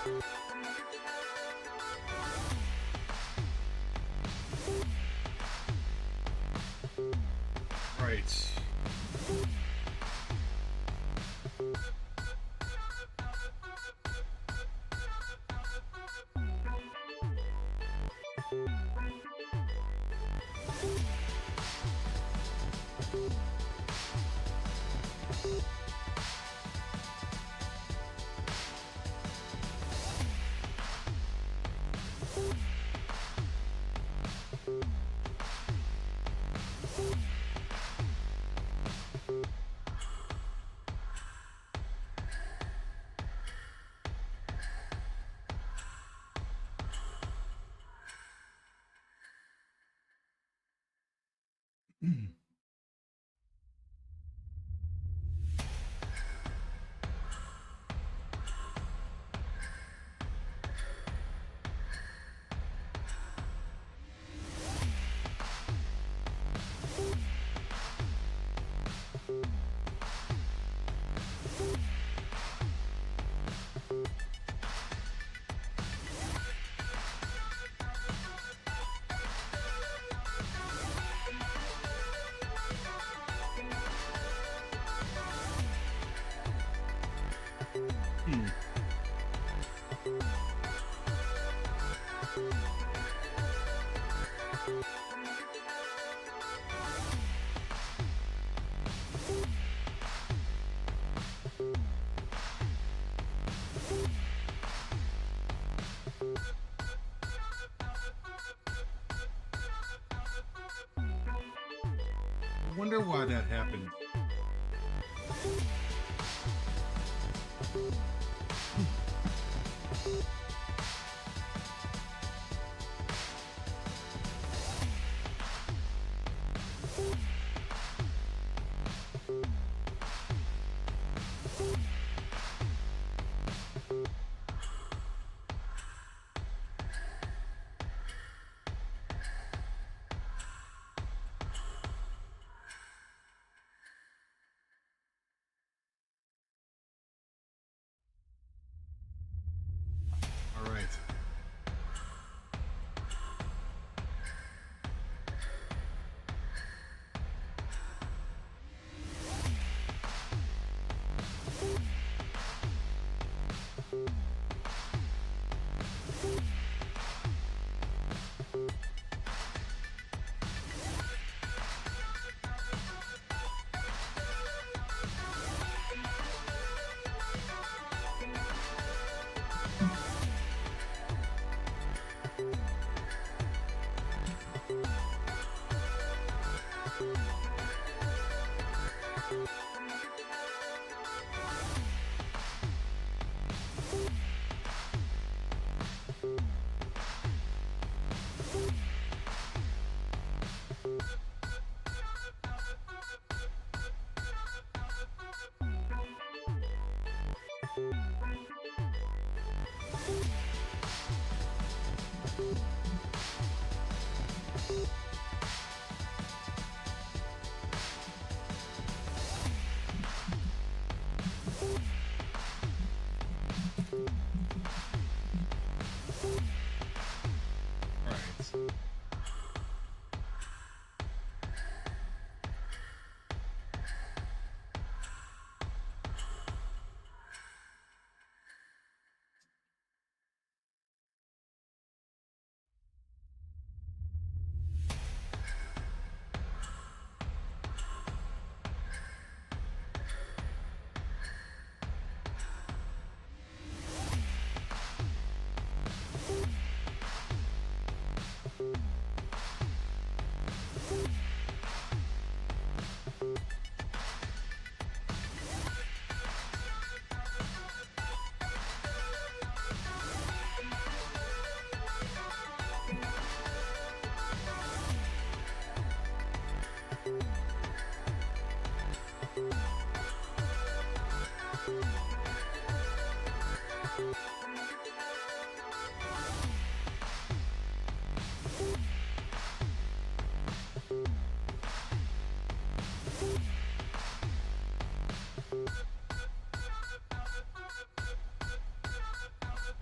Right. I wonder why that happened. All right.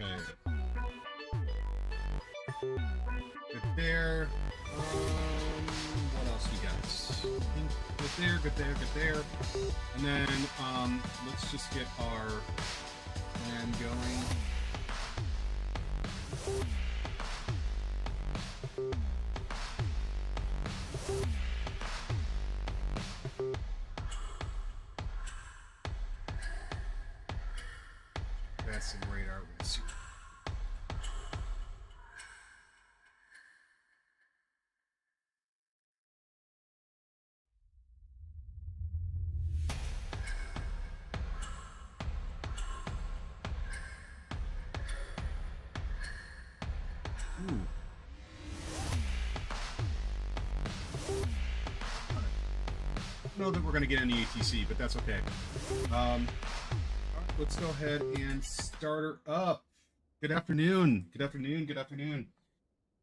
Okay. Good there. What else we got? Good there, good there, good there. And then, let's just get our plan going. Vatsim radar. Let's see. Ooh. I don't know that we're going to get any ATC, but that's okay. All right, let's go ahead and start her up. Good afternoon. Good afternoon. Good afternoon.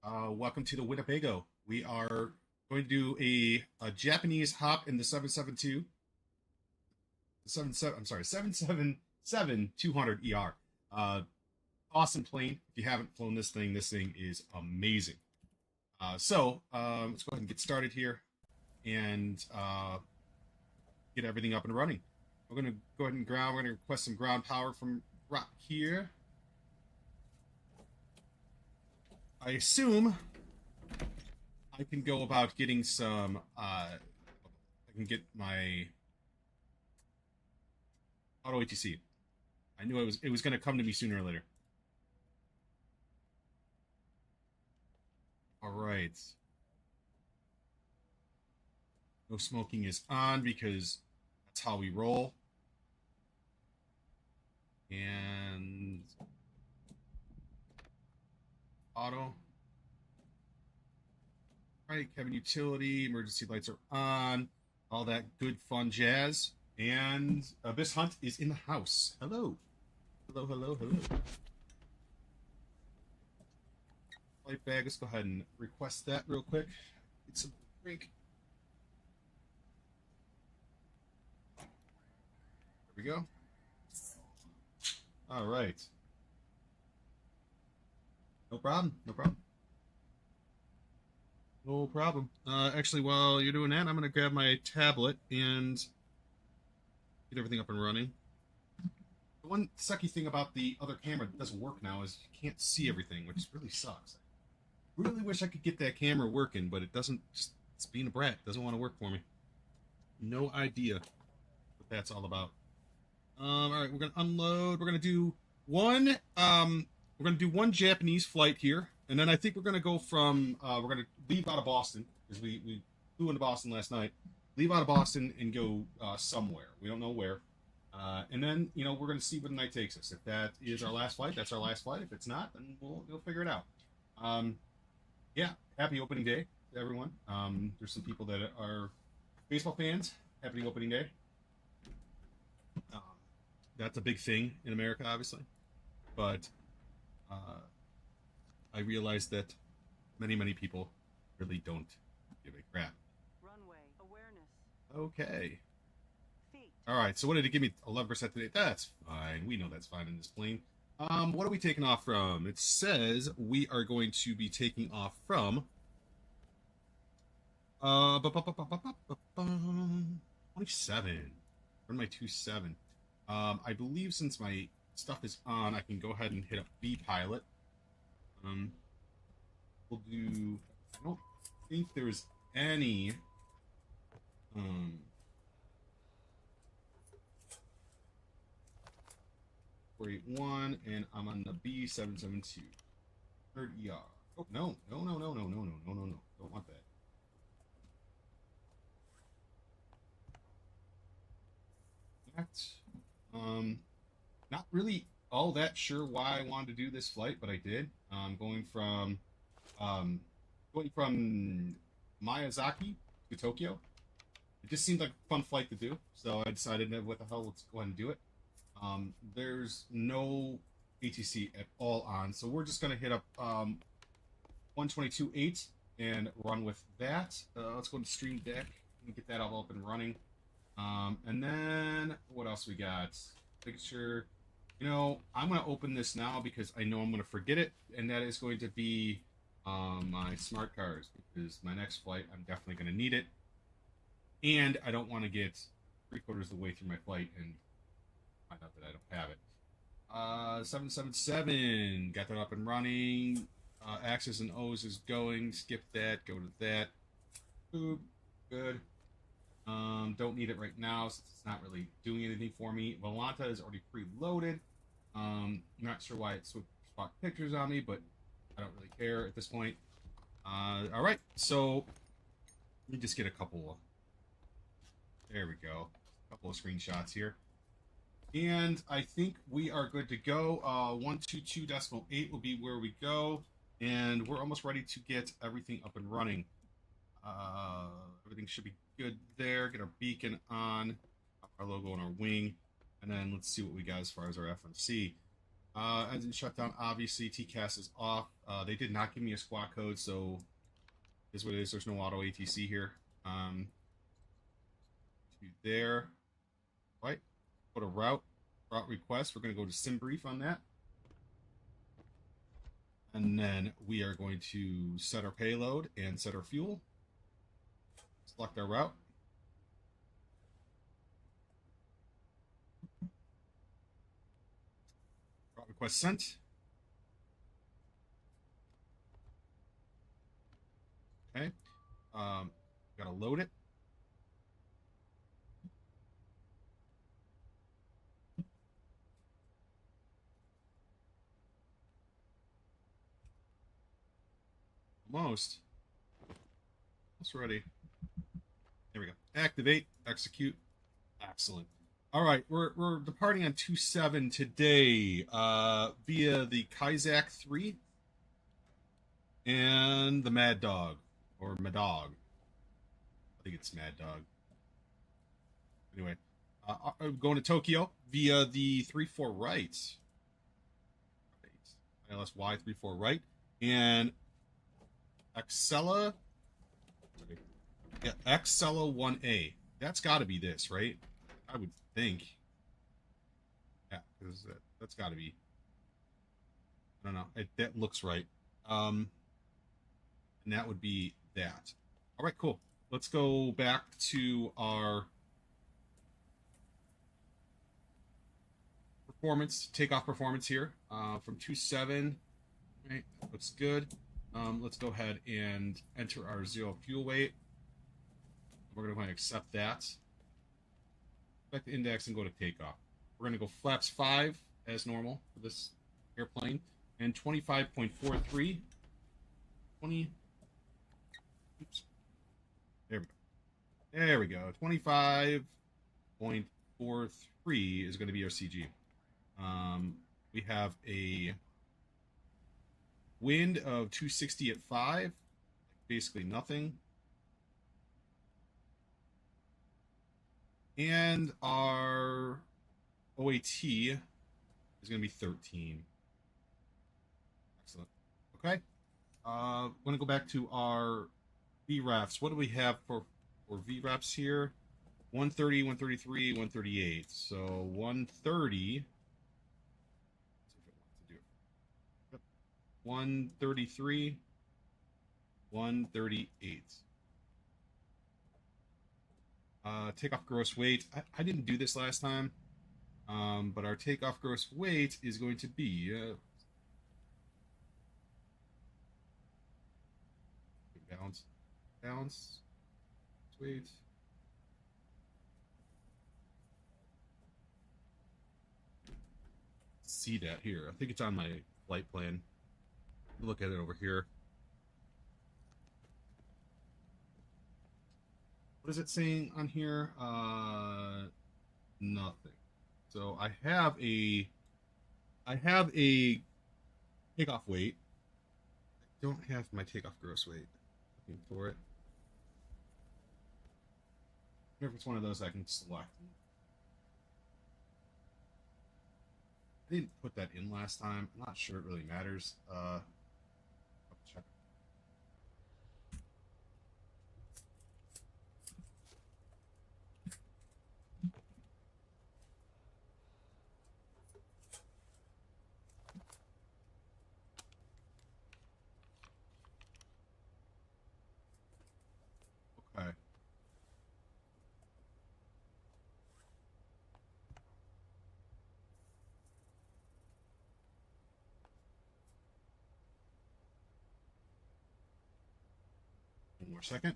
Welcome to the Winnebago. We are going to do a Japanese hop in the 772. I'm sorry, 777-200 ER. Awesome plane. If you haven't flown this thing is amazing. Let's go ahead and get started here and get everything up and running. We're going to go ahead and ground. We're going to request some ground power from Rock here. I assume I can go about getting some, I can get my auto ATC. I knew it was going to come to me sooner or later. All right. No smoking is on because that's how we roll. And auto. All right, Kevin utility, emergency lights are on, all that good fun jazz. And Abyss Hunt is in the house. Hello. Hello, hello, hello. Flight bag, let's go ahead and request that real quick. Get some drink. There we go. All right. No problem, no problem. No problem. Actually, while you're doing that, I'm going to grab my tablet and get everything up and running. The one sucky thing about the other camera that doesn't work now is you can't see everything, which really sucks. I really wish I could get that camera working, but it doesn't. Just, it's being a brat. It doesn't want to work for me. No idea what that's all about. All right, we're going to unload. We're going to do one. We're going to do one Japanese flight here, and then I think we're going to go from. We're going to leave out of Boston because we flew into Boston last night. Leave out of Boston and go somewhere. We don't know where. And then, you know, we're going to see where the night takes us. If that is our last flight, that's our last flight. If it's not, then we'll figure it out. Yeah, happy opening day to everyone. There's some people that are baseball fans. Happy opening day. That's a big thing in America, obviously. But I realize that many people really don't give a crap. Runway awareness. Okay. Feet. All right, so what did it give me? 11% today. That's fine. We know that's fine in this plane. What are we taking off from? It says we are going to be taking off from 27. Run my 27. I believe since my stuff is on, I can go ahead and hit up B pilot. We'll do. I don't think there's any. 481, and I'm on the B772. Third ER. Oh, no. Don't want that. Not really all that sure why I wanted to do this flight, but I did. Going from Miyazaki to Tokyo. It just seemed like a fun flight to do, so I decided, what the hell, let's go ahead and do it. There's no ATC at all on, so we're just going to hit up 122.8 and run with that. Let's go to Stream Deck and get that all up and running. And then, what else we got? Making sure You know, I'm going to open this now because I know I'm going to forget it, and that is going to be my smart cards because my next flight, I'm definitely going to need it, and I don't want to get three-quarters of the way through my flight and find out that I don't have it. 777, got that up and running. Axis and O's is going. Skip that. Go to that. Boop. Good. Don't need it right now since it's not really doing anything for me. Volanta is already preloaded. Not sure why it spot pictures on me, but I don't really care at this point. All right, so let me just get a couple. There we go. A couple of screenshots here. And I think we are good to go. 122.8 will be where we go. And we're almost ready to get everything up and running. Everything should be good there. Get our beacon on, our logo on our wing. And then let's see what we got as far as our FMC. Engine shutdown, obviously. TCAS is off. They did not give me a squawk code, so is what it is. There's no auto ATC here. To there. Right. Go to route request. We're going to go to sim brief on that. And then we are going to set our payload and set our fuel. Select our route. Route request sent. Okay. Gotta load it. Almost ready. There we go. Activate, execute. Excellent. All right, we're departing on 27 today via the Kaisak 3 and the Mad Dog or Madog. I think it's Mad Dog. Anyway, I'm going to Tokyo via the 34 right. ILSY 34 right and Excella. Yeah, Excella 1A. That's got to be this, right? I would think. Yeah, because that's got to be. I don't know. That looks right. And that would be that. All right, cool. Let's go back to our performance, takeoff performance here from 2.7. Right, looks good. Let's go ahead and enter our zero fuel weight. We're going to go ahead and accept that. Select the index and go to takeoff. We're going to go flaps 5 as normal for this airplane and 25.43. 20. Oops. There we go. There we go. 25.43 is going to be our CG. We have a wind of 260 at 5, basically nothing. And our OAT is going to be 13. Excellent. Okay. I'm going to go back to our VREFs. What do we have for VREFs here? 130, 133, 138. So 130. 133, 138. Takeoff gross weight. I didn't do this last time, but our takeoff gross weight is going to be balance weight. See that here. I think it's on my flight plan. Look at it over here. What is it saying on here? Nothing. So I have a takeoff weight. I don't have my takeoff gross weight. Looking for it. I wonder if it's one of those I can select. I didn't put that in last time. I'm not sure it really matters. I'll check. One more second.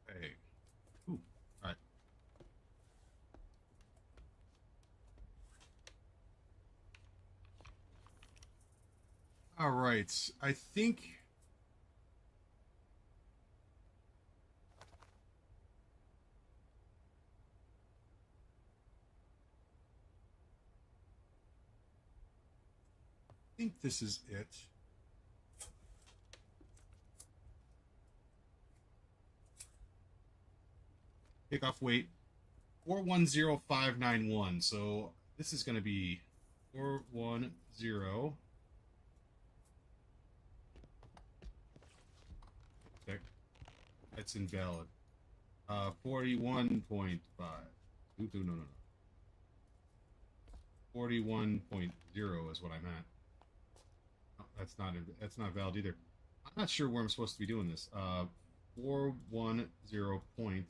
Hey. Ooh. All right. All right. I think this is it. Takeoff weight 410591. So this is going to be 410. That's invalid. 41.5. No, no, no, no. 41.0 is what I meant. Oh, that's not valid either. I'm not sure where I'm supposed to be doing this. 410 point.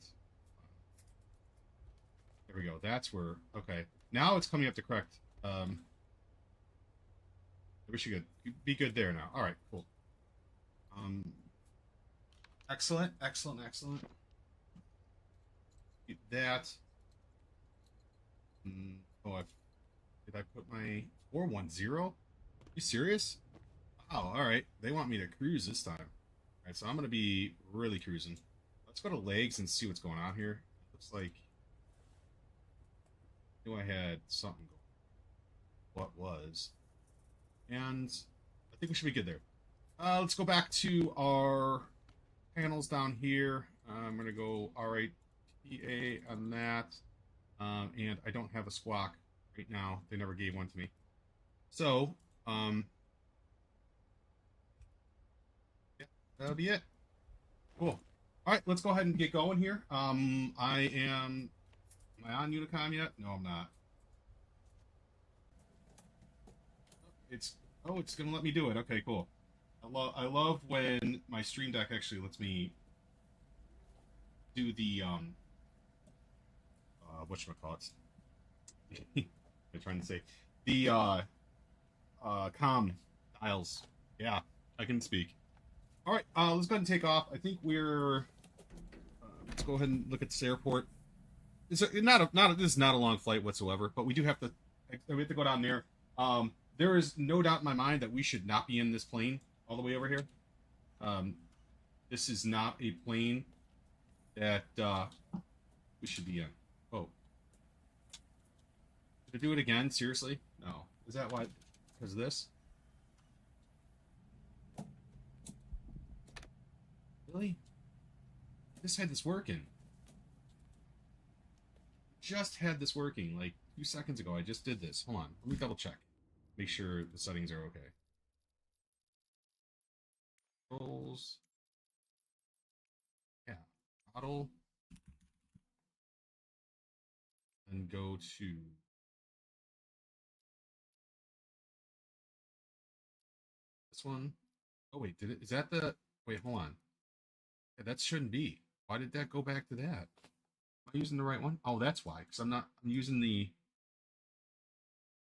There we go. That's where. Okay. Now it's coming up to correct. I wish you could be good there now. All right. Cool. Excellent. Excellent. Excellent. Get that. Oh, did I put my 410? You serious? Oh, all right. They want me to cruise this time. All right, so I'm gonna be really cruising. Let's go to legs and see what's going on here. Looks like I knew I had something going. What was? And I think we should be good there. Let's go back to our panels down here. I'm gonna go RITA on that, and I don't have a squawk right now. They never gave one to me. So, yeah, that'll be it. Cool. All right, let's go ahead and get going here. Am I on Unicom yet? No, I'm not. It's gonna let me do it. Okay, cool. I love when my Stream Deck actually lets me do the whatchamacallit. I'm trying to say the com dials. Yeah, I can speak. All right, let's go ahead and take off. I think we're let's go ahead and look at this airport. This is not a long flight whatsoever, but we have to go down there. There is no doubt in my mind that we should not be in this plane all the way over here. This is not a plane that we should be in. Oh, did I do it again? Seriously? No. Is that why? Because of this? Really? I just had this working. Just had this working like 2 seconds ago. I just did this. Hold on. Let me double check. Make sure the settings are okay. Controls. Yeah. Model. And go to this one. Oh wait, did it? Is that the? Wait, hold on. Yeah, that shouldn't be. Why did that go back to that? Am I using the right one? Oh, that's why. Because I'm not. I'm using the.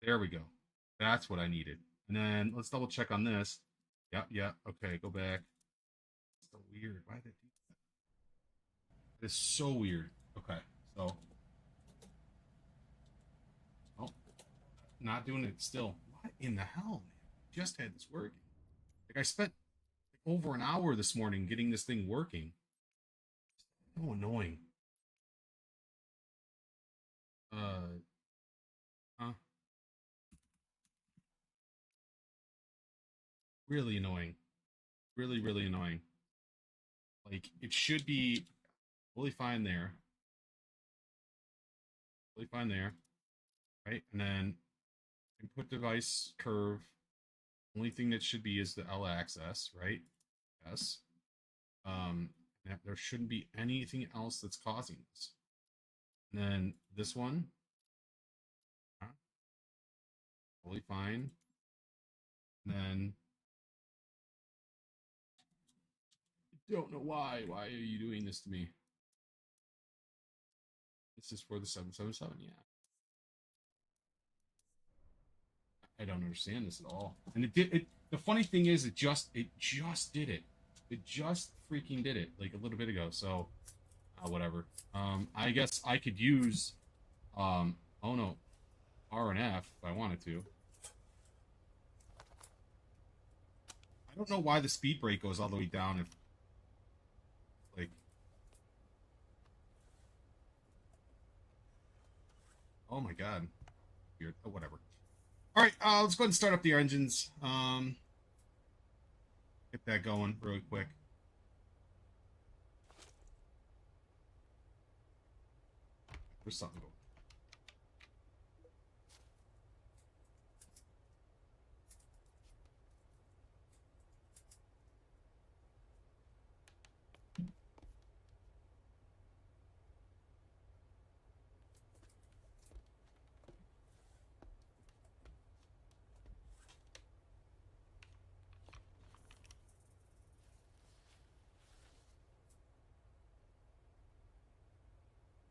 There we go. That's what I needed. And then let's double check on this. Yep, yeah. Okay, go back. It's so weird. Why did they do that? It's so weird. Okay, so. Oh, not doing it still. What in the hell, man? Just had this working. Like I spent over an hour this morning getting this thing working. So annoying. Uh, huh? Really annoying. Really, really annoying. Like it should be fully fine there. Fully fine there. Right? And then input device curve. Only thing that should be is the L axis, right? Yes. There shouldn't be anything else that's causing this. And then this one, fully fine. And then don't know why. Why are you doing this to me? This is for the 777, yeah. I don't understand this at all. And it did it the funny thing is it just did it. It just freaking did it like a little bit ago. So whatever. I guess I could use oh no, R and F if I wanted to. I don't know why the speed brake goes all the way down if like oh my god. Weird. Oh, whatever. Alright, let's go ahead and start up the engines. Get that going really quick. There's something going.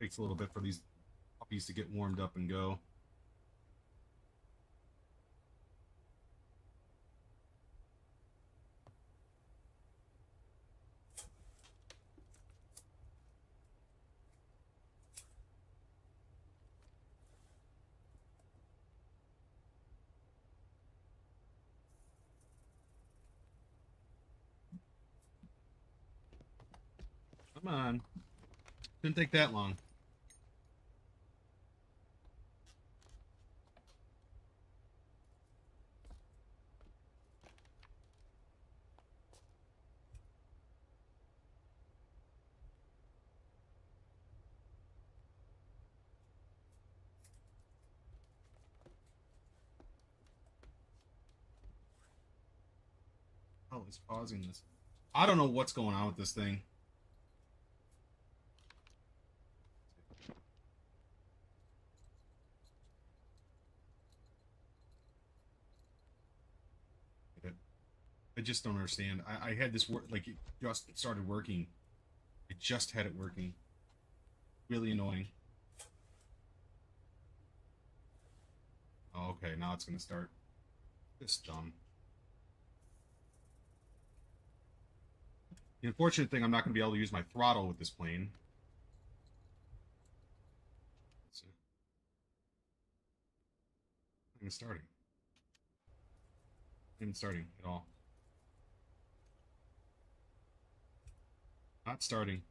Takes a little bit for these puppies to get warmed up and go. Come on. Didn't take that long. Oh, it's pausing this. I don't know what's going on with this thing. I just don't understand. I had this work like it just started working. It just had it working. Really annoying. Oh, okay, now it's gonna start. This dumb. The unfortunate thing, I'm not gonna be able to use my throttle with this plane. Let's see. Not even starting. Not even starting at all. Not starting.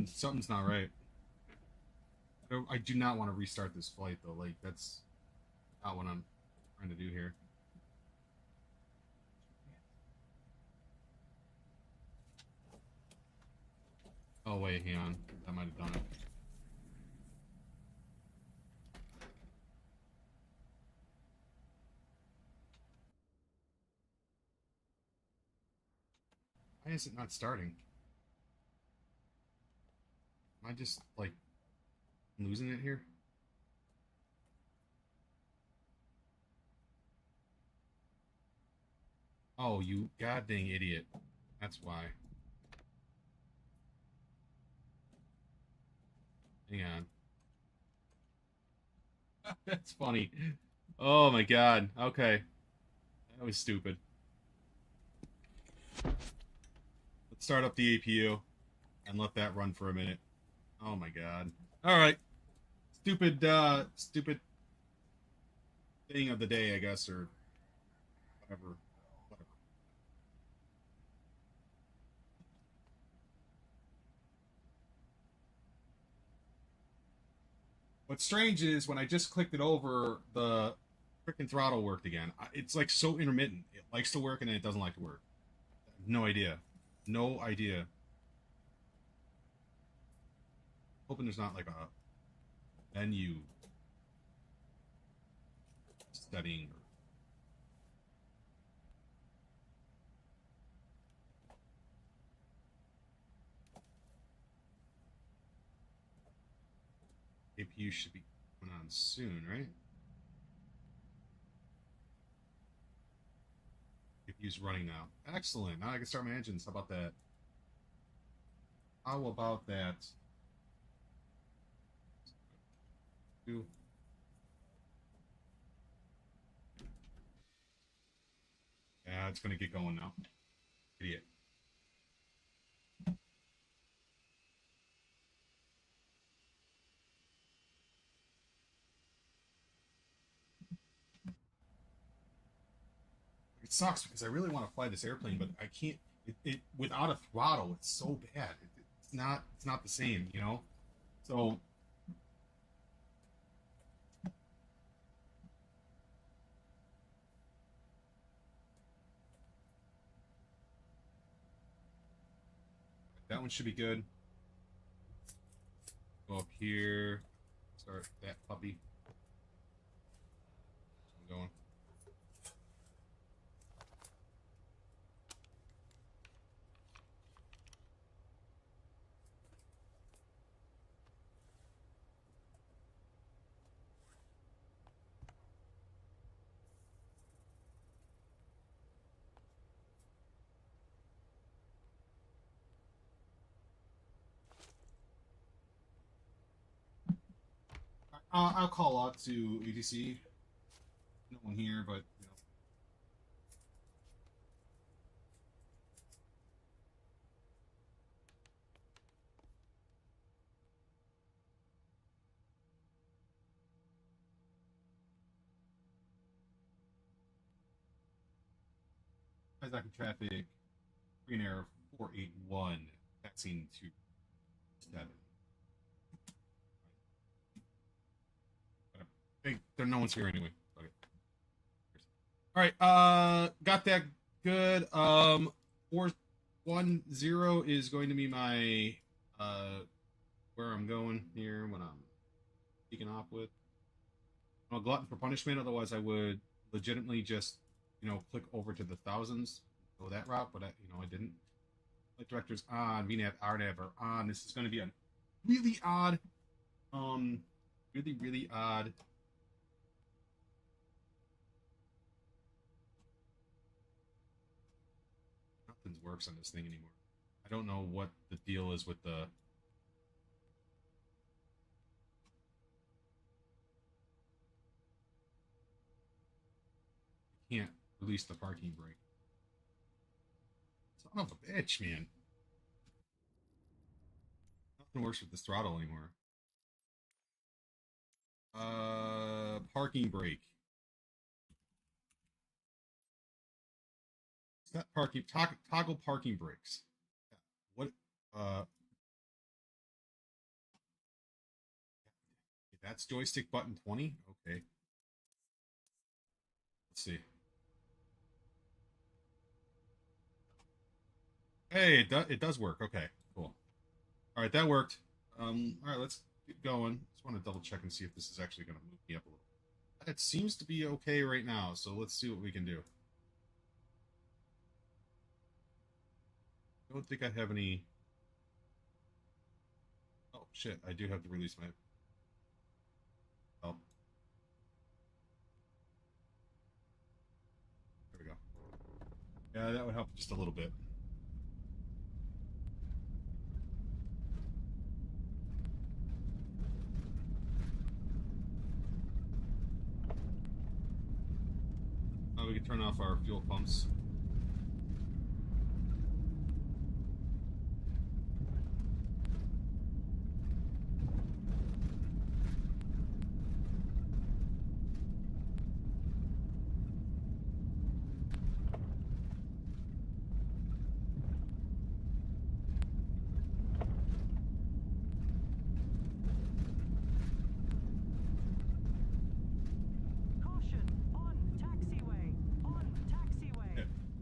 Something's not right. I do not want to restart this flight though. Like that's not what I'm trying to do here. Oh wait, hang on. That might have done it. Why is it not starting? Am I just like losing it here? Oh, you god dang idiot. That's why. Hang on. That's funny. Oh my god. Okay. That was stupid. Let's start up the APU and let that run for a minute. Oh my god. Alright. Stupid thing of the day, I guess, or whatever. Whatever. What's strange is when I just clicked it over, the freaking throttle worked again. It's like so intermittent. It likes to work and then it doesn't like to work. No idea. No idea. Hoping there's not like a menu setting. CPU should be coming on soon, right? CPU's running now. Excellent. Now I can start my engines. How about that? How about that? Yeah, it's gonna get going now. Idiot. It sucks because I really want to fly this airplane, but I can't. It without a throttle, it's so bad. It's not. It's not the same, you know. So that one should be good. Go up here. Start that puppy. I'm going. I'll call out to ATC. No one here, but you know. Kazaki traffic. Green Air 481. Vaccine 27. Hey, there no one's here anyway. Okay. All right, got that good. 410 is going to be my where I'm going here when I'm speaking off with. I'm a glutton for punishment, otherwise I would legitimately just, you know, click over to the thousands, go that route, but I didn't. Flight directors on, VNAV, RNAV are on. This is going to be a really odd, really odd. Nothing works on this thing anymore. I don't know what the deal is with the. Can't release the parking brake. Son of a bitch, man. Nothing works with this throttle anymore. Parking brake. It's not parking. Toggle parking brakes. What? That's joystick button 20. Okay. Let's see. Hey, it does work. Okay, cool. All right, that worked. All right, let's keep going. Just want to double check and see if this is actually going to move me up a little. It seems to be okay right now, so let's see what we can do. I don't think I have any. Oh shit! I do have to release my. Oh, there we go. Yeah, that would help just a little bit. We can turn off our fuel pumps.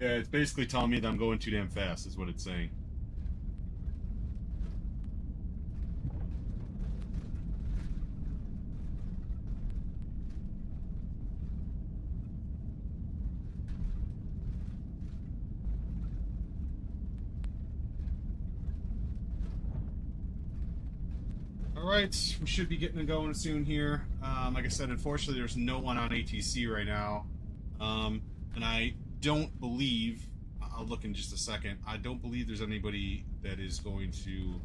Yeah, it's basically telling me that I'm going too damn fast, is what it's saying. All Alright, we should be getting it going soon here. Like I said, unfortunately there's no one on ATC right now. And I don't believe, I'll look in just a second, I don't believe there's anybody that is going to,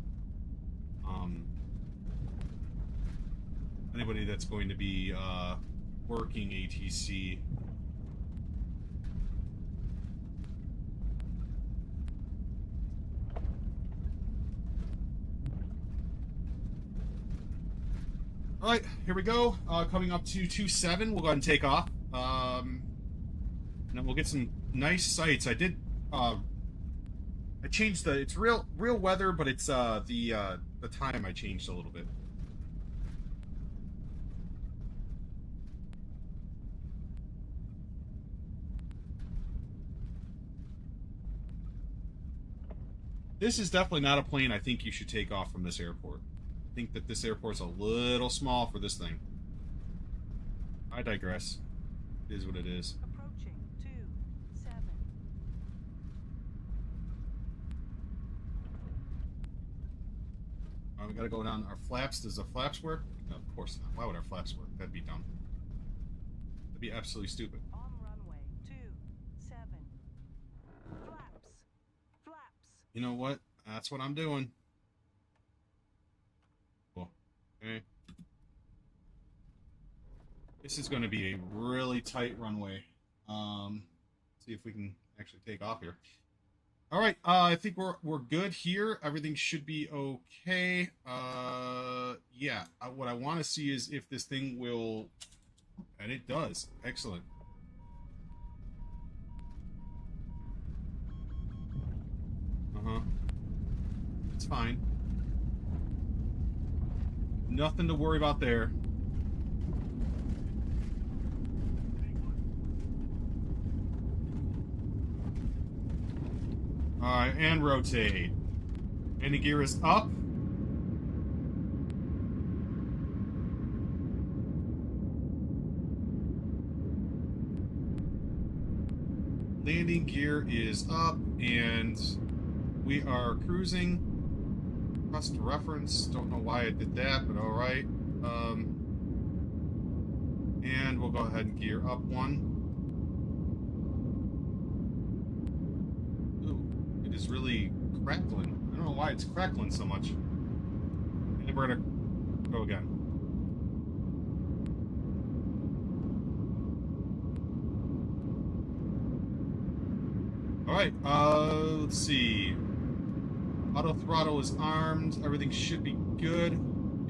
anybody that's going to be, working ATC. All right, here we go. Coming up to 27, we'll go ahead and take off. And then we'll get some nice sights. I did. I changed the. It's real weather, but it's the time I changed a little bit. This is definitely not a plane I think you should take off from this airport. I think that this airport's a little small for this thing. I digress. It is what it is. Approaching 27. We gotta go down our flaps. Does the flaps work? No, of course not. Why would our flaps work? That'd be dumb. That'd be absolutely stupid. On runway 27. Flaps. Flaps. You know what? That's what I'm doing. Cool. Okay. This is going to be a really tight runway. See if we can actually take off here. All right. I think we're good here. Everything should be okay. Yeah. What I want to see is if this thing will, and it does. Excellent. It's fine. Nothing to worry about there. Alright, and rotate. Landing gear is up. Landing gear is up, and we are cruising. Trust reference. Don't know why I did that, but alright. And we'll go ahead and gear up one. Ooh, it is really crackling. I don't know why it's crackling so much. And we're gonna go again. Alright, let's see. Auto throttle is armed. Everything should be good.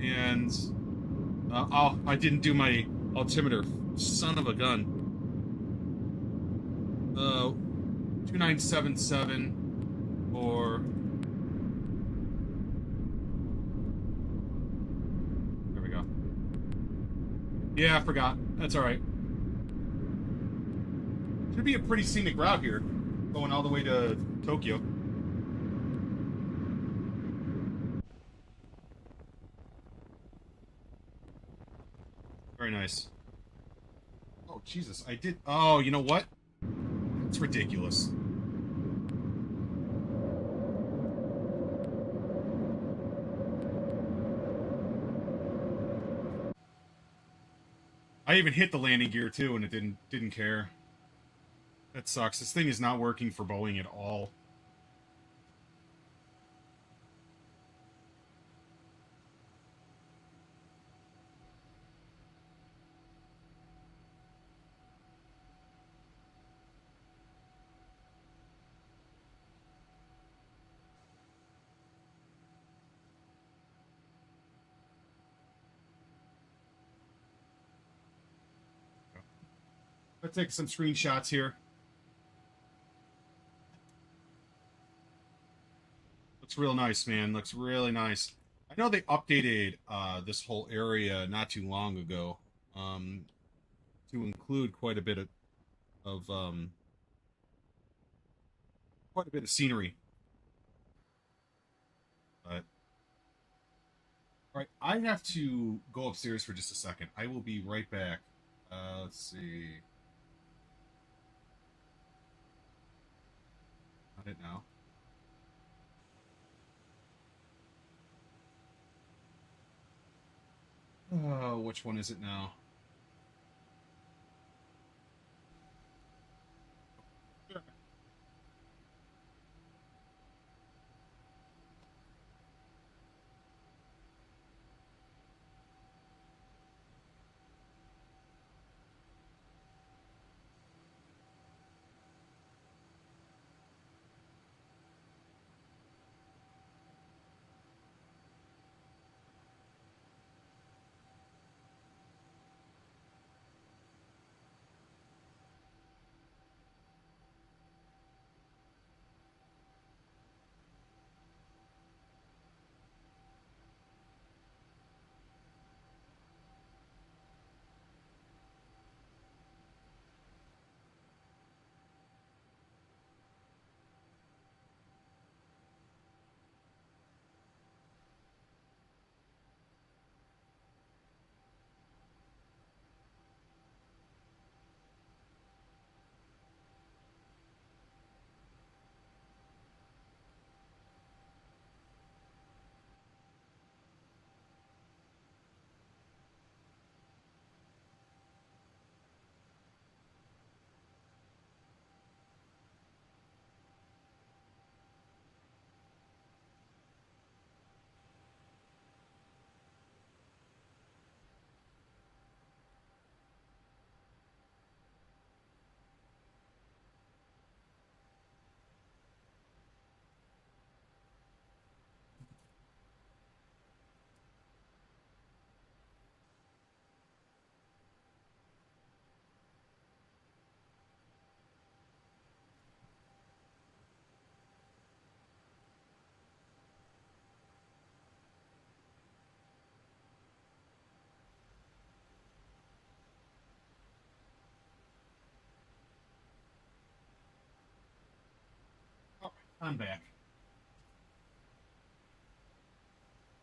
And oh, I didn't do my altimeter. Son of a gun. 2977 or there we go. Yeah, I forgot. That's all right. Should be a pretty scenic route here, going all the way to Tokyo. Very nice. Oh, Jesus. I did... Oh, you know what? It's ridiculous. I even hit the landing gear, too, and it didn't care. That sucks. This thing is not working for Boeing at all. Let's take some screenshots here. Looks real nice, man. Looks really nice. I know they updated this whole area not too long ago to include quite a bit of scenery. But all right, I have to go upstairs for just a second. I will be right back. Let's see. Not it now. Oh, which one is it now? Oh, I'm back.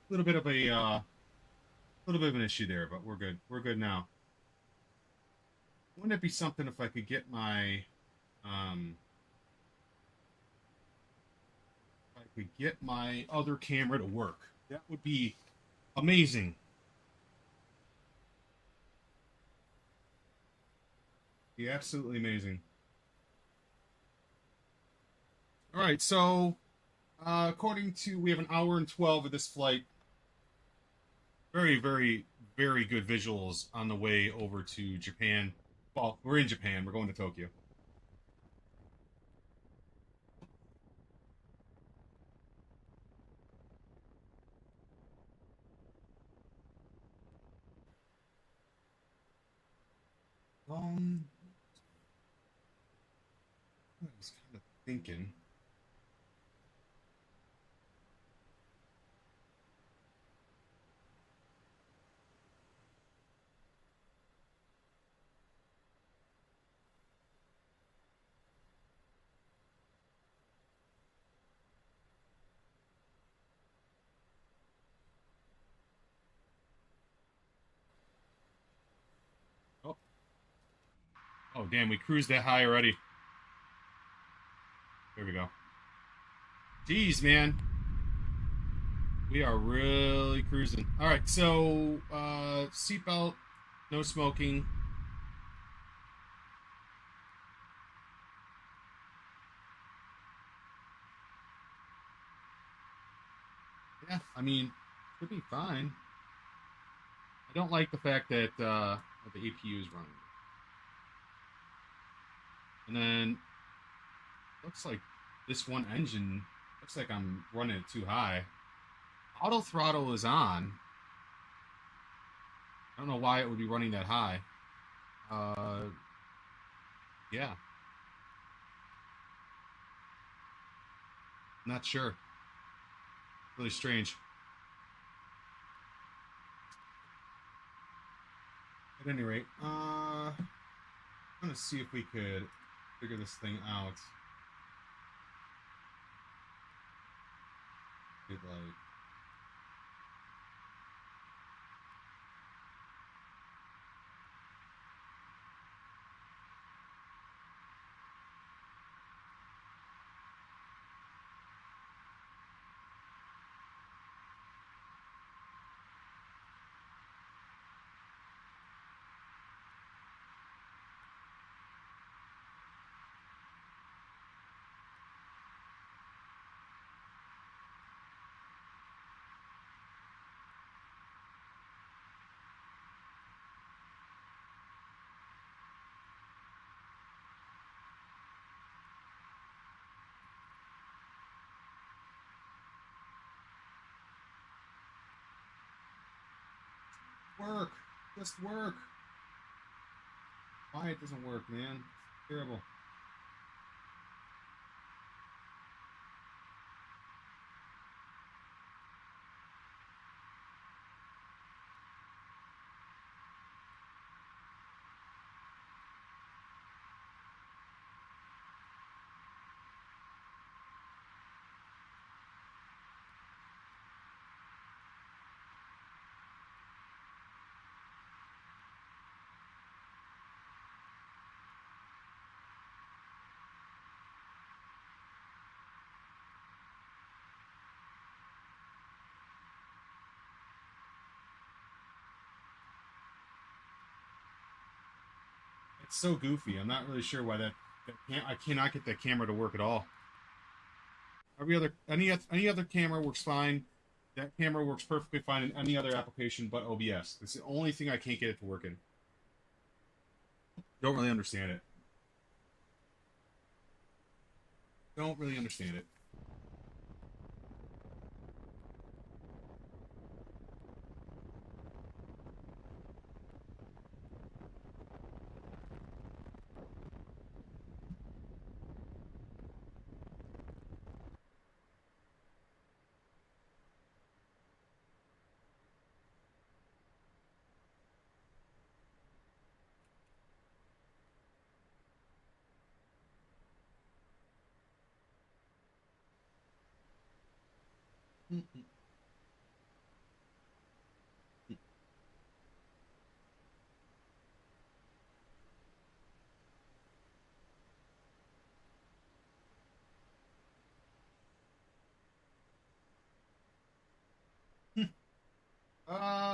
A little bit of an issue there, but we're good. We're good now. Wouldn't it be something if I could get um, my other camera to work? That would be amazing. Be absolutely amazing. All right, so according to we have an hour and 12 of this flight. Very, very, very good visuals on the way over to Japan. Well, we're in Japan. We're going to Tokyo. Um, I was kind of thinking. Oh, oh, damn! We cruised that high already. There we go. Jeez, man, we are really cruising. All right, so seatbelt, no smoking. Yeah, I mean, should be fine. I don't like the fact that the APU is running, and then looks like this one engine looks like I'm running it too high. Auto throttle is on. I don't know why it would be running that high. Uh, yeah, not sure. Really strange. At any rate, I'm gonna see if we could figure this thing out. Get like Work. Just work. Why it doesn't work, man? It's terrible. It's so goofy. I'm not really sure why I cannot get that camera to work at all. Any other camera works fine. That camera works perfectly fine in any other application but OBS. It's the only thing I can't get it to work in. Don't really understand it. Don't really understand it.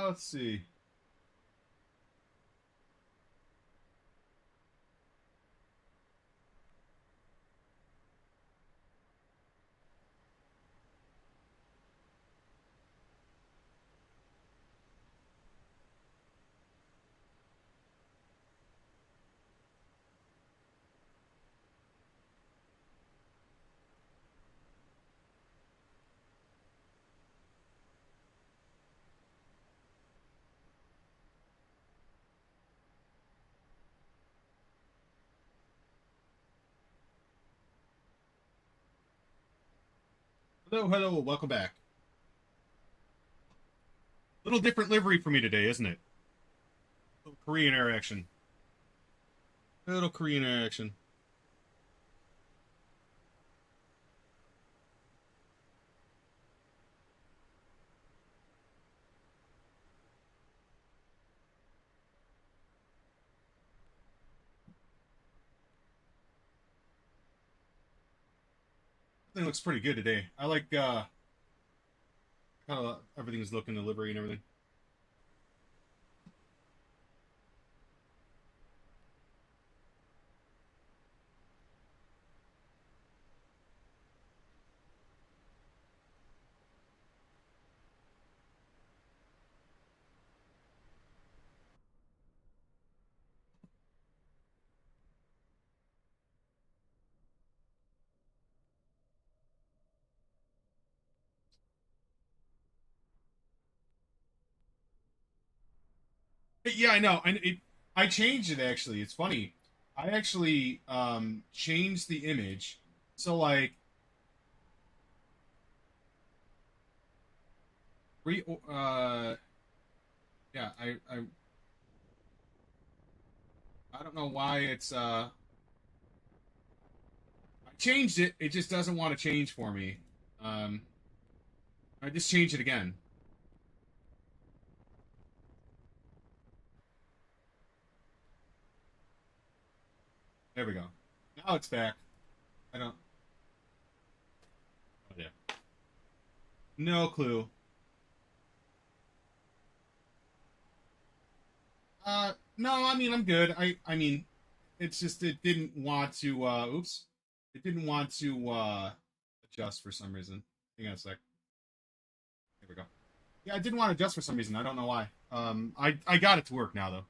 Let's see. Hello, hello, welcome back. Little different livery for me today, isn't it? Little Korean Air action. Little Korean Air action. Everything looks pretty good today. I like how everything's looking, the livery and everything. Yeah, I know. I changed it actually. It's funny. I actually changed the image. So like re yeah, I don't know why it's I changed it. It just doesn't want to change for me. Um I just changed it again. There we go. Now it's back. I don't oh yeah. No clue. No, I mean I'm good. I mean it's just it didn't want to oops. It didn't want to adjust for some reason. Hang on a sec. There we go. Yeah, I didn't want to adjust for some reason. I don't know why. I got it to work now though.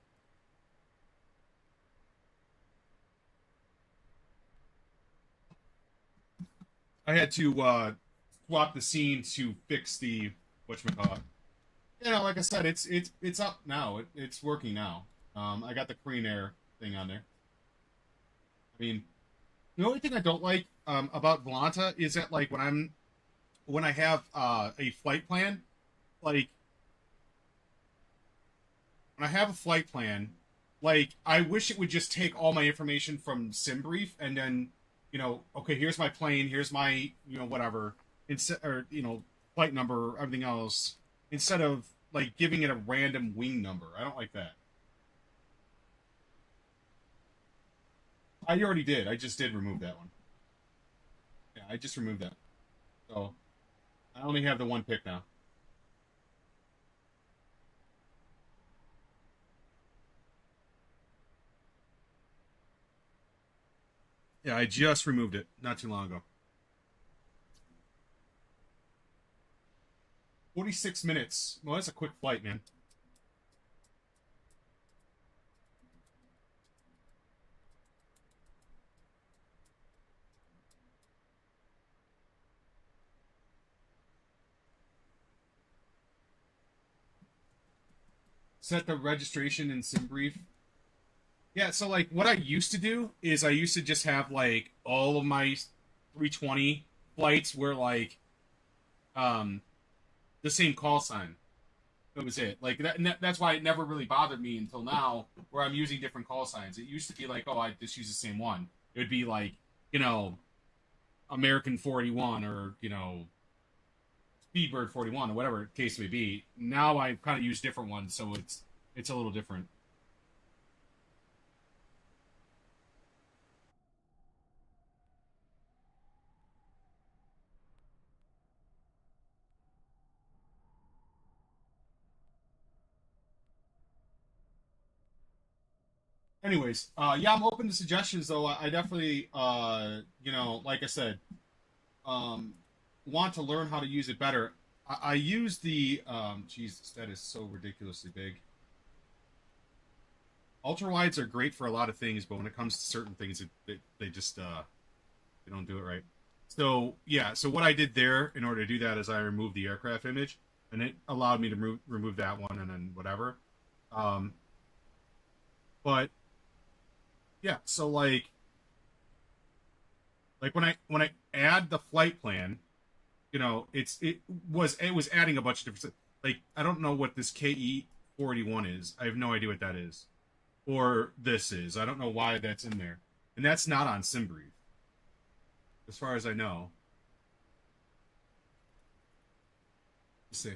I had to swap the scene to fix the whatchamacallit. Yeah, like I said, it's up now. It's working now. I got the Korean Air thing on there. I mean, the only thing I don't like about Volanta is that like when I have a flight plan, like when I have a flight plan, like I wish it would just take all my information from SimBrief and then, okay, here's my plane, here's my, whatever, instead or flight number, everything else, instead of like giving it a random wing number. I don't like that. I already did. I just did remove that one. Yeah, I just removed that. So I only have the one pick now. Yeah, I just removed it not too long ago. 46 minutes. Well, that's a quick flight, man. Set the registration in SimBrief. Yeah, so like what I used to do is I used to just have like all of my 320 flights were like um the same call sign. That was it. Like that's why it never really bothered me until now where I'm using different call signs. It used to be like, oh, I just use the same one. It would be like, you know, American 41 or, Speedbird 41 or whatever the case may be. Now I kind of use different ones, so it's a little different. Anyways, yeah, I'm open to suggestions though. I definitely, like I said, um, want to learn how to use it better. I use the, Jesus, that is so ridiculously big. Ultra wides are great for a lot of things, but when it comes to certain things, they just they don't do it right. So yeah, so what I did there in order to do that is I removed the aircraft image, and it allowed me to remove that one and then whatever. Um, but yeah, so like when I add the flight plan, it was adding a bunch of different, like I don't know what this KE41 is. I have no idea what that is, or this is. I don't know why that's in there, and that's not on SimBrief as far as I know. Let's see.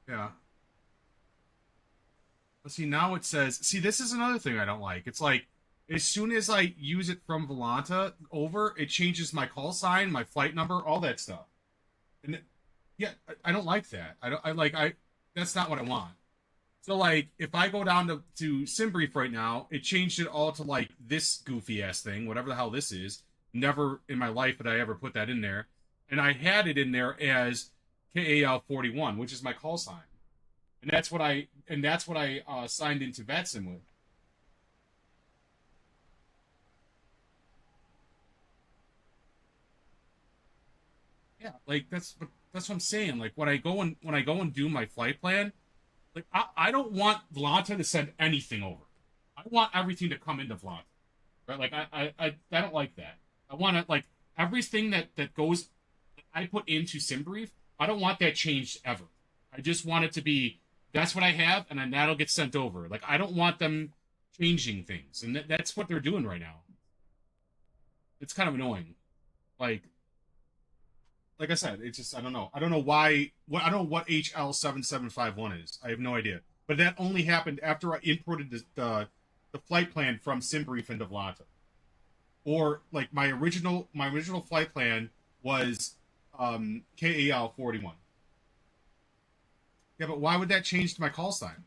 Yeah. But see, now it says, see, this is another thing I don't like. It's like, as soon as I use it from Volanta over, it changes my call sign, my flight number, all that stuff. And yeah, I don't like that. That's not what I want. So like, if I go down to SimBrief right now, it changed it all to like this goofy ass thing, whatever the hell this is. Never in my life did I ever put that in there. And I had it in there as KAL41, which is my call sign. And that's what I signed into Vatsim with. Yeah, like that's what I'm saying. Like when I go and do my flight plan, like I don't want Vlata to send anything over. I want everything to come into Vlata. Right? Like I don't like that. I want to like everything that goes that I put into SimBrief. I don't want that changed ever. I just want it to be that's what I have, and then that'll get sent over. Like I don't want them changing things, and that's what they're doing right now. It's kind of annoying. Like like I said, it's just I don't know. I don't know why. I don't know what HL7751 is. I have no idea. But that only happened after I imported the flight plan from SimBrief into Vlata. Or like my original flight plan was KAL41. Yeah, but why would that change to my call sign?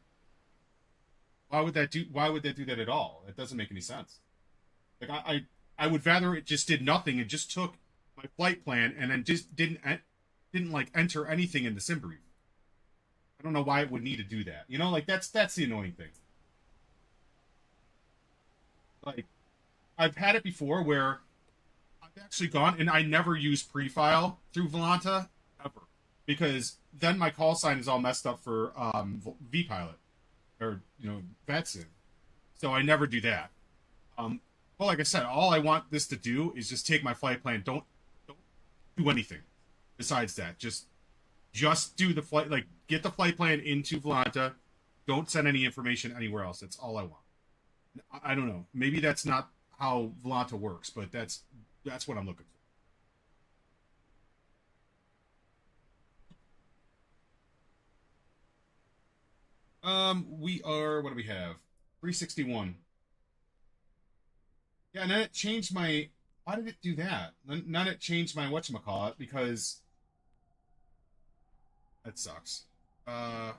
Why would that do that at all? It doesn't make any sense. Like I would rather it just did nothing and just took my flight plan and then just didn't like enter anything in the SimBrief. I don't know why it would need to do that. Like that's the annoying thing. Like I've had it before where actually gone, and I never use prefile through Volanta ever because then my call sign is all messed up for vPilot or Vatsim. So I never do that. Well, like I said, all I want this to do is just take my flight plan. Don't do anything besides that. Just do the flight, like get the flight plan into Volanta. Don't send any information anywhere else. That's all I want. I don't know. Maybe that's not how Volanta works, but that's what I'm looking for. We are. What do we have? 361. Yeah, and then it changed my. Why did it do that? None it changed my whatchamacallit because that sucks. Uh,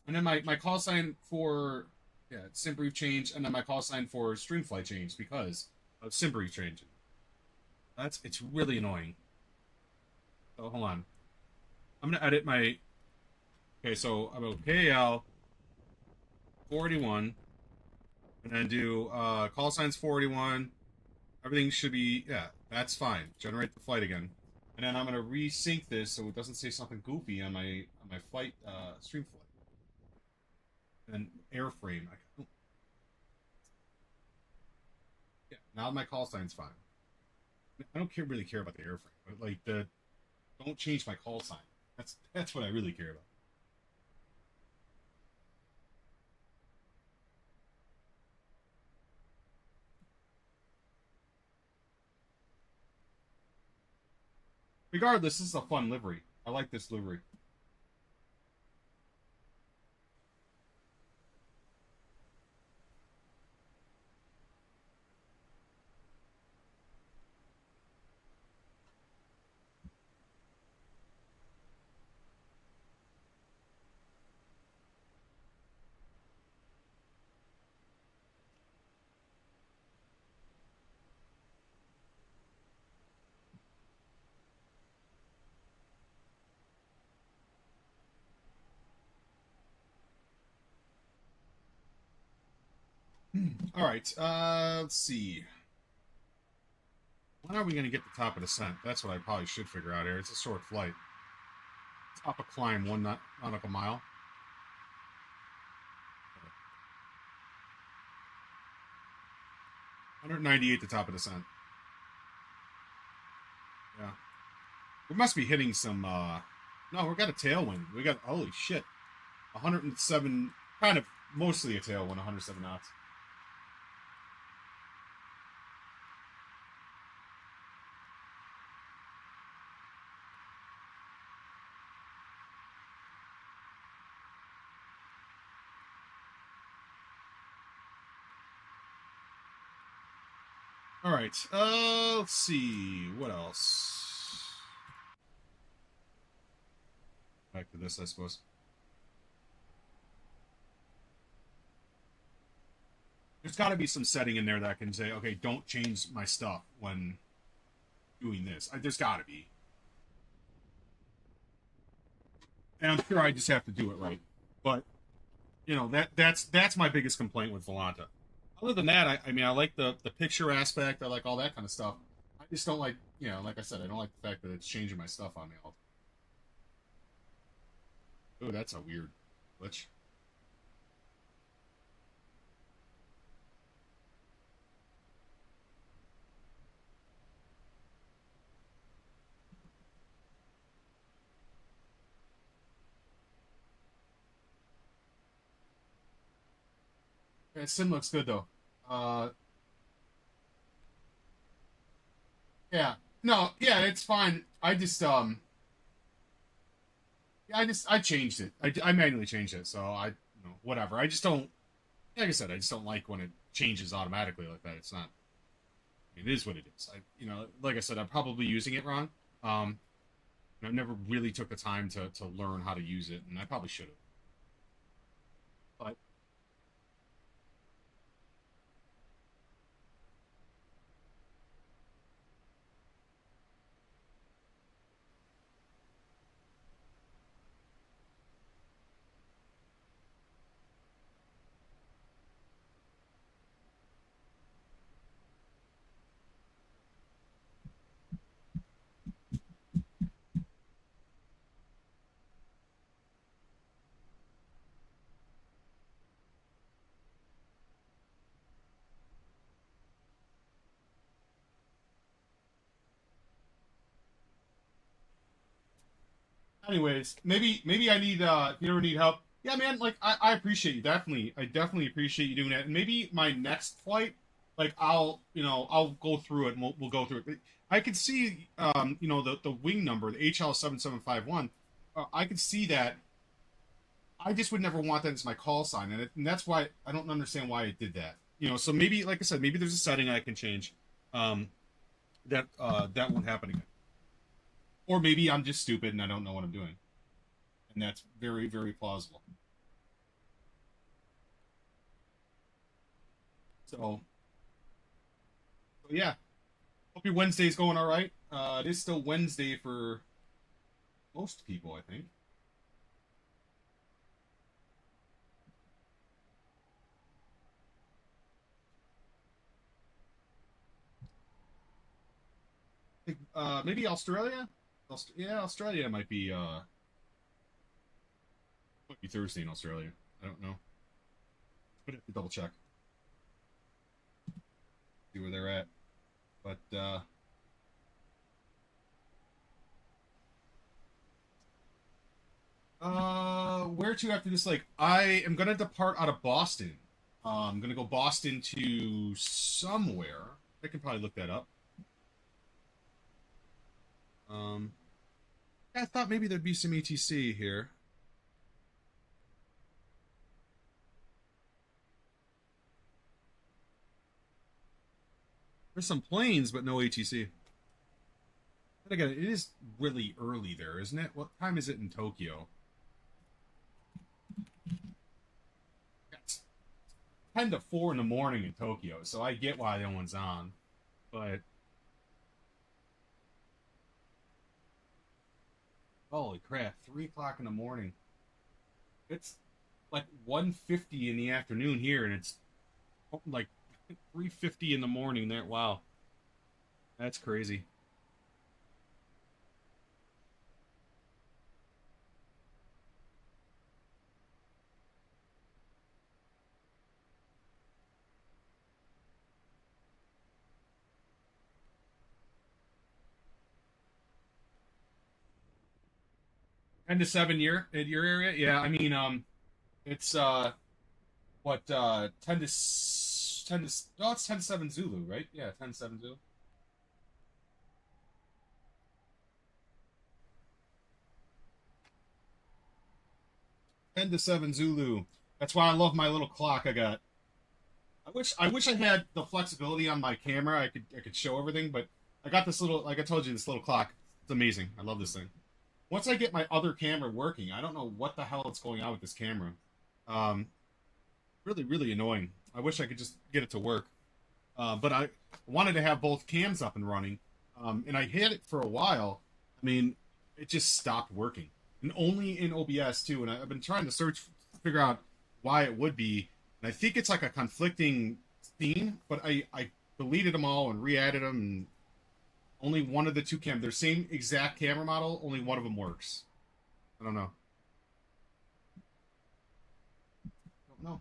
and then my call sign for SimBrief changed, and then my call sign for Streamflight changed because of SimBrief changing. It's really annoying. So hold on, I'm gonna edit my. Okay, so I'm going KL 481, and then do call signs 481. Everything should be that's fine. Generate the flight again, and then I'm gonna resync this so it doesn't say something goofy on my flight stream flight. And airframe. Yeah, now my call sign's fine. I don't really care about the airframe, but like don't change my call sign. That's what I really care about. Regardless, this is a fun livery. I like this livery. All right. Let's see. When are we going to get the top of descent? That's what I probably should figure out here. It's a short flight. Top of climb, one nautical mile. 198 the top of descent. Yeah. We must be hitting some no, we got a tailwind. We got holy shit. 107 kind of mostly a tailwind, 107 knots. All right. Let's see. What else? Back to this, I suppose. There's got to be some setting in there that can say, okay, don't change my stuff when doing this. There's got to be. And I'm sure I just have to do it right. But that's my biggest complaint with Volanta. Other than that, I mean, I like the picture aspect. I like all that kind of stuff. I just don't like, like I said, I don't like the fact that it's changing my stuff on me all the time. Oh, that's a weird glitch. Yeah, Sim looks good though. Uh, yeah, no, yeah, it's fine. I changed it. I manually changed it, so whatever. I just don't, like I said, I just don't like when it changes automatically like that. It's not. It is what it is. Like I said, I'm probably using it wrong. Um, I never really took the time to learn how to use it, and I probably should have. But Anyways, maybe I need if you ever need help. Yeah, man, like I appreciate you definitely. I definitely appreciate you doing that. And maybe my next flight, like I'll go through it and we'll go through it. I could see the wing number, the HL7751. I could see that. I just would never want that as my call sign, and that's why I don't understand why it did that. So maybe, like I said, maybe there's a setting I can change, um, that won't happen again. Or maybe I'm just stupid and I don't know what I'm doing, and that's very, very plausible. So yeah, hope your Wednesday's going all right. It is still Wednesday for most people, I think. Maybe Australia. Yeah, Australia might be Thursday in Australia. I don't know, but have to double check, see where they're at. But where to after this? Like, I am gonna depart out of Boston. I'm gonna go Boston to somewhere. I can probably look that up. Um, yeah, I thought maybe there'd be some ETC here. There's some planes, but no ATC. But again, it is really early there, isn't it? What time is it in Tokyo? It's 10 to 4 in the morning in Tokyo, so I get why no one's on. But holy crap, 3 o'clock in the morning. It's like 1:50 in the afternoon here, and it's like 3:50 in the morning there. Wow, that's crazy. 10 to 7 year in your area? Yeah, I mean, it's what 10 to oh, it's 10 to 7 Zulu, right? Yeah, 10 to 7 Zulu. 10 to 7 Zulu. That's why I love my little clock I got. I wish I had the flexibility on my camera. I could show everything, but I got this little, like I told you, this little clock. It's amazing. I love this thing. Once I get my other camera working, I don't know what the hell is going on with this camera. Um, really, really annoying. I wish I could just get it to work. But I wanted to have both cams up and running, and I had it for a while. I mean, it just stopped working, and only in OBS too. And I've been trying to figure out why it would be, and I think it's like a conflicting scene. But I deleted them all and re-added them, and only one of the two they're same exact camera model. Only one of them works. I don't know. I don't know.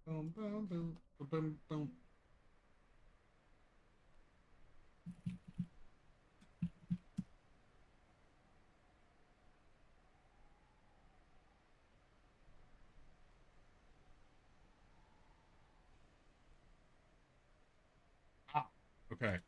Boom, boom, boom, boom, boom, boom. Ah, okay.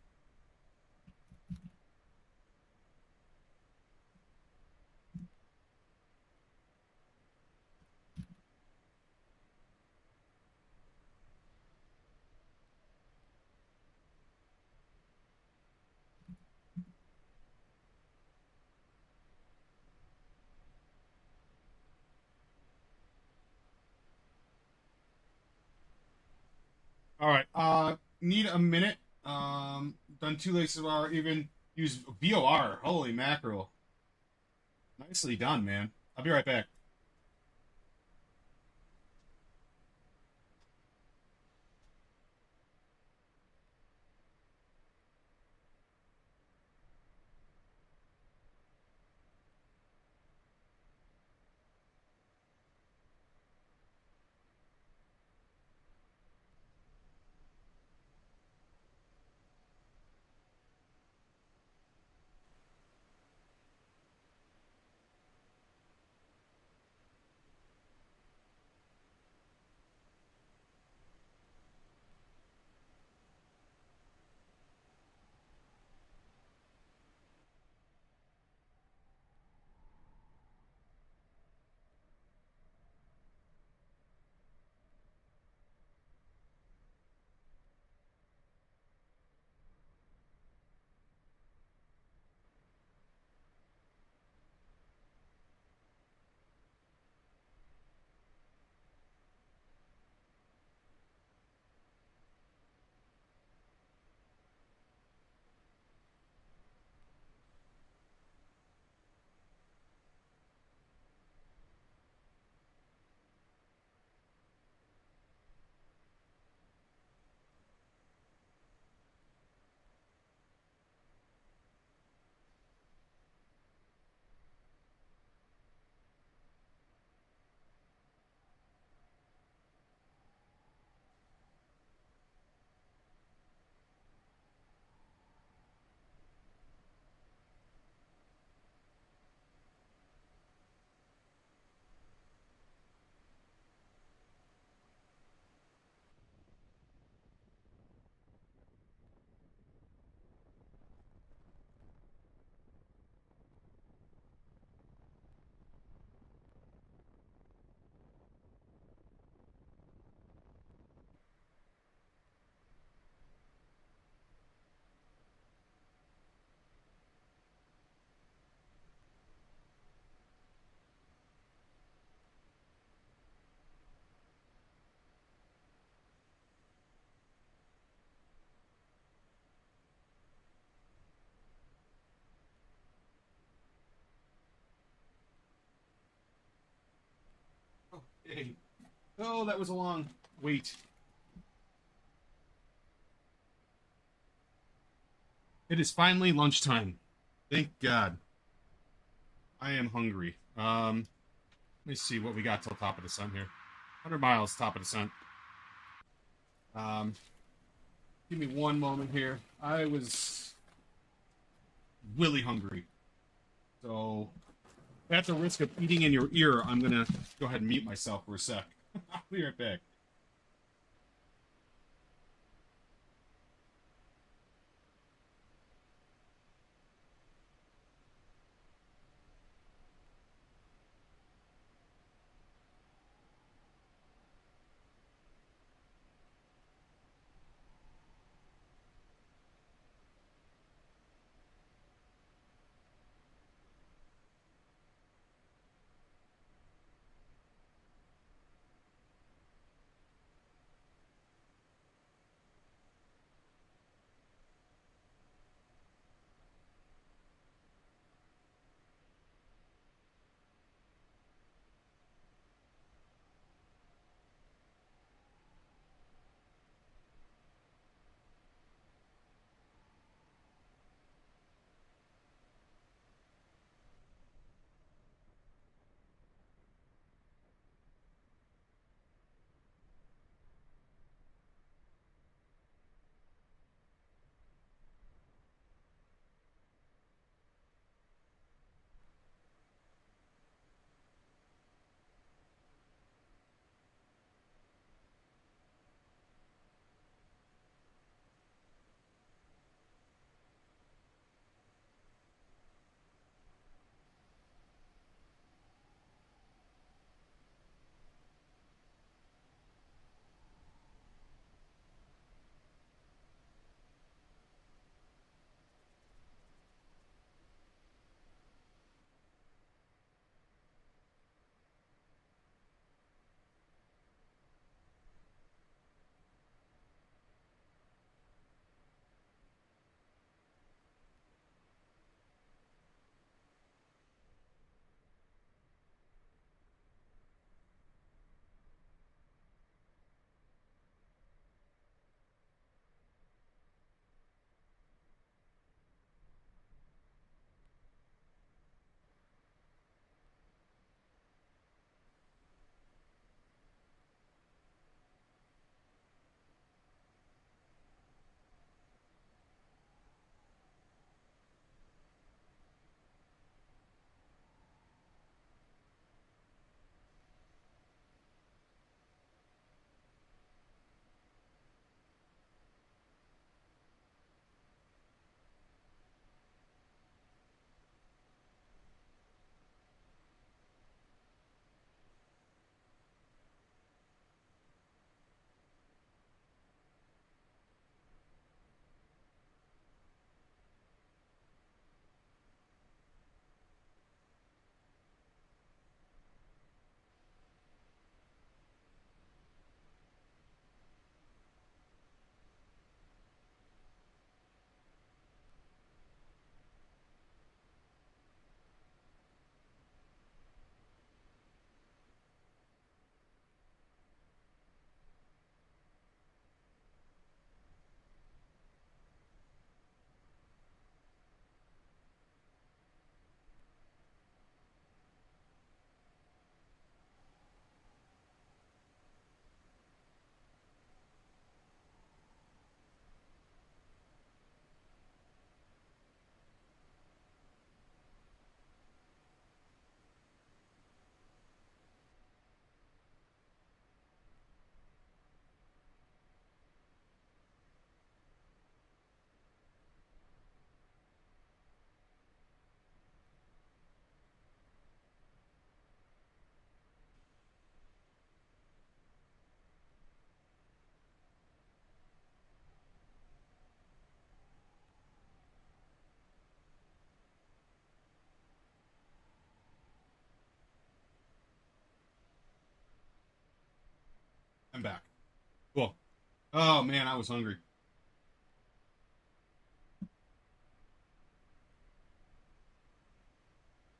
All right. Need a minute. Done two laces of R. Even use VOR. Holy mackerel! Nicely done, man. I'll be right back. Hey. Oh, that was a long wait. It is finally lunchtime. Thank God. I am hungry. Let me see what we got till top of the sun here. 100 miles, top of the sun. Um, Give me one moment here. I was really hungry. So, at the risk of eating in your ear, I'm going to go ahead and mute myself for a sec. I'll be right back. I'm back. Cool. Oh, man, I was hungry.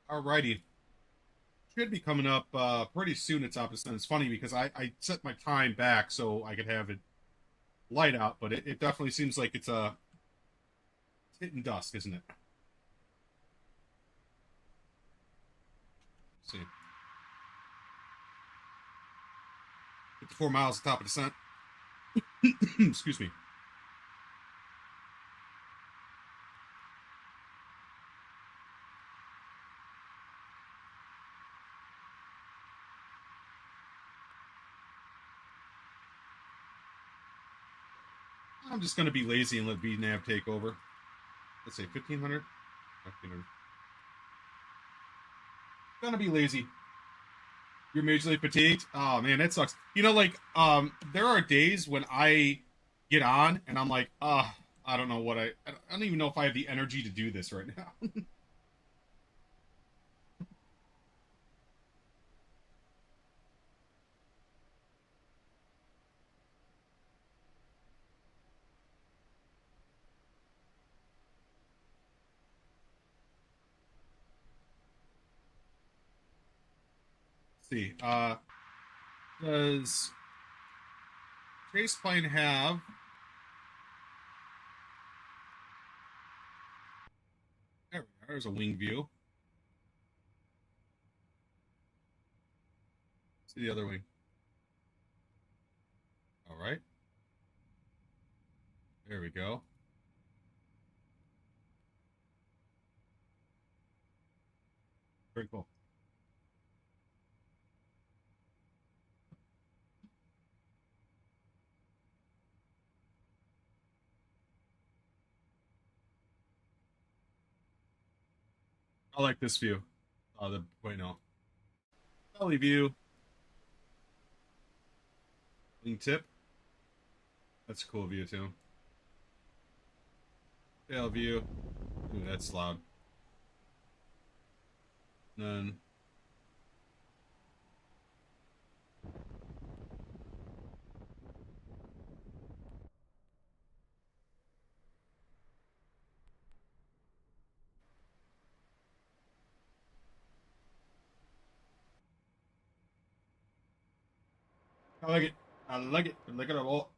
Alrighty. should be coming up pretty soon at top of the sun. It's funny because I set my time back so I could have it light out, but it definitely seems like it's hitting dusk, isn't it? Let's see, 54 miles at top of the sun. Excuse me. I'm just gonna be lazy and let VNav take over. Let's say 1500. 1500. Gonna be lazy. You're majorly fatigued. Oh man, that sucks. You know, like there are days when I get on and I'm like, I don't know what I don't even know if I have the energy to do this right now. Let's see. Does Chase plane have? There we go. There's a wing view. See the other wing. All right. There we go. Very cool. I like this view. The wait no. Belly view. Wing tip. That's a cool view too. Tail view. Ooh, that's loud. Then I like it. I like it. Look at it all.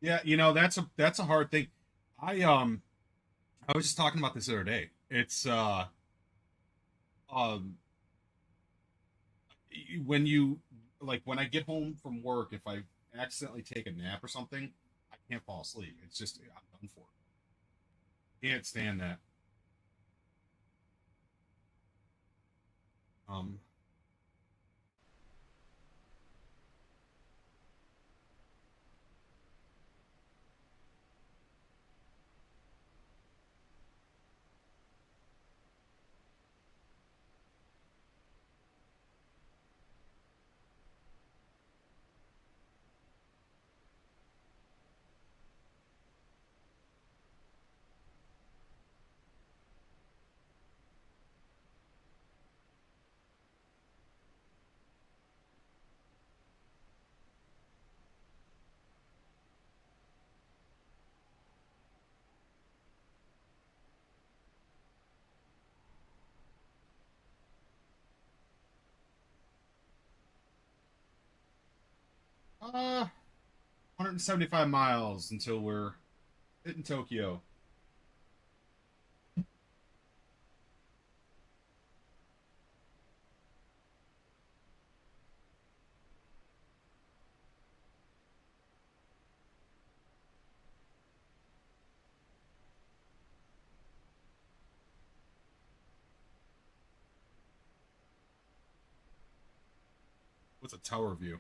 Yeah, you know that's a hard thing. I was just talking about this the other day. It's um when you like when I get home from work, if I accidentally take a nap or something, I can't fall asleep. It's just I'm done for. Can't stand that. Um 175 miles until we're hitting Tokyo. What's a tower view?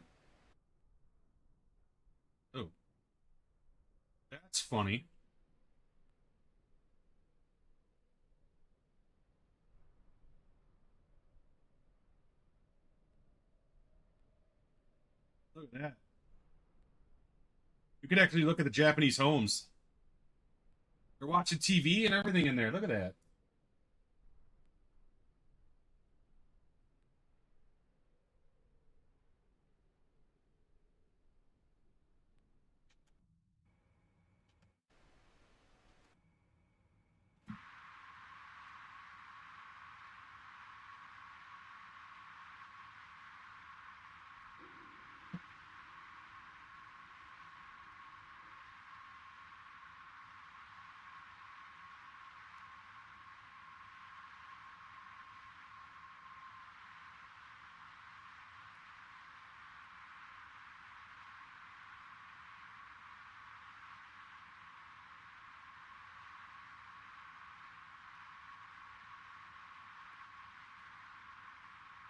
Oh, that's funny. Look at that. You could actually look at the Japanese homes. They're watching TV and everything in there. Look at that.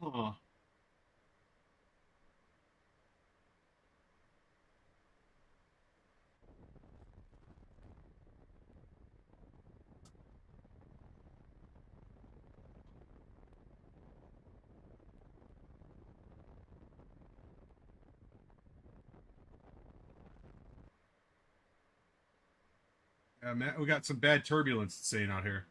Huh. Yeah, man, we got some bad turbulence saying out here.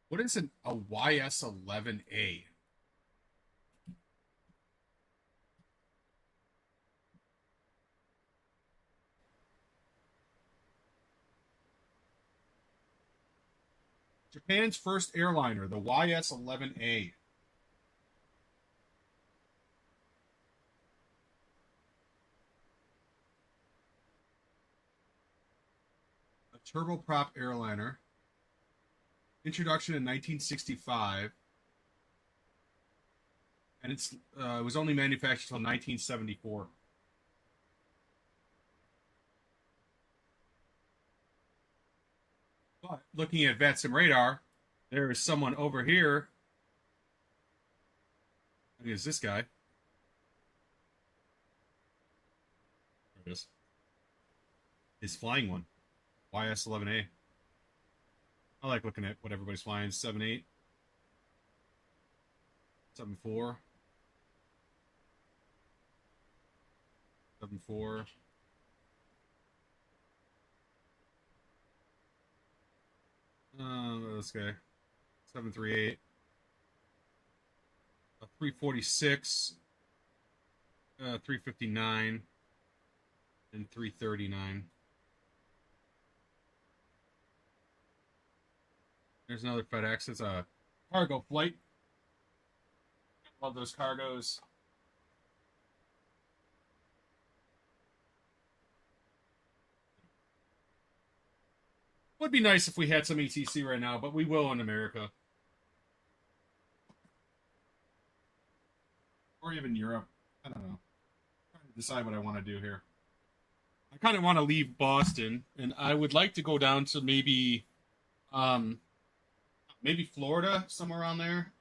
What is a YS11A? Japan's first airliner, the YS11A. A turboprop airliner. Introduction in 1965. And it was only manufactured until 1974. But looking at Vatsim radar, there is someone over here. I think it's this guy. There it is. His flying one. YS11A. I like looking at what everybody's flying. 7.8. 7.4. 7.4. This guy. 7.38. A 346. 359. And 339. There's another FedEx. It's a cargo flight. Love those cargos. Would be nice if we had some ETC right now, but we will in America. Or even Europe. I don't know. I'm trying to decide what I want to do here. I kind of want to leave Boston, and I would like to go down to um, maybe Florida, somewhere around there.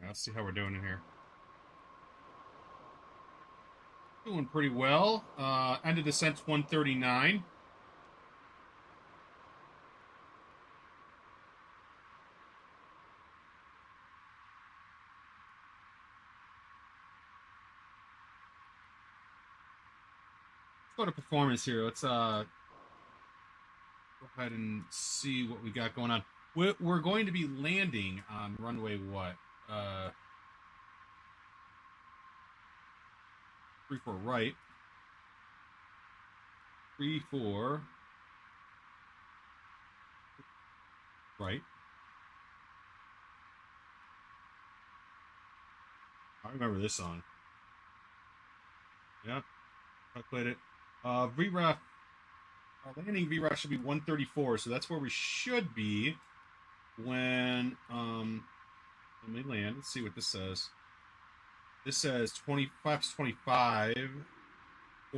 Let's see how we're doing in here. Doing pretty well. End of descent 139. Let's go to performance here. Let's go ahead and see what we got going on. We're going to be landing on runway what? 34 right. 34 right. I remember this song. Yeah, I played it. VREF, our landing VREF should be 134, so that's where we should be when we land. Let's see what this says. This says 25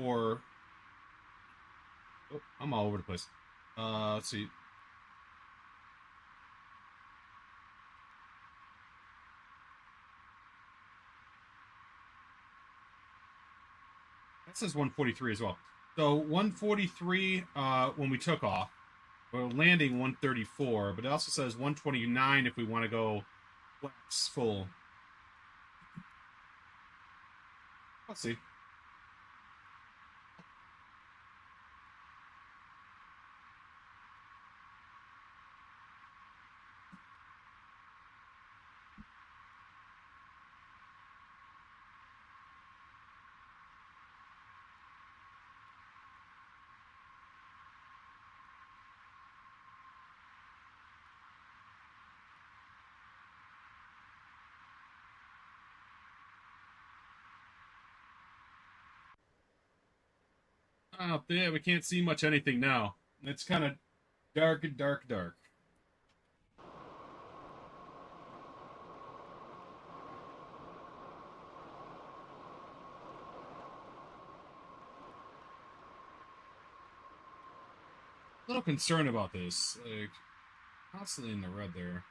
or oh, I'm all over the place. Let's see. That says 143 as well. So 143 when we took off. We're landing 134, but it also says 129 if we want to go flaps full. Let's see. Up there, we can't see much anything now. It's kind of dark and dark, dark. A little concerned about this. Like, constantly in the red there.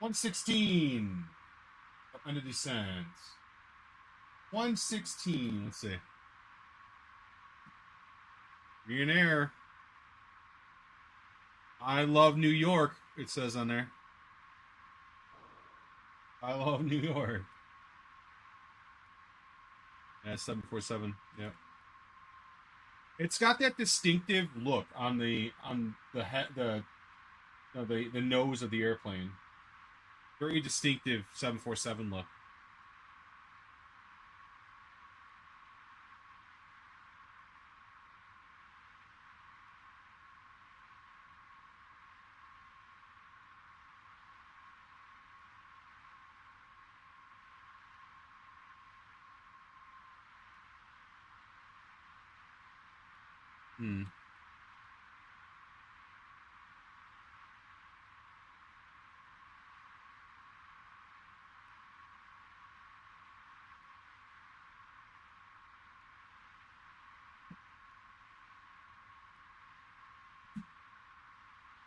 $116. Up into descent. 116. Let's see. Green air. I love New York, it says on there. I love New York. Yeah, 747. Yep. It's got that distinctive look on the nose of the airplane. Very distinctive 747 look. Hmm.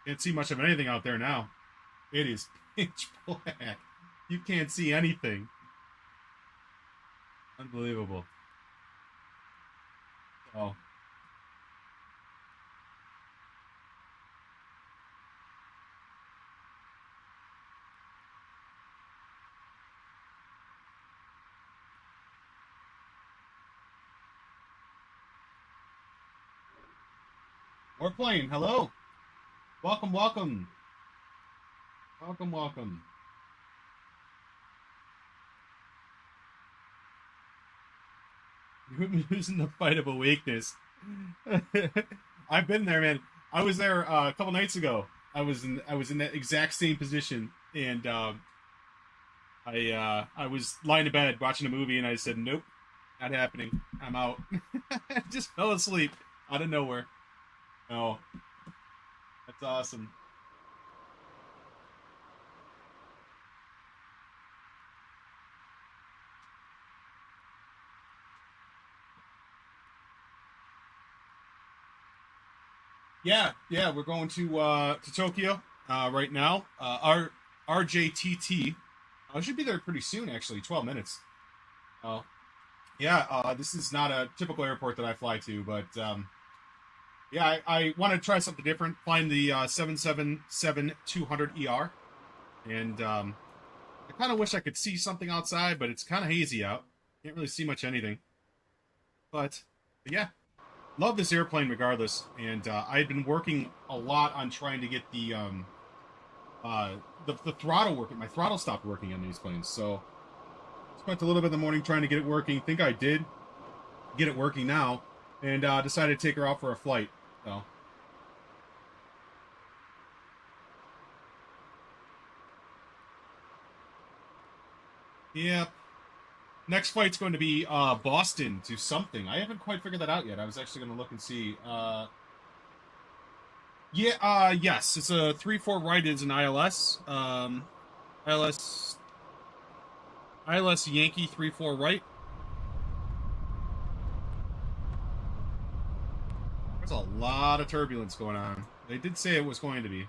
Can't see much of anything out there now. It is pitch black. You can't see anything. Unbelievable. Oh. More plane. Hello. Welcome, welcome. Welcome, welcome. You're using the fight of a weakness. I've been there, man. I was there a couple nights ago. I was in that exact same position, and I was lying in bed watching a movie, and I said, "Nope, not happening. I'm out." I just fell asleep out of nowhere. Oh, that's awesome. Yeah, yeah, we're going to Tokyo right now. Our RJTT. I should be there pretty soon, actually. 12 minutes. Oh, yeah. This is not a typical airport that I fly to, but yeah, I want to try something different. Flying the 777-200 ER, and I kind of wish I could see something outside, but it's kind of hazy out. Can't really see much anything. But yeah, love this airplane regardless, and I had been working a lot on trying to get the throttle working. My throttle stopped working on these planes, so spent a little bit in the morning trying to get it working. Think I did get it working now, and decided to take her out for a flight. So. Yep. Next flight's going to be Boston to something. I haven't quite figured that out yet. I was actually going to look and see. Yes, it's a 3-4 right. It's an ILS. ILS Yankee 3-4 right. There's a lot of turbulence going on. They did say it was going to be.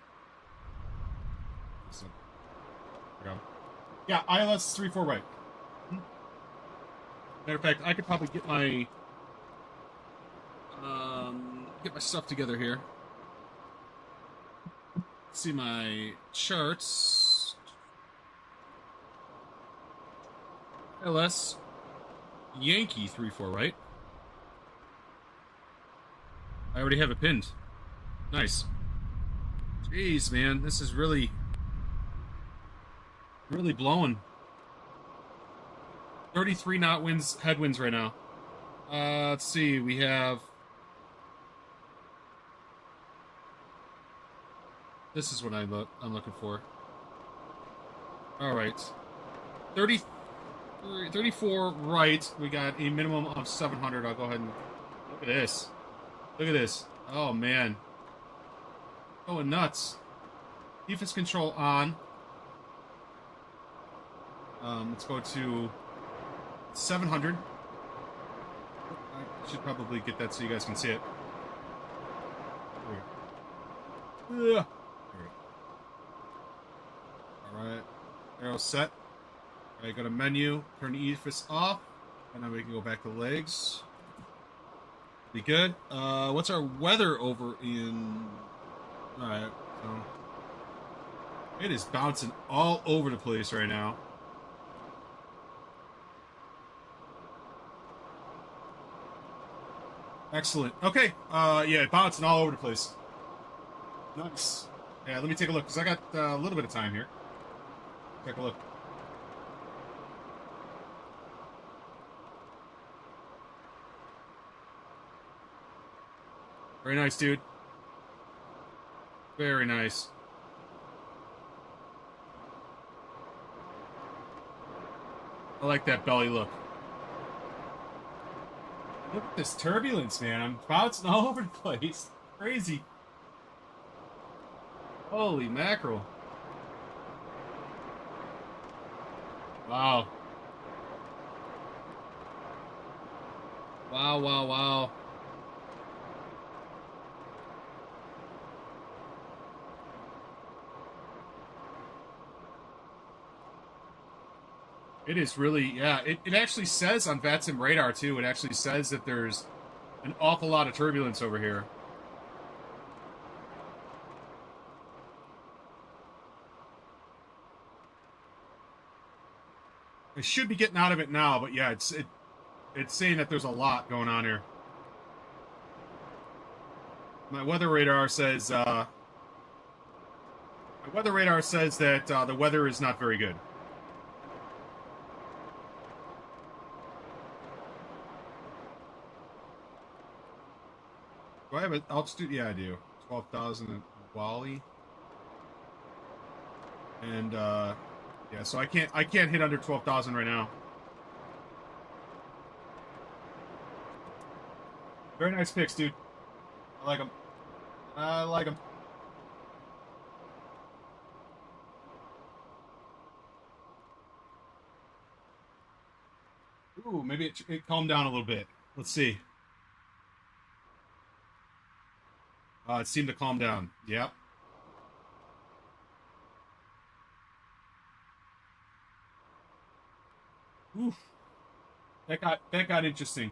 So, there we go. Yeah, ILS 3-4 right. Matter of fact, I could probably get my stuff together here. See my charts. ILS Yankee 3-4 right. I already have it pinned. Nice. Jeez, man, this is really blowing. 33 knot winds, headwinds right now. Let's see, we have... This is what I'm looking for. Alright. 34 right, we got a minimum of 700. I'll go ahead and... Look at this. Look at this. Oh, man. Going nuts. Defense control on. Let's go to 700. I should probably get that so you guys can see it. Alright. Alright. Arrow set. Alright, go to menu, turn the EFIS off, and then we can go back to legs. Be good. What's our weather over in... Alright, so... It is bouncing all over the place right now. Excellent. Okay. Yeah, bouncing all over the place. Nice. Yeah, let me take a look, because I got a little bit of time here. Take a look. Very nice, dude. Very nice. I like that belly look. Look at this turbulence, man. I'm bouncing all over the place. Crazy. Holy mackerel. Wow. Wow, wow, wow. It is really, yeah, it actually says on Vatsim radar, too, it actually says that there's an awful lot of turbulence over here. I should be getting out of it now, but yeah, it's saying that there's a lot going on here. My weather radar says, that the weather is not very good. Do I have an altitude? Yeah, I do. 12,000 at Wally. And, yeah, so I can't hit under 12,000 right now. Very nice picks, dude. I like them. I like them. Ooh, maybe it calmed down a little bit. Let's see. It seemed to calm down. Yep. Oof. That got interesting.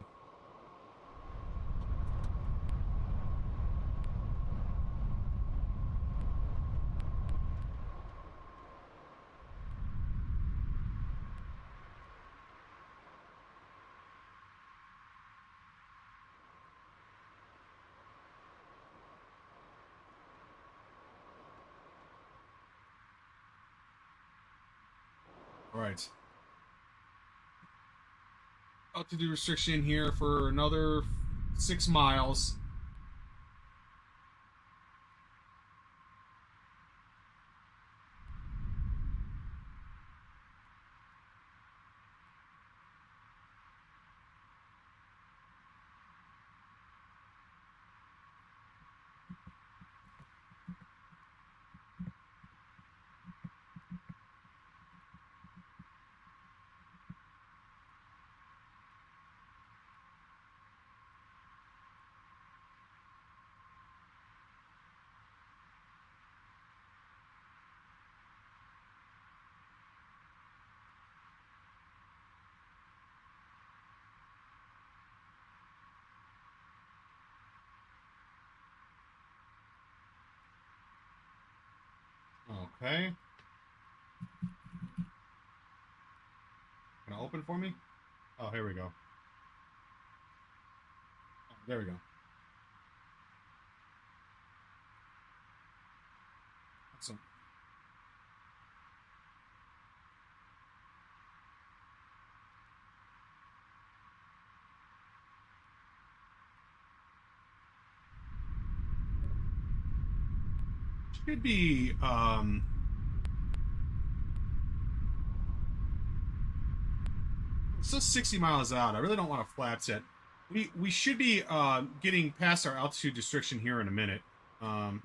All right. Altitude restriction here for another 6 miles. Okay. Gonna open for me? Oh, here we go. Oh, there we go. Excellent. Should be still 60 miles out. I really don't want to flaps yet. We should be getting past our altitude restriction here in a minute. Another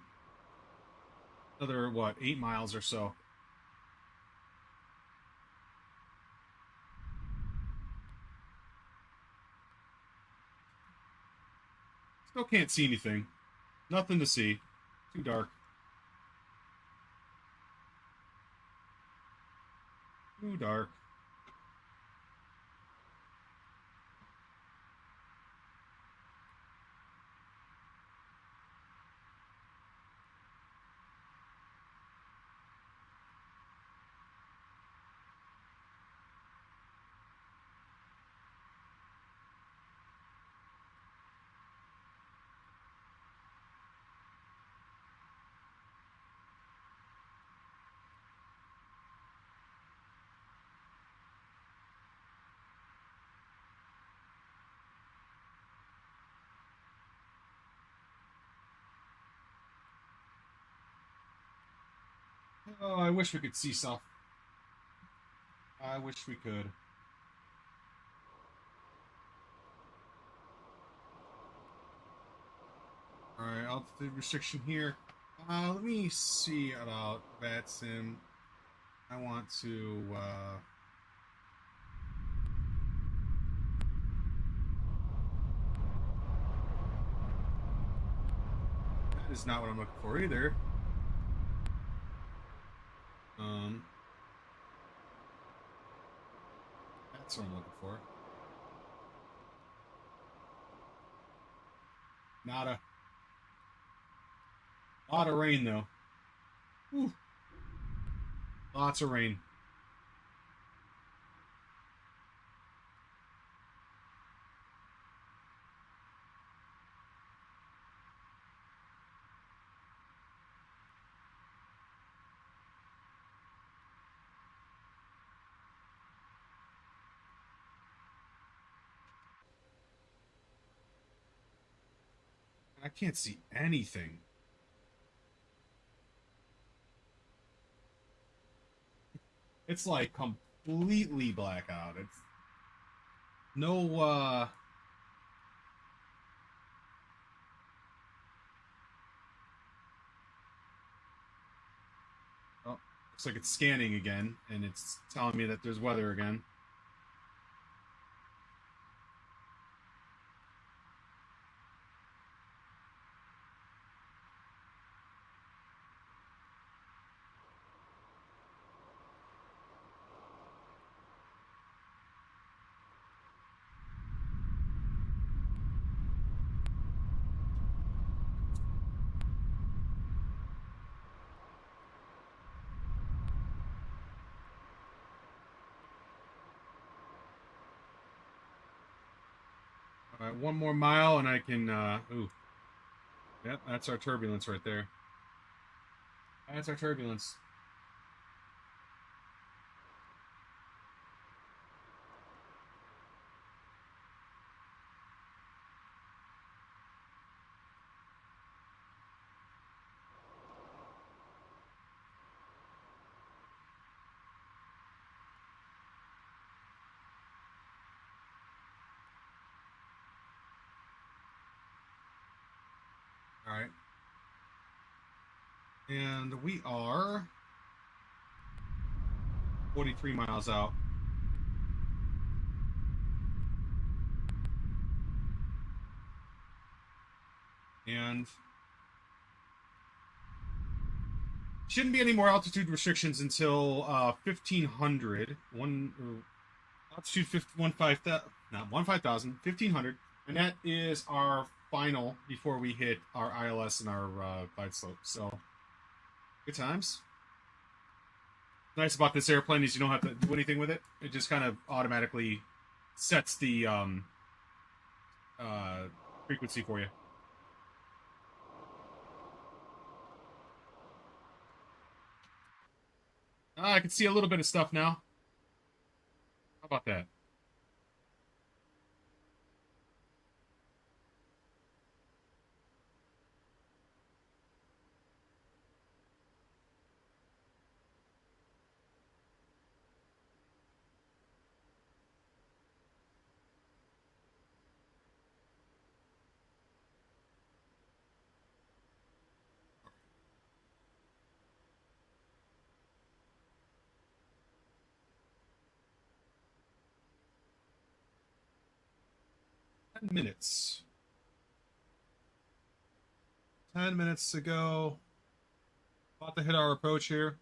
what, 8 miles or so. Still can't see anything. Nothing to see. Too dark. Too dark. Oh, I wish we could see stuff. I wish we could. Alright, altitude restriction here. Let me see about Vatsim. I want to, that is not what I'm looking for either. That's what I'm looking for. Not a lot of rain though. Whew. Lots of rain. I can't see anything. It's like completely blackout. It's no oh, looks like it's scanning again and it's telling me that there's weather again. All right, one more mile and I can ooh. Yep, that's our turbulence right there. That's our turbulence. And we are 43 miles out. And shouldn't be any more altitude restrictions until 1500. Altitude 15,000, and that is our final before we hit our ILS and our glide slope. So, good times. Nice about this airplane is you don't have to do anything with it. It just kind of automatically sets the frequency for you. I can see a little bit of stuff now. How about that? Minutes. 10 minutes to go. About to hit our approach here.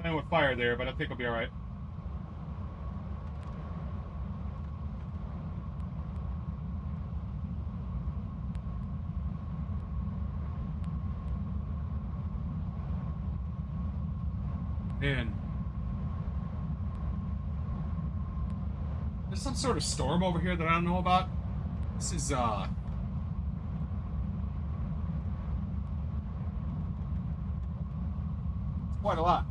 Playing with fire there, but I think I'll be all right. Man, there's some sort of storm over here that I don't know about. This is quite a lot.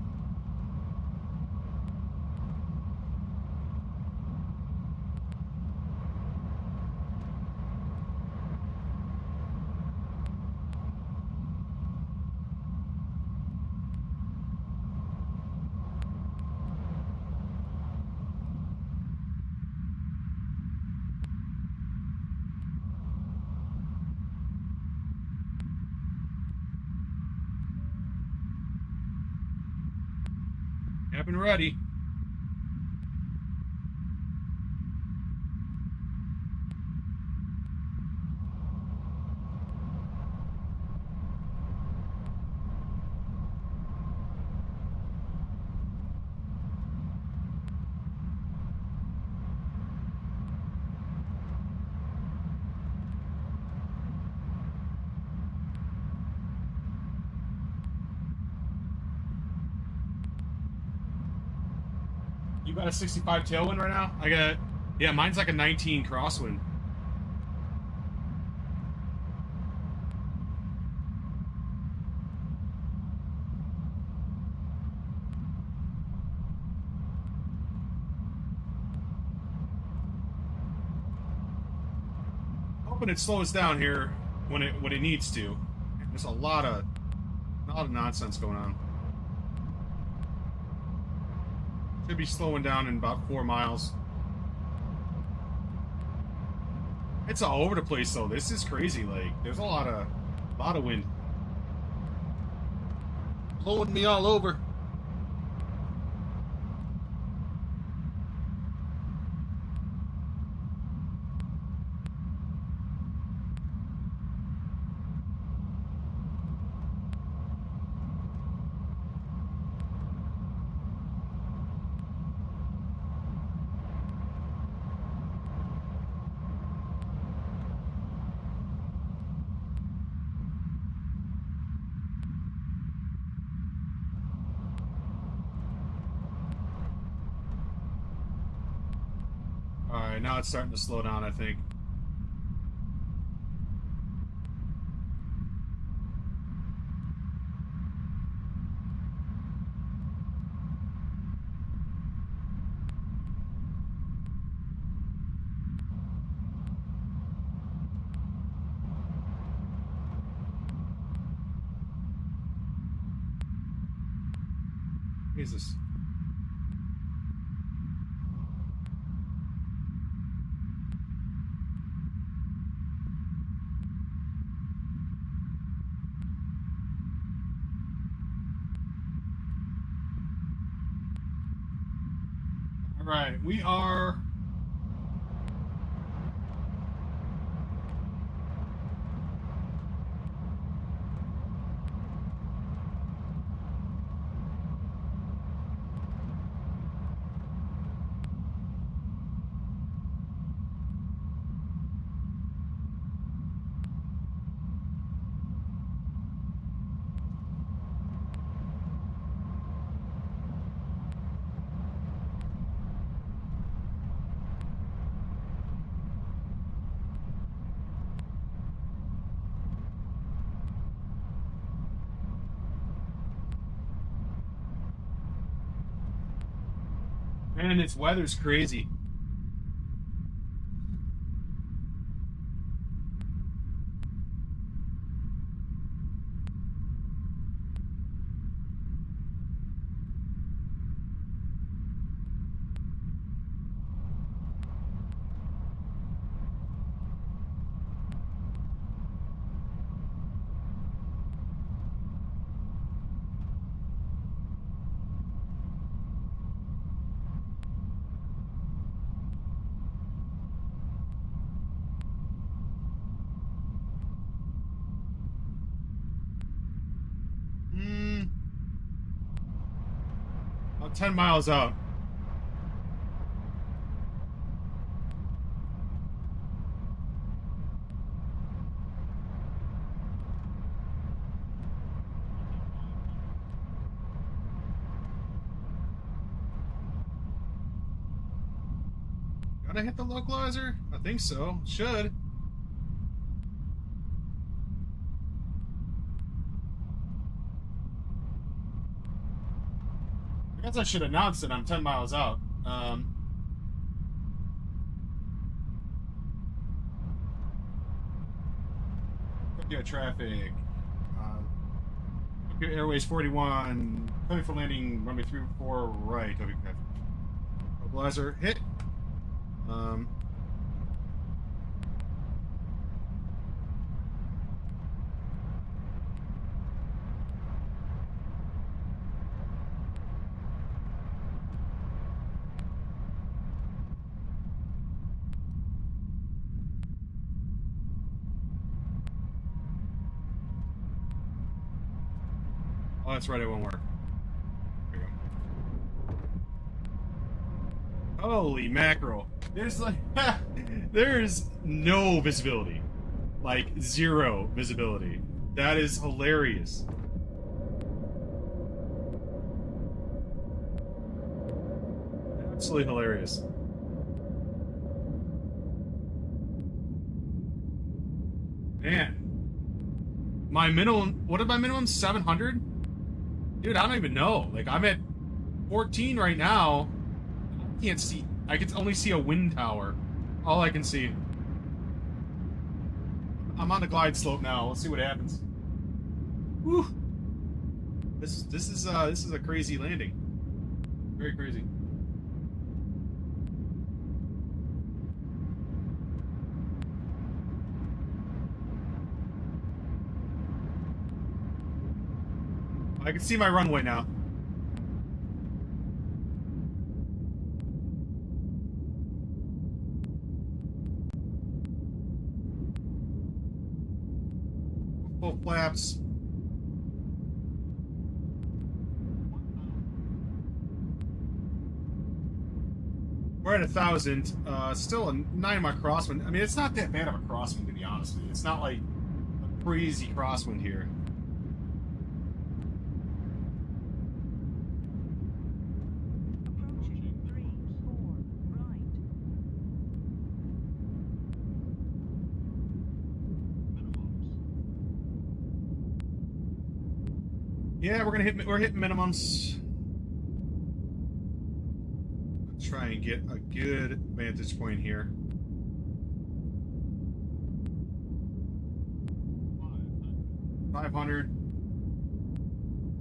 Cabin ready. You got a 65 tailwind right now? Yeah, mine's like a 19 crosswind. Hoping it slows down here when it needs to. There's a lot of nonsense going on. Should be slowing down in about 4 miles. It's all over the place though. This is crazy. Like there's a lot of wind blowing me all over. Alright, now it's starting to slow down, I think. Jesus. Alright, we are... Man, this weather's crazy. About 10 miles out. Gotta hit the localizer? I think so. Should. I guess I should announce that I'm 10 miles out. Tokyo traffic. Tokyo Airways 41. Coming for landing, runway 34 right. Tokyo traffic. Localizer hit. Oh, that's right, it won't work. There you go. Holy mackerel. There's like, there's no visibility. Like, zero visibility. That is hilarious. Absolutely hilarious. Man. My minimum, what is my minimum? 700? Dude, I don't even know. Like, I'm at 14 right now. I can't see. I can only see a wind tower. All I can see. I'm on the glide slope now. Let's see what happens. Whew. This is a crazy landing. Very crazy. I can see my runway now. Full flaps. We're at 1,000. Still a 9-mile crosswind. I mean, it's not that bad of a crosswind, to be honest with you. It's not like a crazy crosswind here. Approaching 3, 4, right. Yeah, we're hitting minimums. Let's try and get a good vantage point here. 500.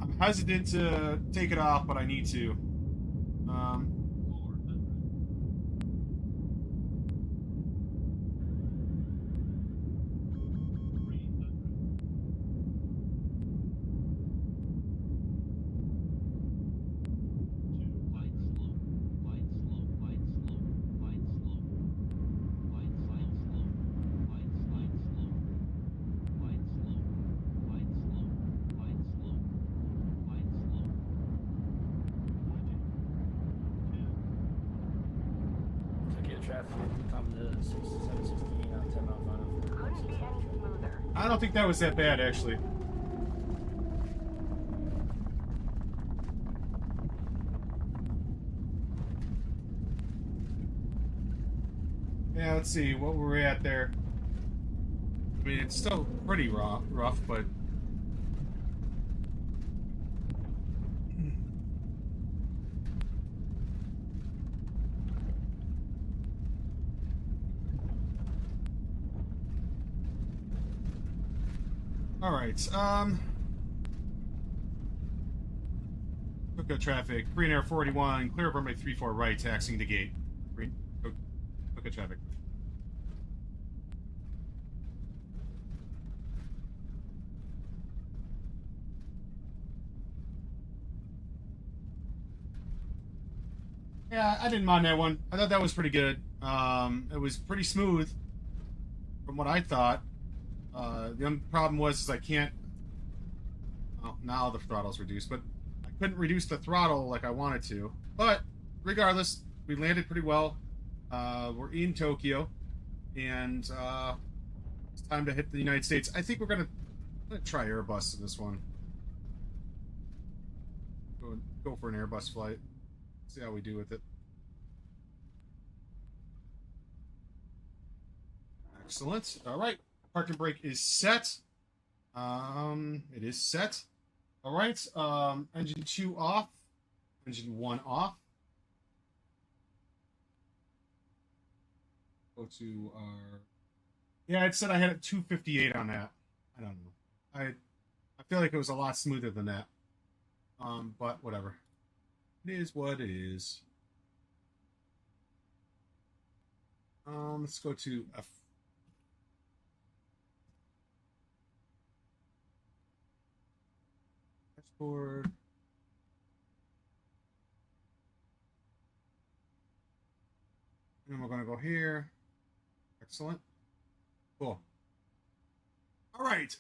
I'm hesitant to take it off, but I need to. Um, I don't think that was that bad, actually. Yeah, let's see what we're at there. I mean, it's still pretty rough, but all right. Quick traffic. Green Air 41, clear of runway 34 right, taxiing to gate. Green. Quick traffic. Yeah, I didn't mind that one. I thought that was pretty good. It was pretty smooth from what I thought. The only problem was I can't. Well, now the throttle's reduced, but I couldn't reduce the throttle like I wanted to. But regardless, we landed pretty well. We're in Tokyo, and it's time to hit the United States. I think we're gonna try Airbus in this one. Go for an Airbus flight. See how we do with it. Excellent. All right. Parking brake is set. It is set. All right. Engine 2 off. Engine 1 off. Go to our... Yeah, it said I had a 258 on that. I don't know. I feel like it was a lot smoother than that. But whatever. It is what it is. Let's go to F. Dashboard. And we're gonna go here. Excellent. Cool. All right.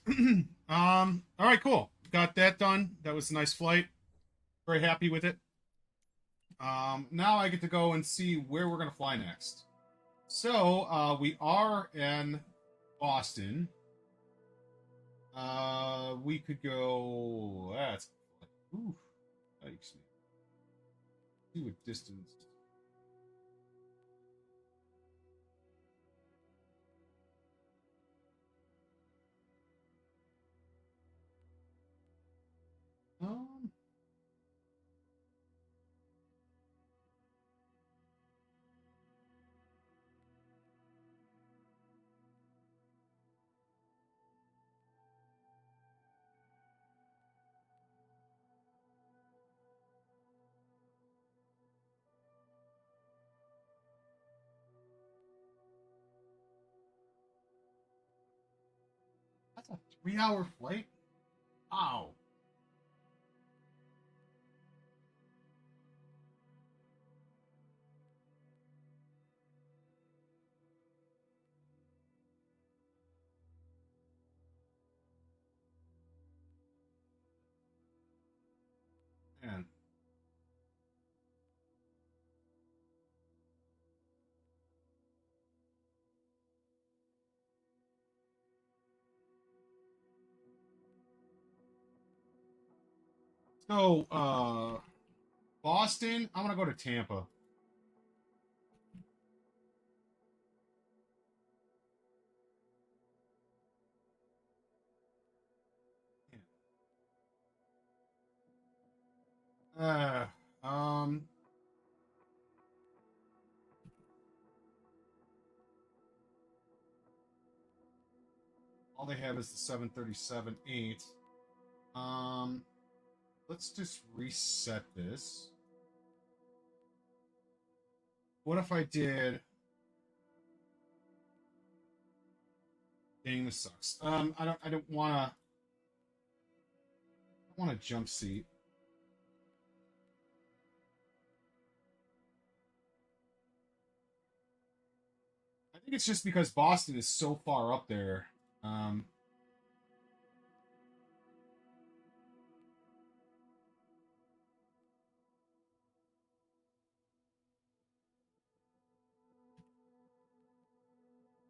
All right, cool. Got that done. That was a nice flight. Very happy with it. Now I get to go and see where we're gonna fly next. So we are in Boston. We could go. That's ooh, yikes. See what distance. Um, that's a 3-hour flight. Wow. Man. So, Boston. I'm gonna go to Tampa. Uh, um, all they have is the 737-8. Let's just reset this. What if I did? Dang, this sucks. I don't want a jump seat. I think it's just because Boston is so far up there. Um,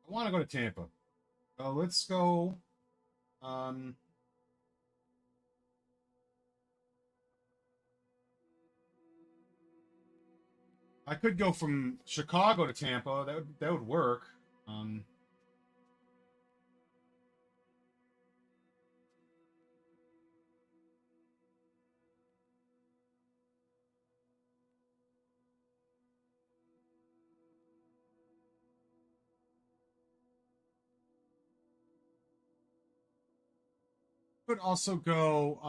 I want to go to Tampa. Let's go. Um, I could go from Chicago to Tampa. That would work. Um, could also go.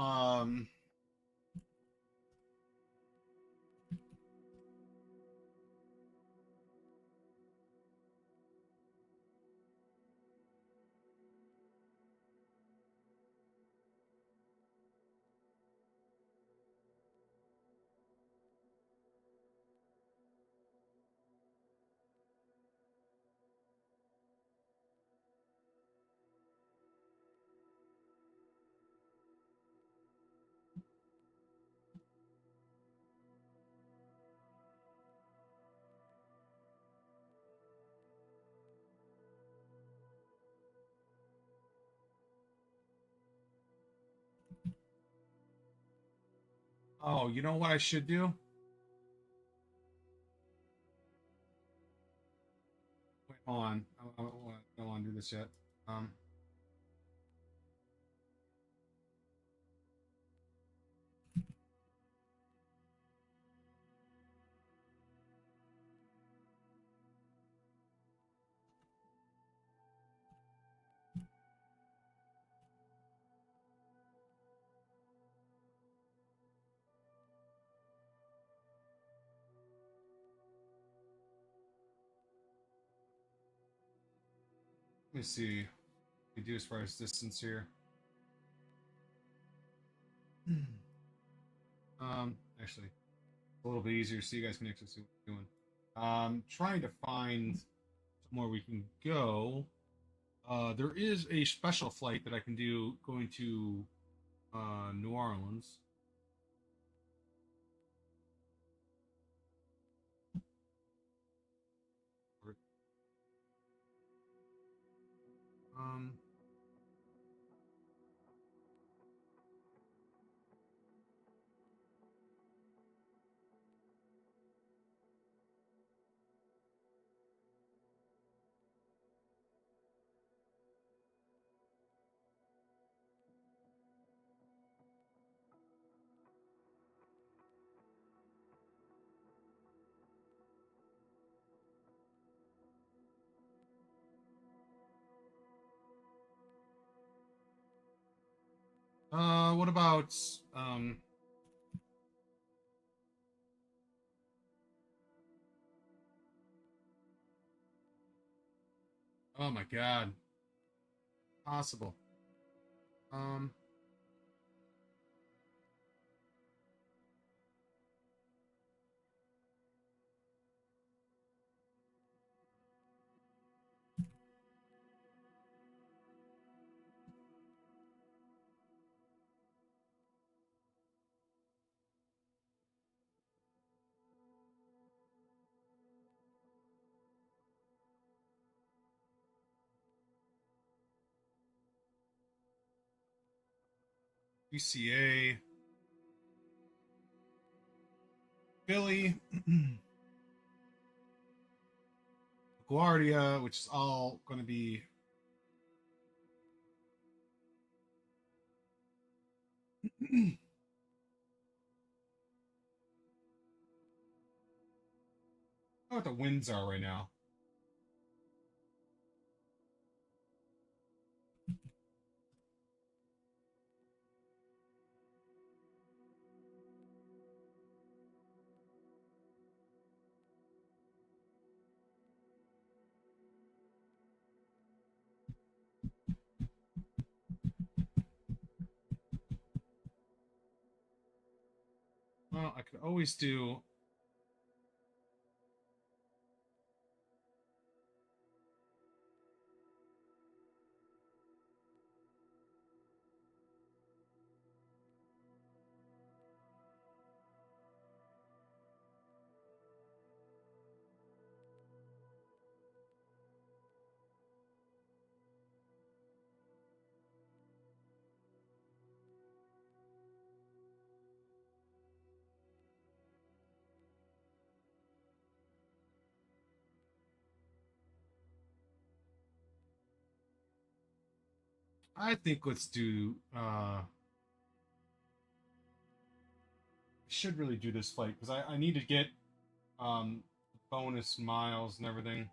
Oh, you know what I should do? Wait, hold on. I don't want to do this yet. Um, Let me see. What we do as far as distance here. Actually, a little bit easier so you guys can actually see what we're doing. Trying to find somewhere we can go. There is a special flight that I can do going to New Orleans. Um, what about oh my God, possible. Um, UCA, Philly, LaGuardia, which is all going to be. what the winds are right now. Well, I could always do. I think let's do. Should really do this flight because I need to get bonus miles and everything.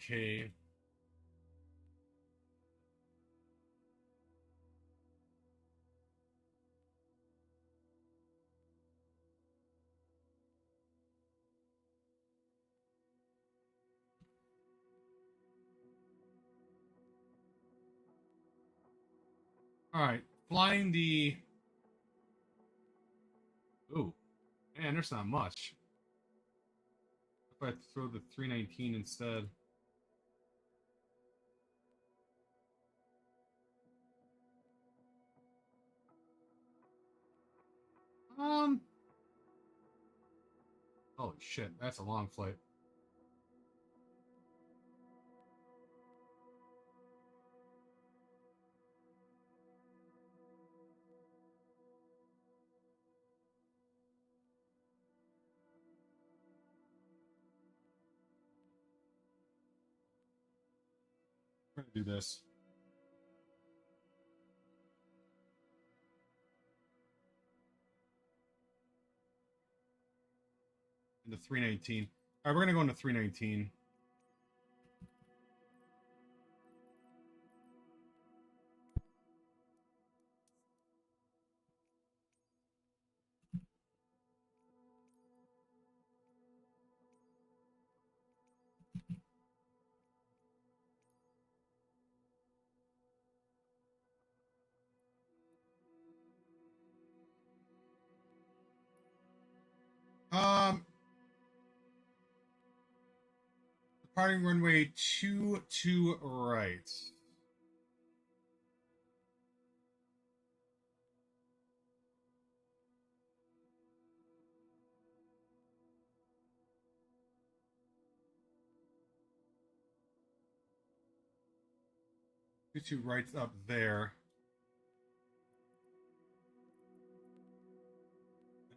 Okay. All right. Flying the. Ooh, man, there's not much. If I throw the 319 instead. Um. Holy shit, that's a long flight. We're gonna do this. In the 319. All right, we're gonna go into 319. Departing runway 22 right. Two rights up there.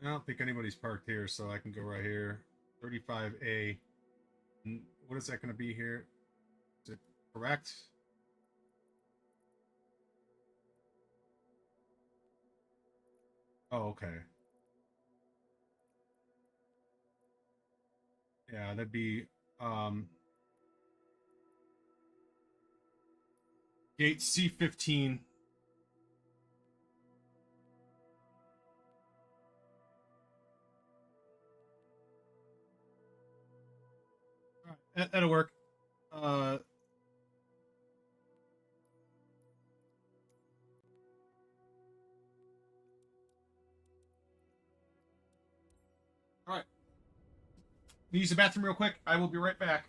I don't think anybody's parked here, so I can go right here. 35A. What is that going to be here? Is it correct? Oh, okay. Yeah, that'd be gate C15. All right, that'll work. All right. Use the bathroom real quick. I will be right back.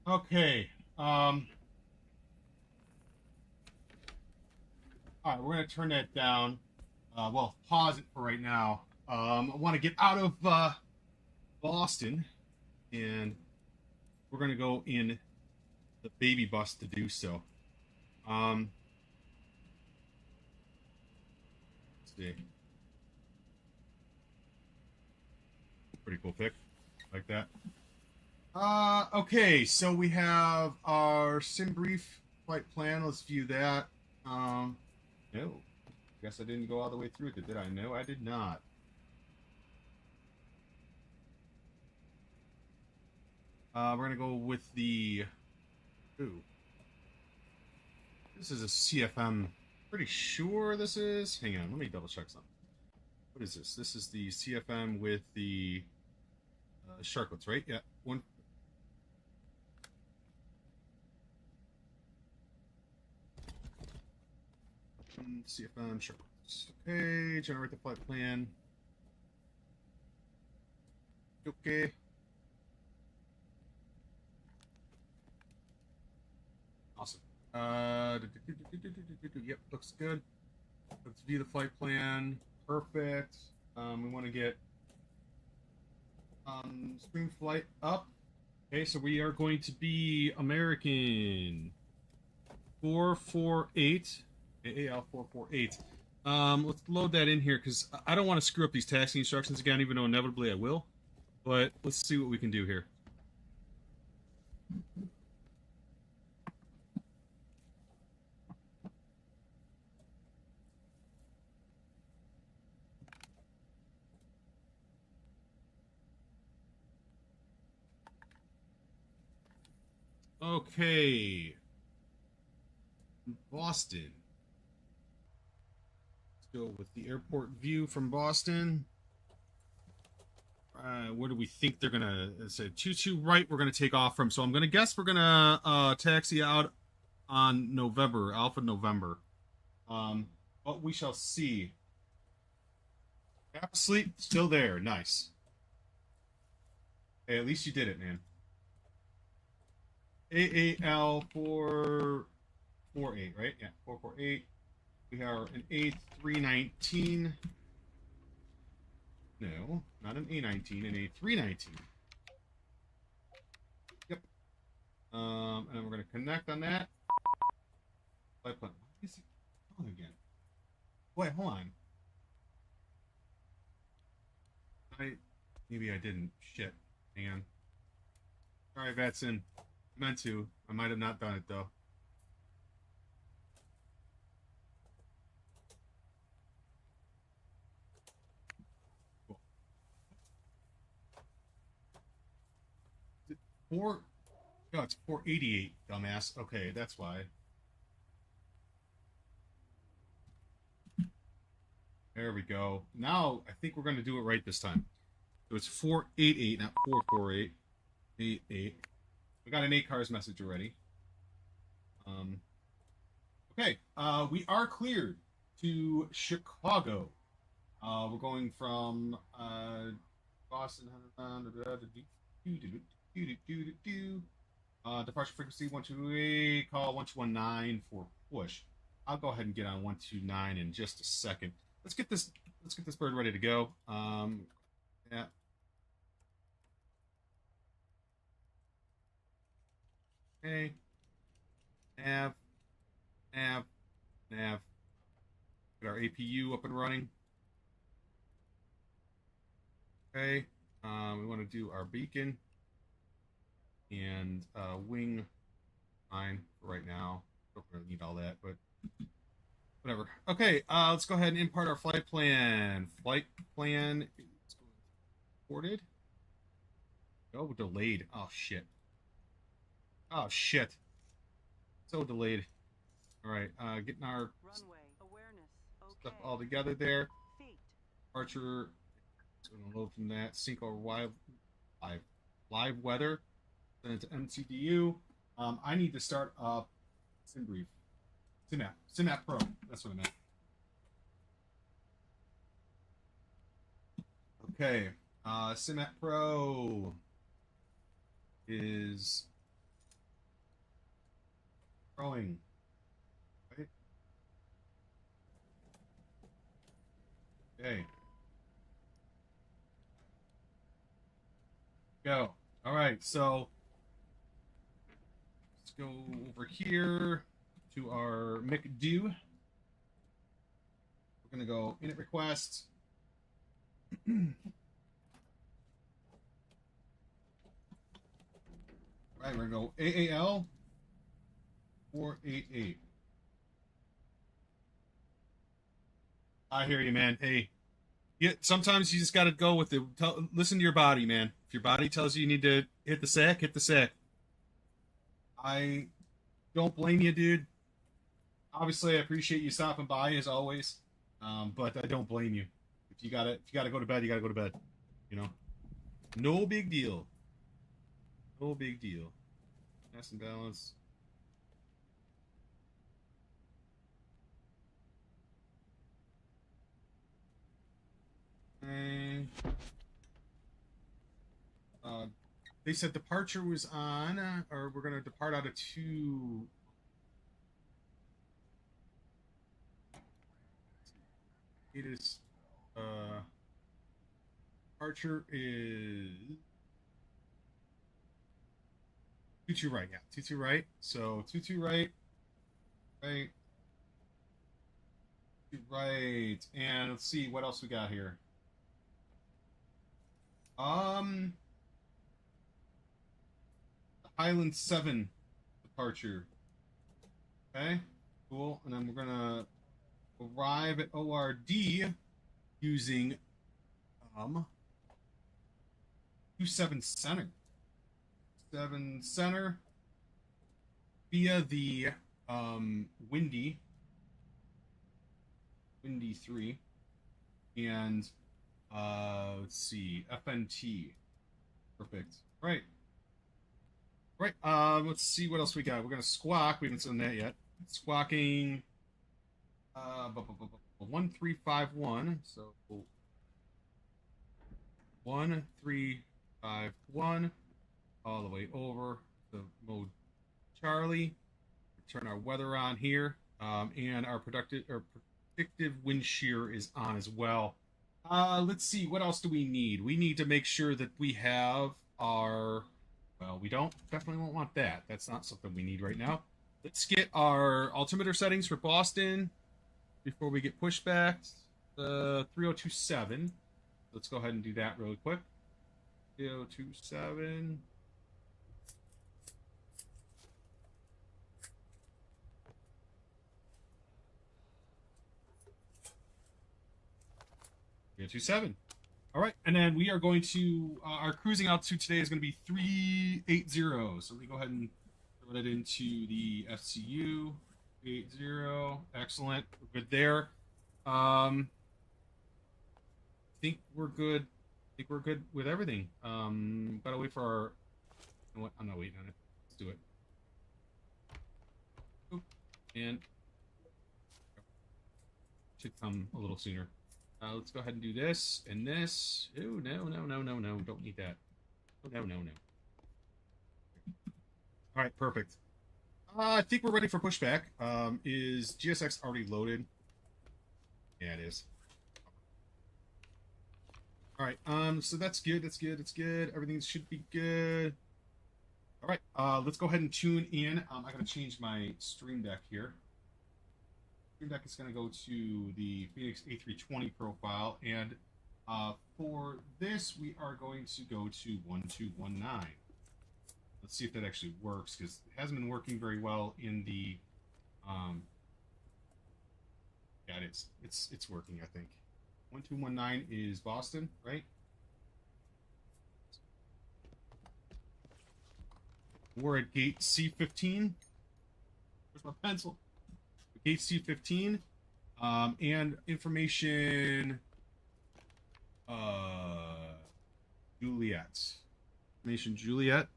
Okay. All right, we're gonna turn that down. Well, pause it for right now. I want to get out of Boston, and we're gonna go in the baby bus to do so. Um, let's see. Pretty cool pick, like that. Okay, so we have our sim brief flight plan. Let's view that. No, guess I didn't go all the way through it, did I? No, I did not. We're gonna go with the. Ooh, this is a CFM. Pretty sure this is. Hang on, let me double check something. What is this? This is the CFM with the sharklets, right? Yeah, one. CFM sharklets. Okay, generate the flight plan. Okay. Awesome. Yep, looks good. Let's view the flight plan. Perfect. We want to get spring flight up. Okay, so we are going to be American 448. AAL 448. Let's load that in here because I don't want to screw up these taxi instructions again, even though inevitably I will. But let's see what we can do here. Okay. Boston. Let's go with the airport view from Boston. Where do we think they're gonna say 22 right? We're gonna take off from. So I'm gonna guess we're gonna taxi out on November, Alpha November. But we shall see. Half asleep, still there. Nice. Hey, at least you did it, man. AAL 448, right? Yeah, 448. We are an A319. No, not an A19, an A319. Yep. And then we're gonna connect on that. Flight plan. Why is it wrong again? Wait, hold on. Maybe I didn't. Shit. Hang on. Sorry, Vatsim. Meant to. I might have not done it though. Cool. Four. No, it's 488, dumbass. Okay, that's why. There we go. Now I think we're going to do it right this time. So it's 488, not 448. 88. We got an 8 cars message already. Okay, we are cleared to Chicago. We're going from Boston. Departure frequency 128. Call 1219 for push. I'll go ahead and get on 129 in just a second. Let's get this. Let's get this bird ready to go. Yeah. Okay. Nav. Nav. Nav. Get our APU up and running. Okay. We want to do our beacon and wing 9 for right now. Don't really need all that, but whatever. Okay, let's go ahead and impart our flight plan. Flight plan is imported. Oh, delayed. Oh, shit. Oh, shit. So delayed. All right, getting our Runway awareness. Okay. stuff all together there. Feet. Departure. It's going to load from that. Sync our live weather. Send it to MCDU. I need to start up SimBrief. SimApp Pro. That's what I meant. Okay. SimApp Pro is Growing. Right? Okay. Go. All right, so let's go over here to our McDo. We're gonna go init request. Right, we're gonna go AAL 488. I hear you, man. Hey, yeah, sometimes you just got to go with it. Listen to your body, man. If your body tells you need to hit the sack, hit the sack. I don't blame you, dude. Obviously, I appreciate you stopping by as always, but I don't blame you. If you gotta go to bed, you gotta go to bed. You know, no big deal. No big deal. Mass and balance. Okay. They said departure was on, or we're gonna depart out of 2. It is, departure is 2-2 right, yeah, 2-2 right. So 2-2 right, right, 2 right, and let's see what else we got here. Highland 7 departure. Okay, cool. And then we're gonna arrive at ORD using 27 center. 7 center via the windy 3 and let's see, FNT. Perfect. Right. Right. Let's see what else we got. We're gonna squawk. We haven't done that yet. Squawking 1351. So 1351 all the way over to mode Charlie. Turn our weather on here, and our predictive wind shear is on as well. Let's see, what else do we need? We need to make sure that we have our, well, we definitely won't want that. That's not something we need right now. Let's get our altimeter settings for Boston before we get pushed back. 3027. Let's go ahead and do that really quick. 3027. Yeah, 27. All right, and then we are going to our cruising altitude today is going to be 380. So let me go ahead and throw that into the FCU 80. Excellent, we're good there. I think we're good. I think we're good with everything. Gotta wait for our. You know what? I'm not waiting on it. Let's do it. Oop. And should come a little sooner. Let's go ahead and do this and this. Oh, no. Don't need that. Oh, no. All right, perfect. I think we're ready for pushback. Is GSX already loaded? Yeah, it is. All right, so that's good. Everything should be good. All right, let's go ahead and tune in. I gotta change my stream deck here. Stream deck is gonna go to the Phoenix A320 profile, and for this, we are going to go to 1219. Let's see if that actually works, because it hasn't been working very well in the. Yeah, it is. It's working, I think. 1219 is Boston, right? We're at gate C15. Where's my pencil? Gate C15. And information Juliet. Information Juliet.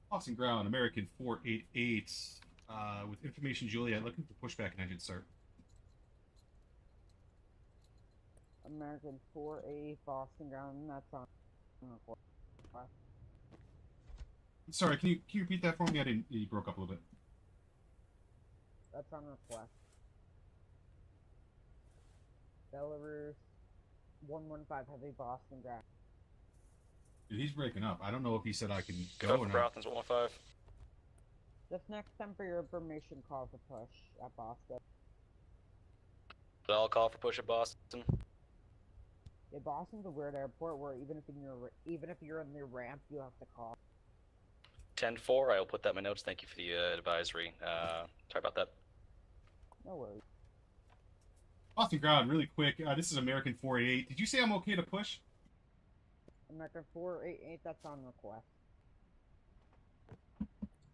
Crossing ground, American 488. With information Juliet, looking for pushback and engine start. American 4A Boston ground. That's on request. Sorry, can you repeat that for me? I didn't. You broke up a little bit. That's on request. Belarus 115 Heavy Boston ground. Dude, he's breaking up. I don't know if he said I can go Go or for not. Brothens 115. Just next time for your information, call for push at Boston. I'll call for push at Boston. Yeah, Boston's a weird airport where even if you're in the ramp, you have to call. 10-4. I will put that in my notes. Thank you for the advisory. Sorry about that. No worries. Boston ground, really quick. This is American 488. Did you say I'm okay to push? American 488. That's on request.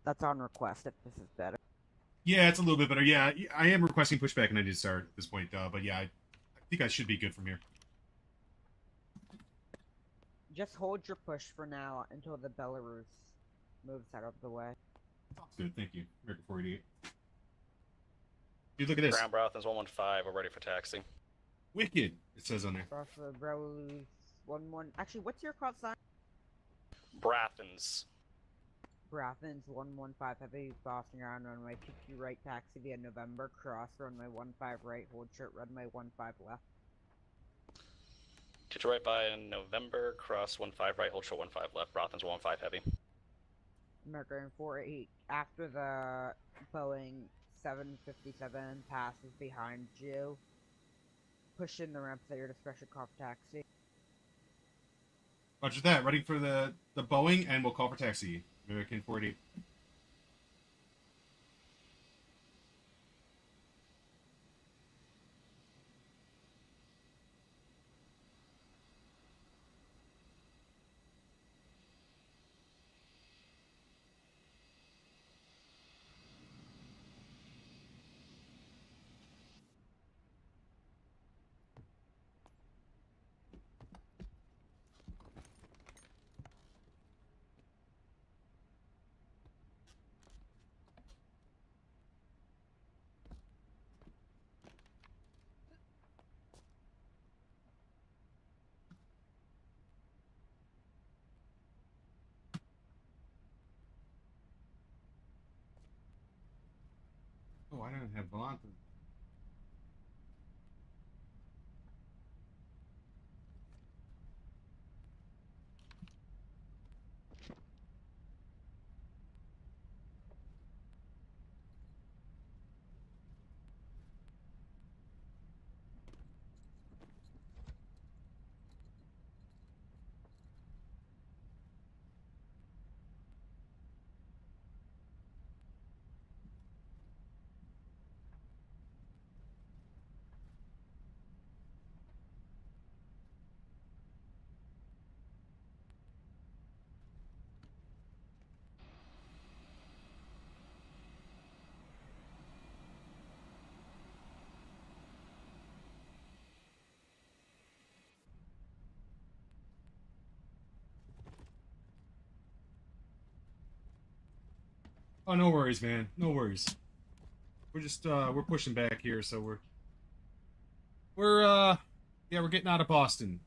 That's on request. If this is better. Yeah, it's a little bit better. Yeah, I am requesting pushback and engine start at this point. But yeah, I think I should be good from here. Just hold your push for now until the Belarus moves out of the way. Sounds good. Thank you, American 488. Dude, look at this. Ground Brothens 115. We're ready for taxi. Wicked. It says on there. Cross the Belarus 11. Actually, what's your call sign? Brathens. Brathens 115 Heavy Boston ground runway 22 right taxi via November cross runway 15 right hold short runway 15 left. To right by November, cross 15 right, hold short 15 left. Brothens 115 heavy. American 48 after the Boeing 757 passes behind you. Push in the ramps at your discretion, call for taxi. Roger that. Ready for the Boeing, and we'll call for taxi. American 48. Oh, I don't have Volante. Oh, no worries, man. No worries. We're just we're pushing back here, so we're getting out of Boston.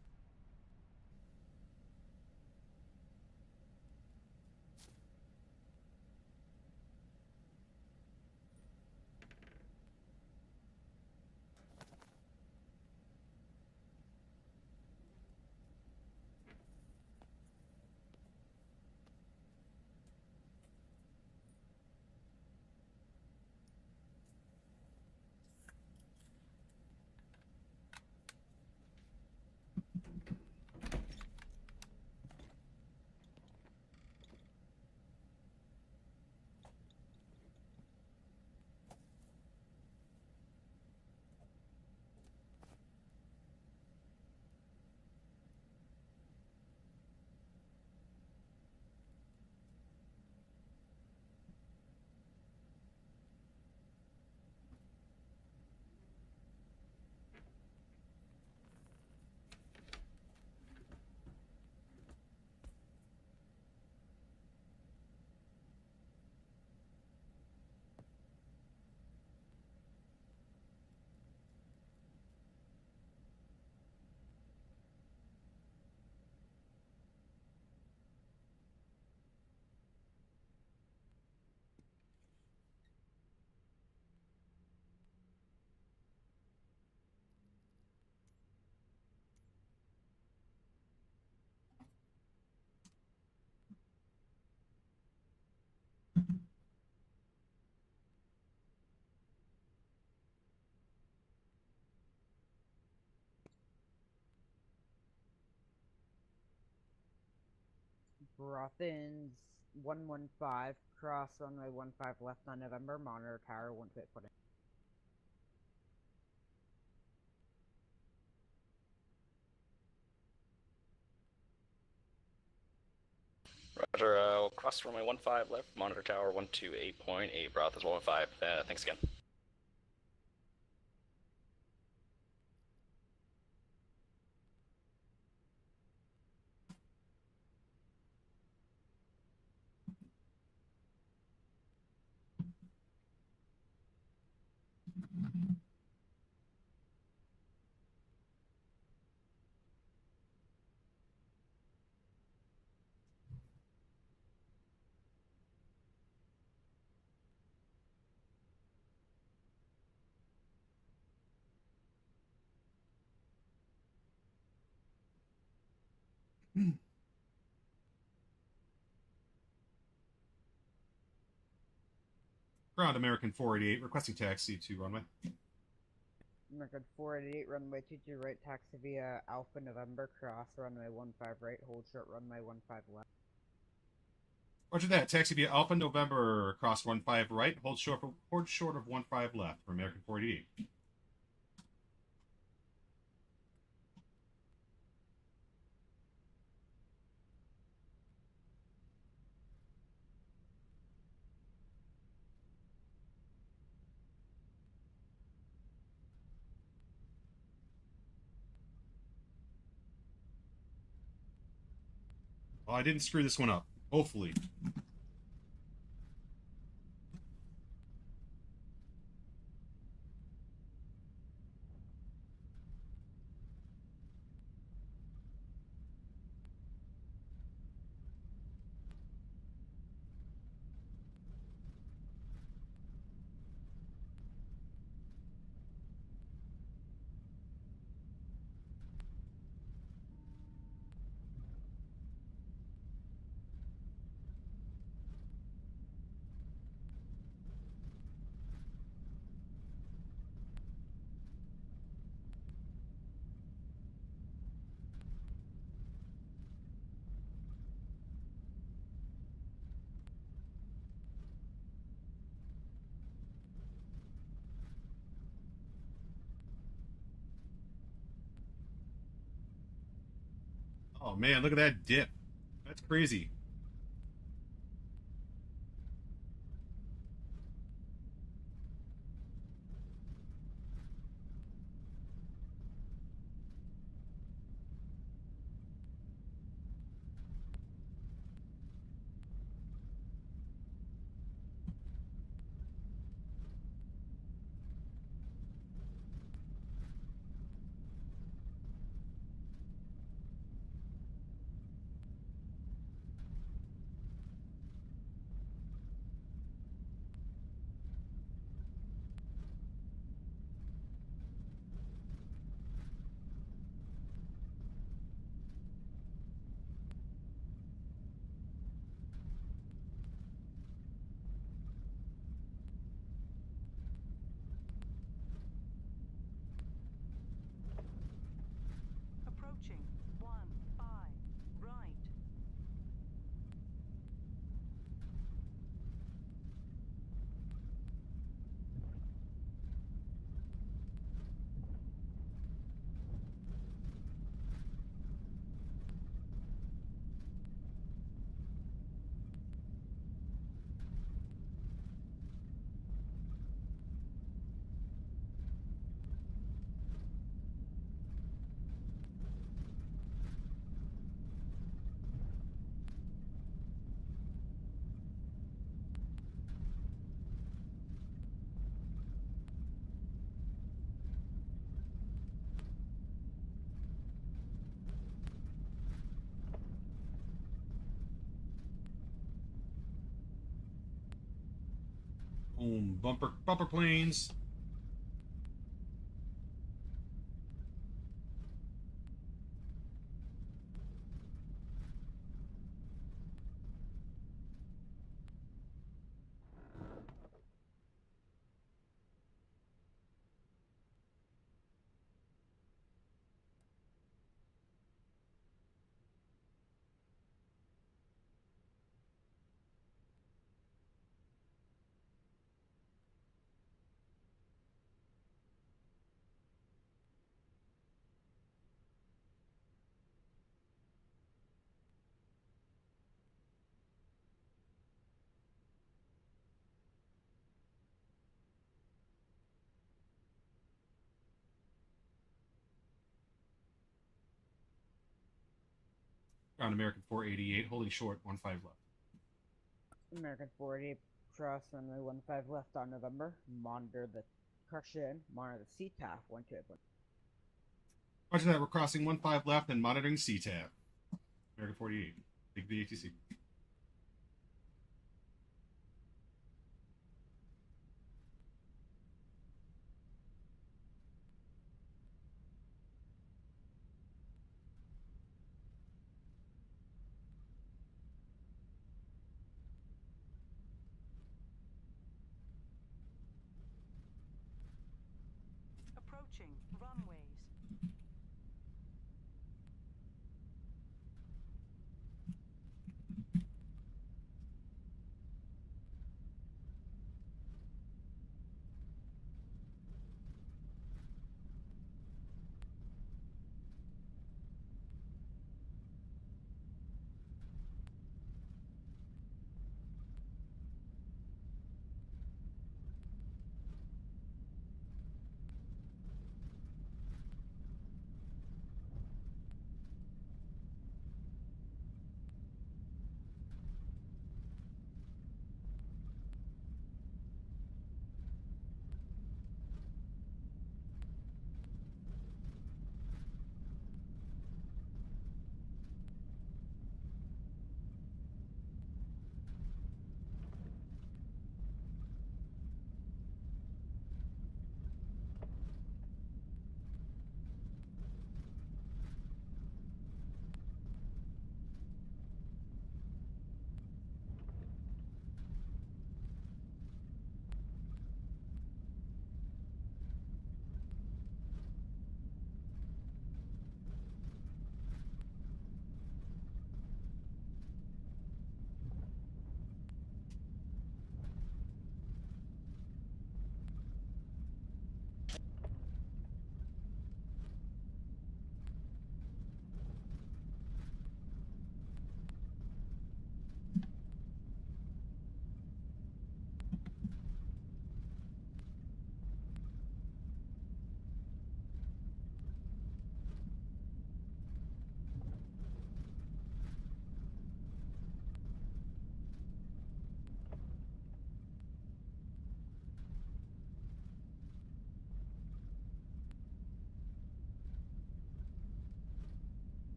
Athens 115, cross runway 15 left on November, monitor tower 1 foot footing. Roger, we'll cross runway 15 left, monitor tower 128.8, Brothers 115. Thanks again. Ground American 488, requesting taxi to runway. American 488, runway 22 right, taxi via Alpha November, cross runway 15 right, hold short runway 15 left. Roger that. Taxi via Alpha November, cross 15 right, hold short of 15 left for American 488. Well, I didn't screw this one up. Hopefully. Oh man, look at that dip. That's crazy. Approaching 15 right. Boom. Bumper planes. on American 488, holding short, 15 left. American 40, cross runway 15 left on November. Monitor the correction, monitor the seat path 12. Roger that, we're crossing 15 left and monitoring CTAB. American 48, big the ATC. Approaching runways.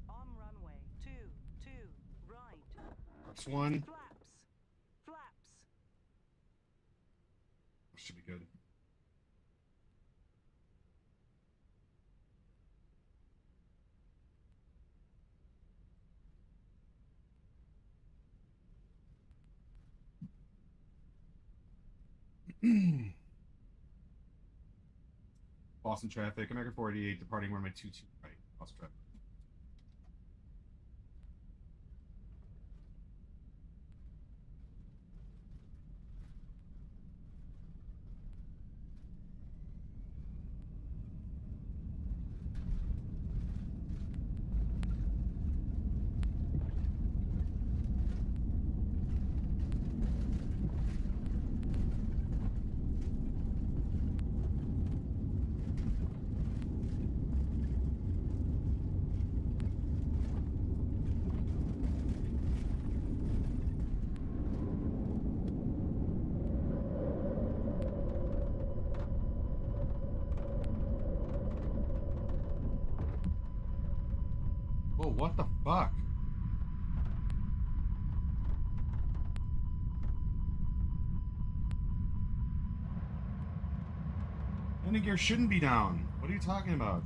On runway 22, right. Next one. Flaps. Flaps. Should be good. Boston traffic, American 48, departing runway 22 right. Boston traffic. Whoa, what the fuck? Landing gear shouldn't be down. What are you talking about?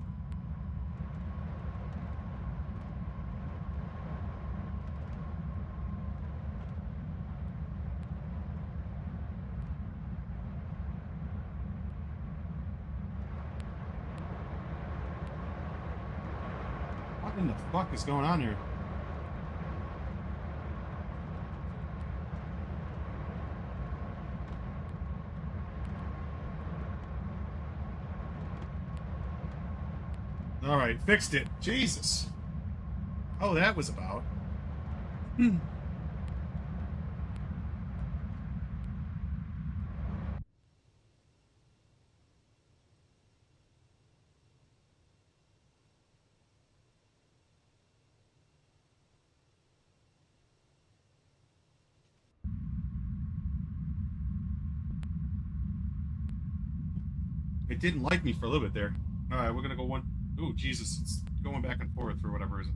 What in the fuck is going on here? Alright, fixed it. Jesus. Oh, that was about. It didn't like me for a little bit there. Alright, we're gonna go one. Ooh, Jesus. It's going back and forth for whatever reason.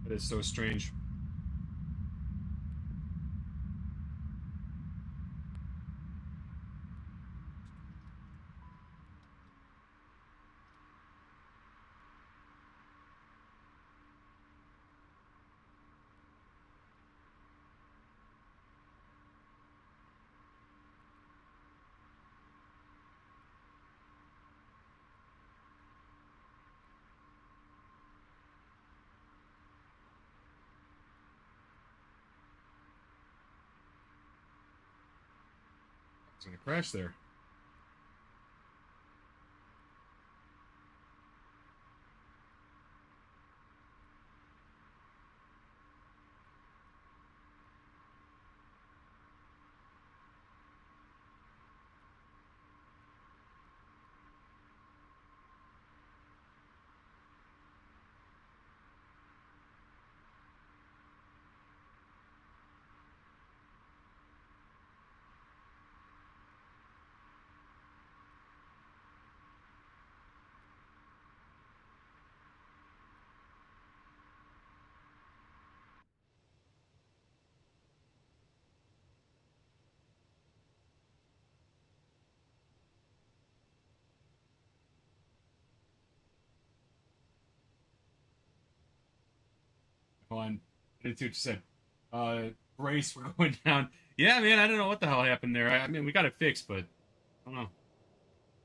That is so strange. It's gonna crash there. Hold on. I didn't see what you said. Brace, we're going down. Yeah, man, I don't know what the hell happened there. I mean, we got it fixed, but I don't know.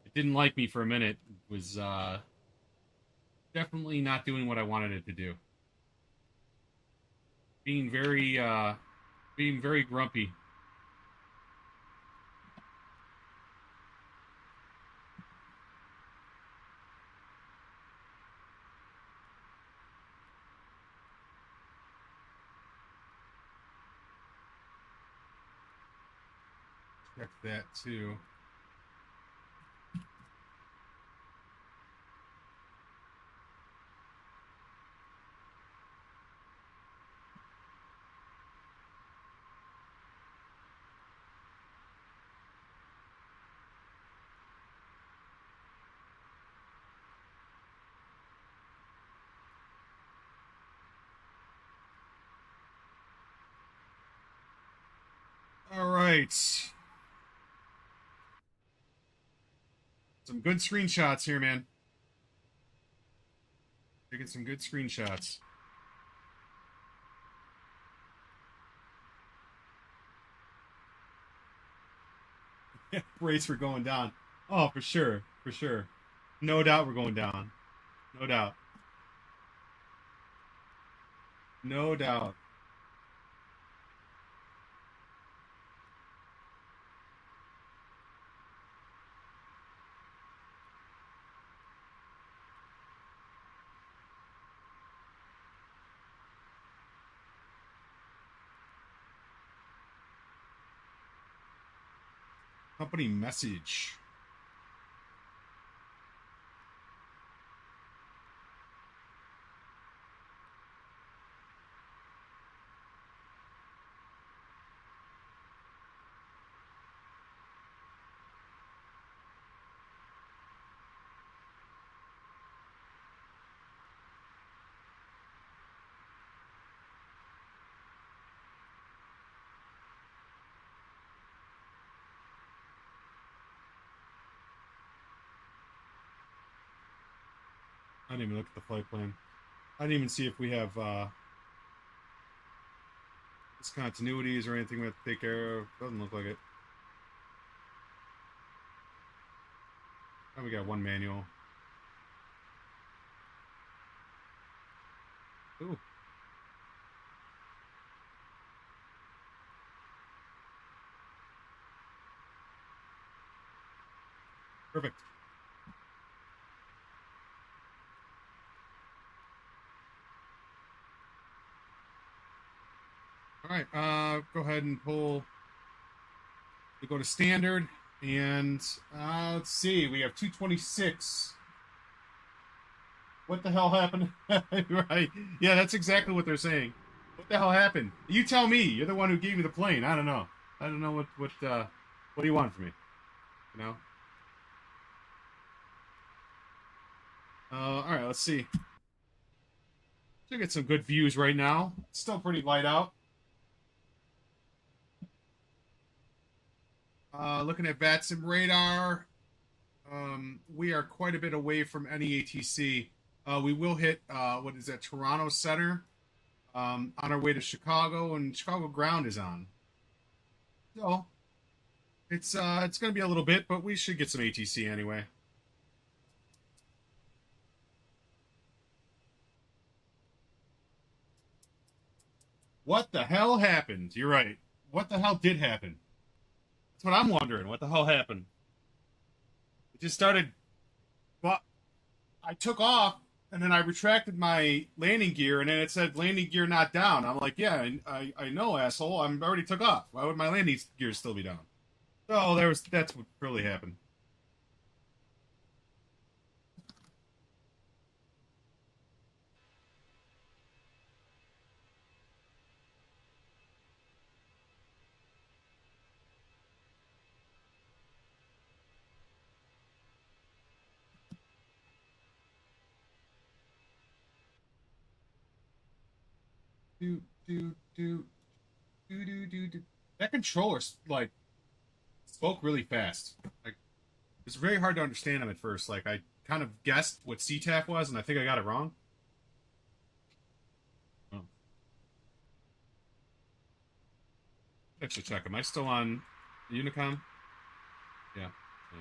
It didn't like me for a minute. It was definitely not doing what I wanted it to do. Being very grumpy. Check that too. All right. Some good screenshots here, man. Taking some good screenshots. Yeah, Brace, we're going down. Oh, for sure. For sure. No doubt we're going down. No doubt. No doubt. Company message. I didn't even look at the flight plan. I didn't even see if we have discontinuities or anything we have to take care of. Doesn't look like it. Oh, we got one manual. Ooh. Perfect. All right, go ahead and pull. We go to standard, and let's see. We have 226. What the hell happened? Right? Yeah, that's exactly what they're saying. What the hell happened? You tell me. You're the one who gave me the plane. I don't know. I don't know what do you want from me? You know. All right. Let's see. Should get some good views right now. It's still pretty light out. Looking at Vatsim radar, we are quite a bit away from any ATC. We will hit what is that, Toronto Center, on our way to Chicago, and Chicago ground is on. So it's going to be a little bit, but we should get some ATC anyway. What the hell happened? You're right. What the hell did happen? That's what I'm wondering. What the hell happened? It just started. Well, I took off and then I retracted my landing gear, and then it said landing gear not down. I'm like, yeah, I know, asshole. I'm already took off. Why would my landing gear still be down? So that's what really happened. Do do do do. That controller like spoke really fast. Like it's very hard to understand him at first. Like I kind of guessed what CTAF was, and I think I got it wrong. Oh. Actually, check. Am I still on Unicom? Yeah. Yeah.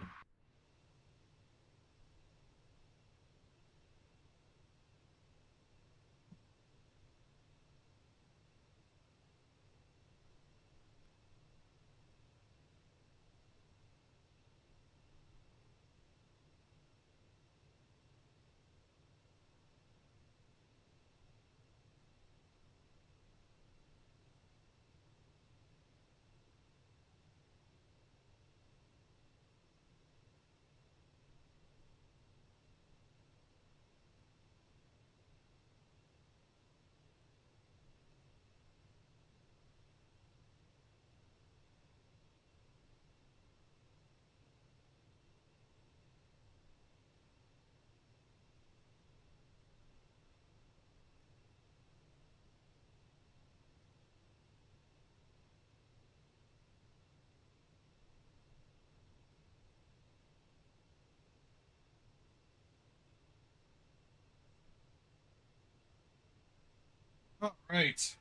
All right.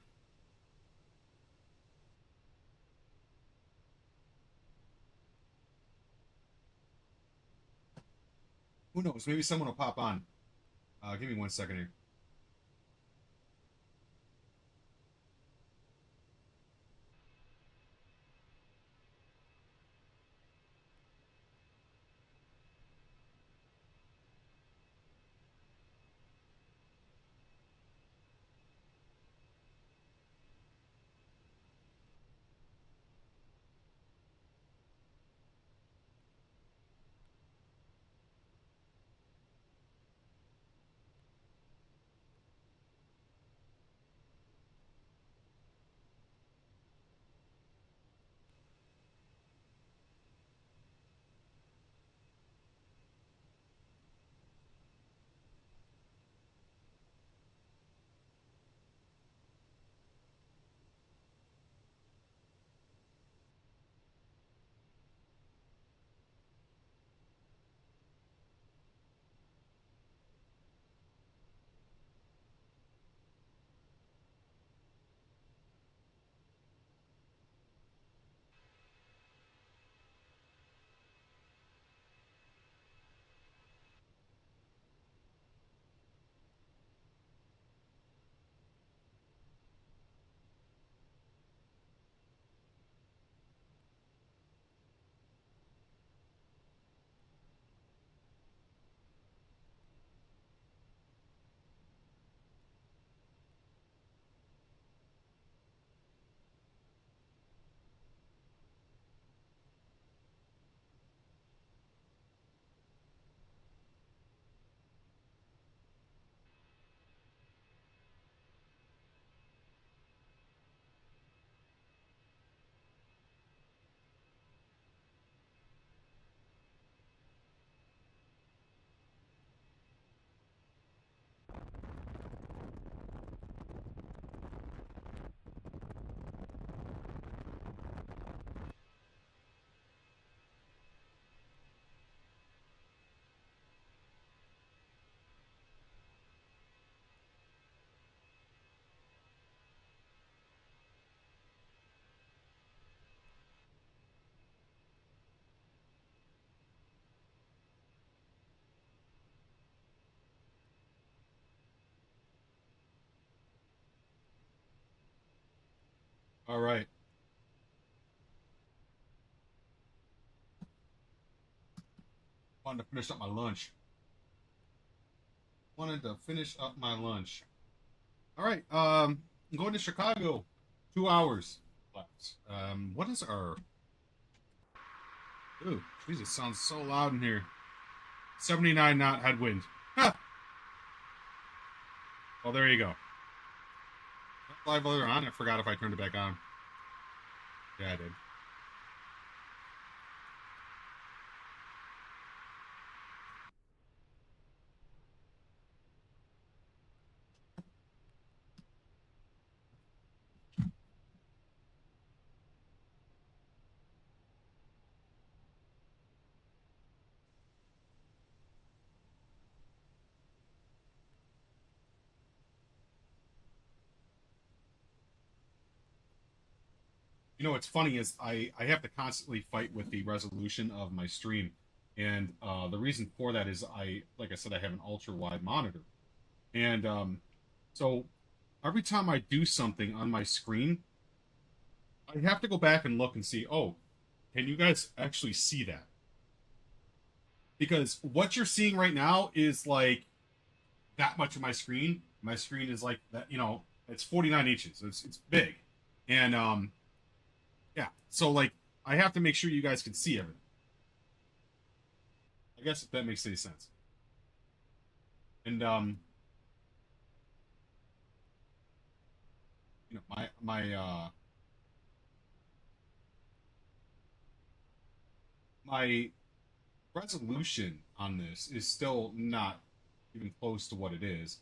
Who knows? Maybe someone will pop on. Give me 1 second here. All right. Wanted to finish up my lunch. Wanted to finish up my lunch. All right. I'm going to Chicago. 2 hours left. What is our? Ooh, Jesus, sounds so loud in here. 79 knot headwind. Ha! Well, there you go. Live later on. I forgot if I turned it back on. Yeah, I did. You know what's funny is I have to constantly fight with the resolution of my stream, and the reason for that is like I said, I have an ultra wide monitor, and so every time I do something on my screen, I have to go back and look and see, oh, can you guys actually see that? Because what you're seeing right now is like that much of my screen. My screen is like that, it's 49 inches. It's big, and yeah. So like I have to make sure you guys can see everything. I guess if that makes any sense. And my resolution on this is still not even close to what it is.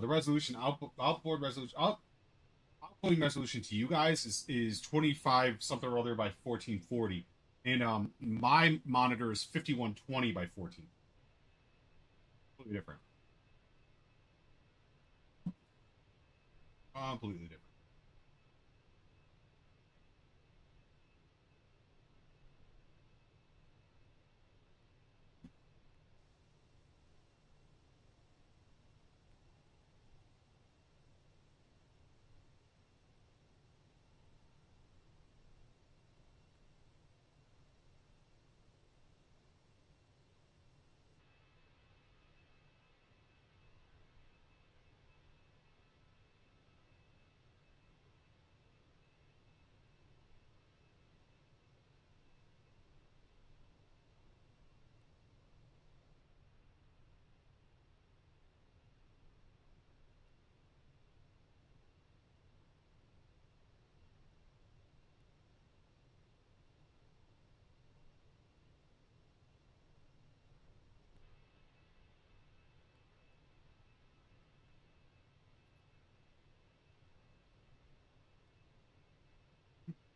The resolution outboard resolution outgoing resolution to you guys is 25 something or other by 1440, and my monitor is 5120 by 14. Completely different. Completely different.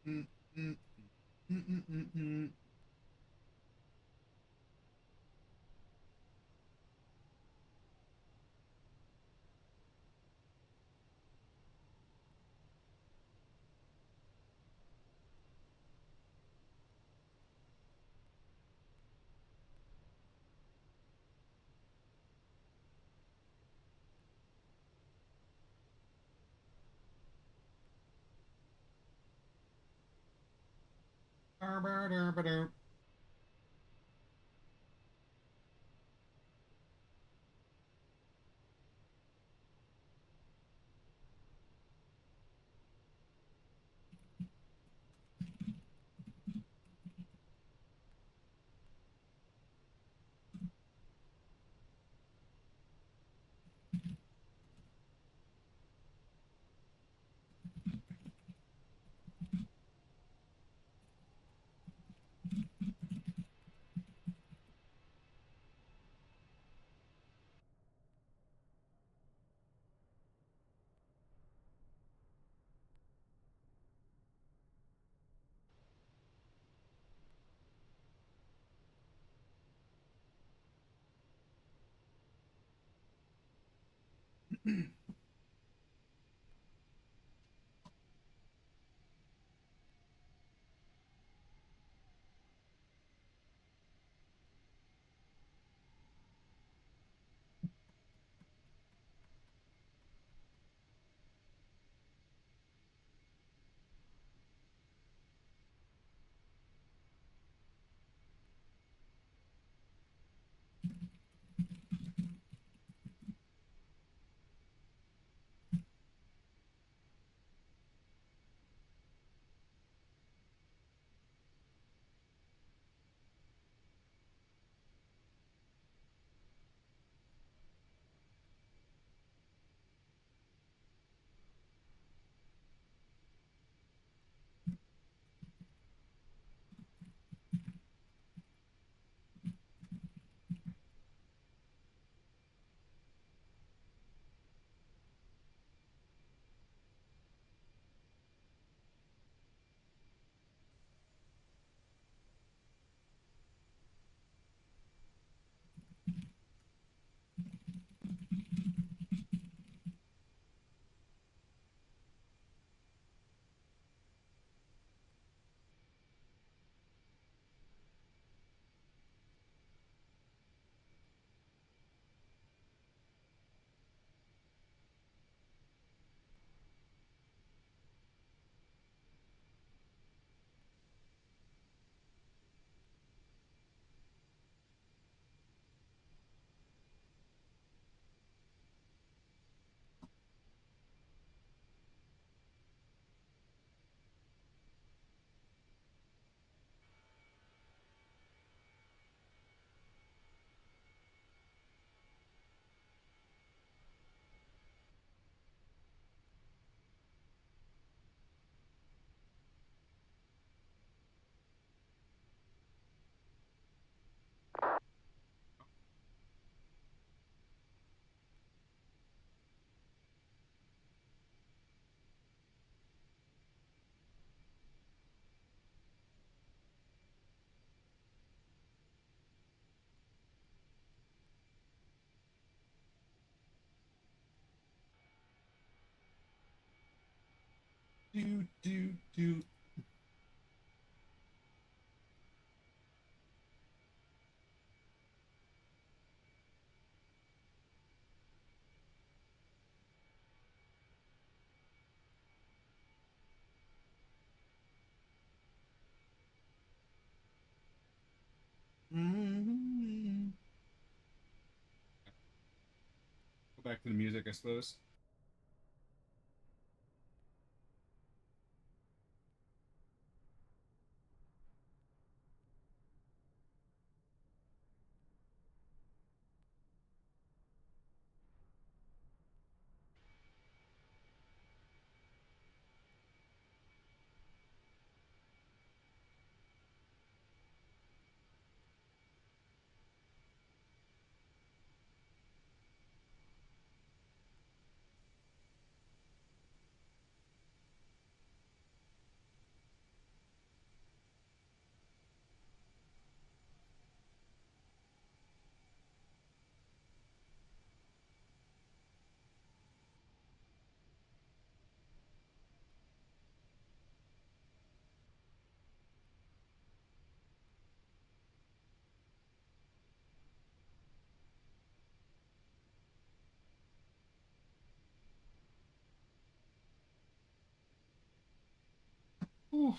Mm, mm, mm, mm, mm, mm. do. Mm-hmm. Go back to the music, I suppose. Oof.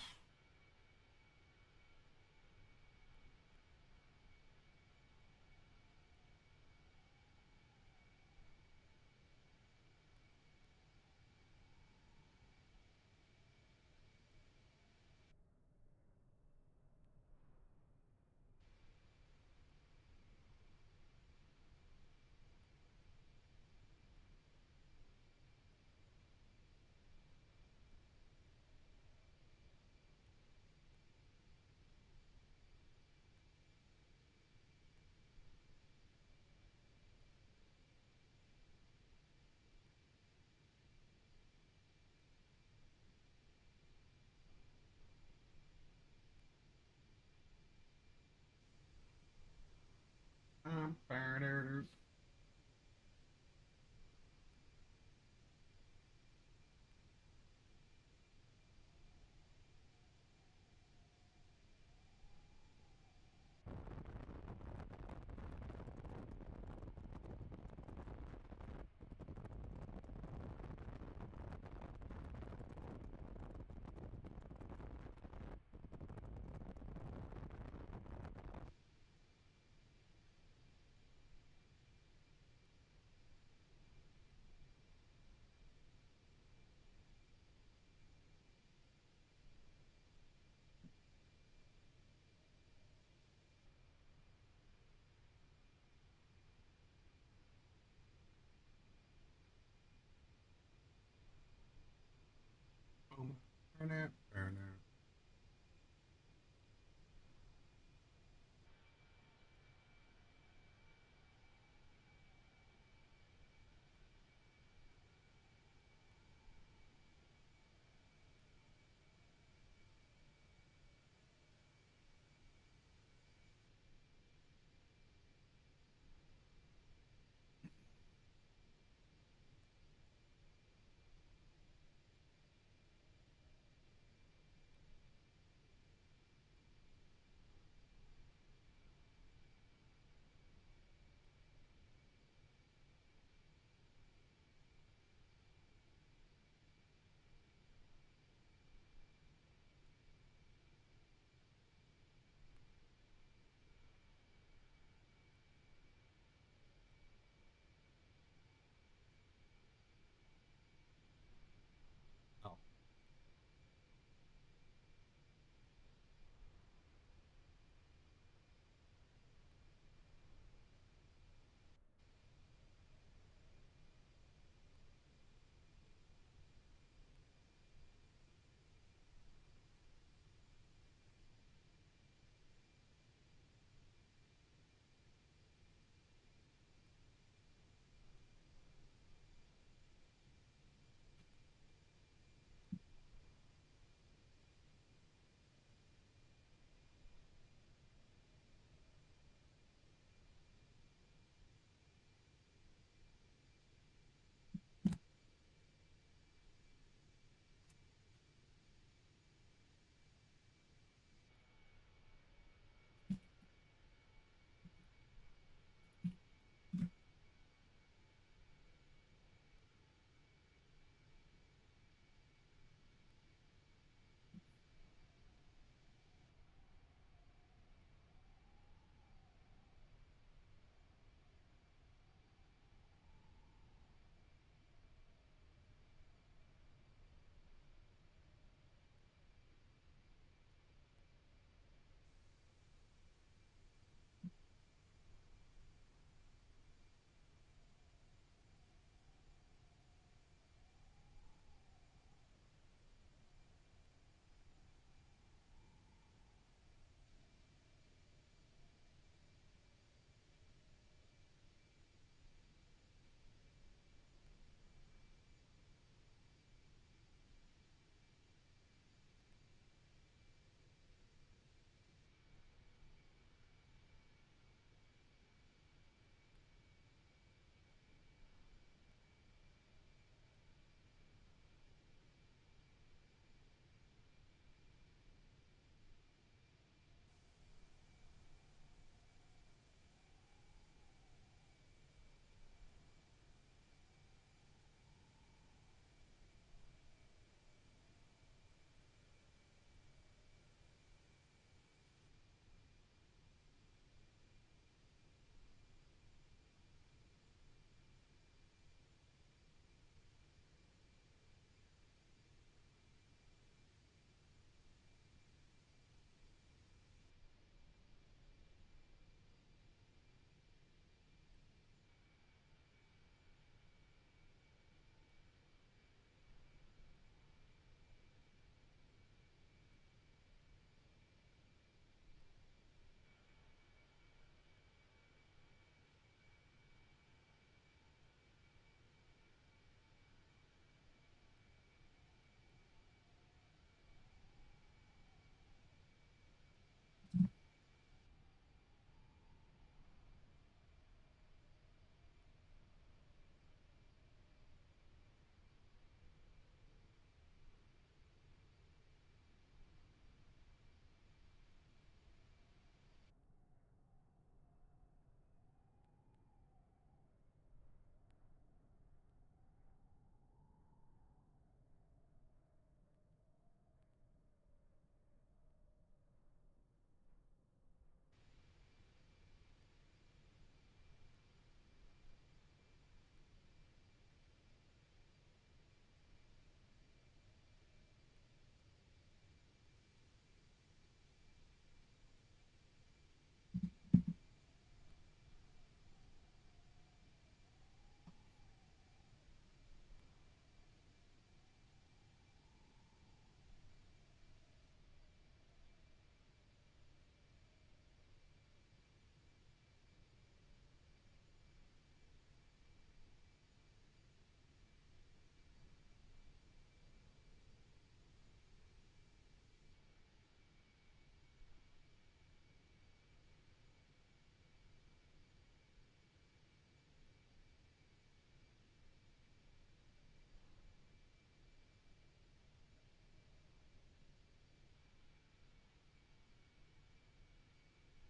Burner. Burner. Burner.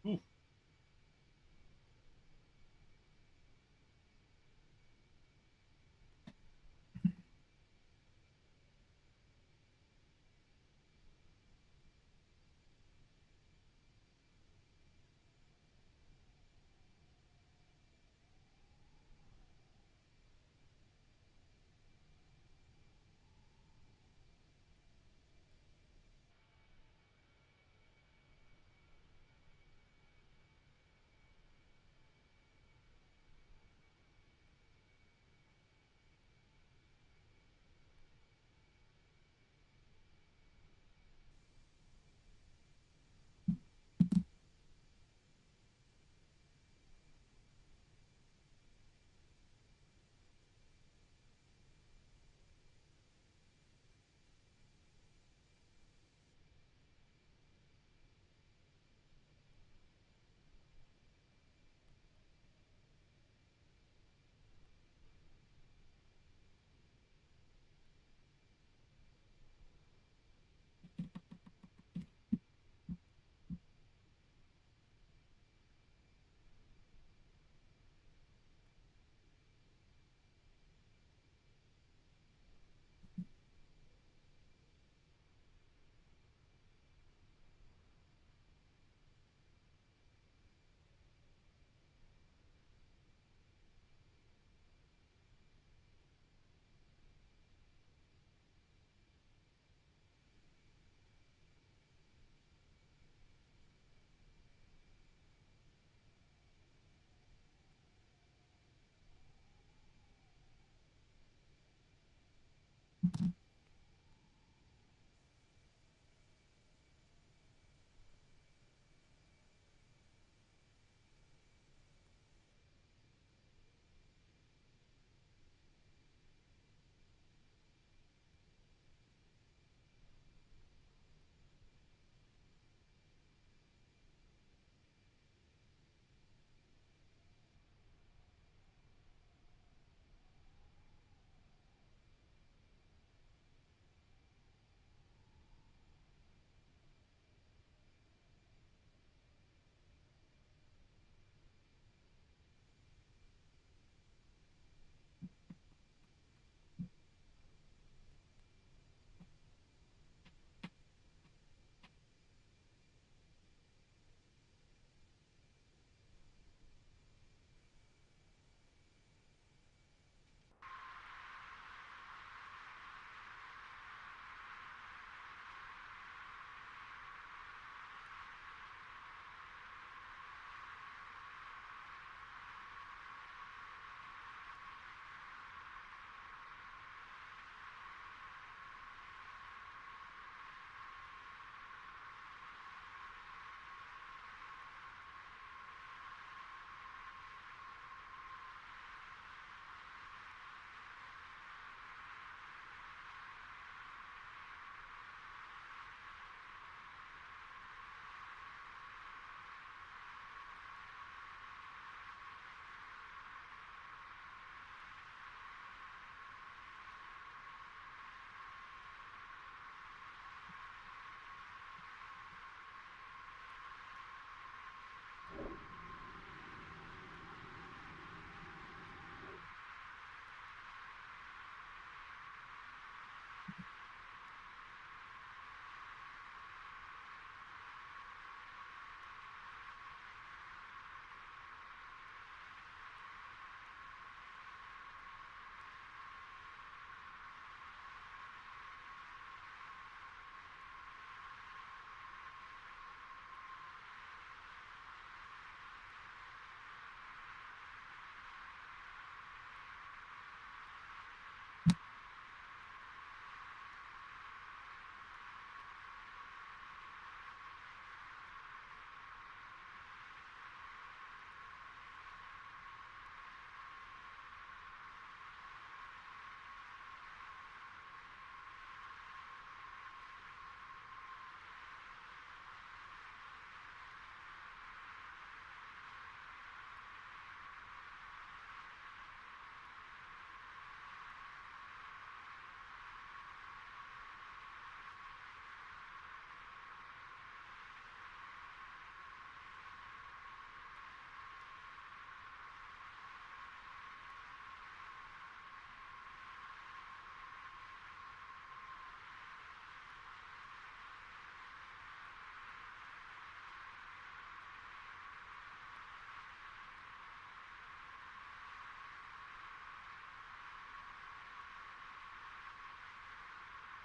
Ooh.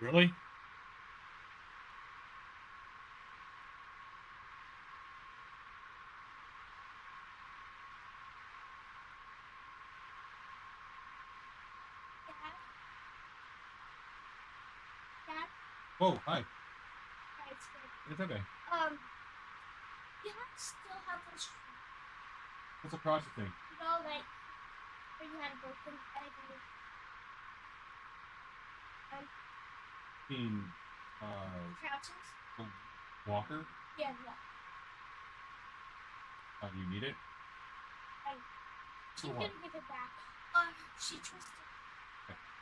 Really? Dad? Dad? Whoa, hi. Hi, it's good. It's okay. You still have those, What's a project thing? you know, like, where you had a broken egg In, crouches? the walker? Yeah, yeah. Do you need it? She's For what? gonna give it back. She twisted.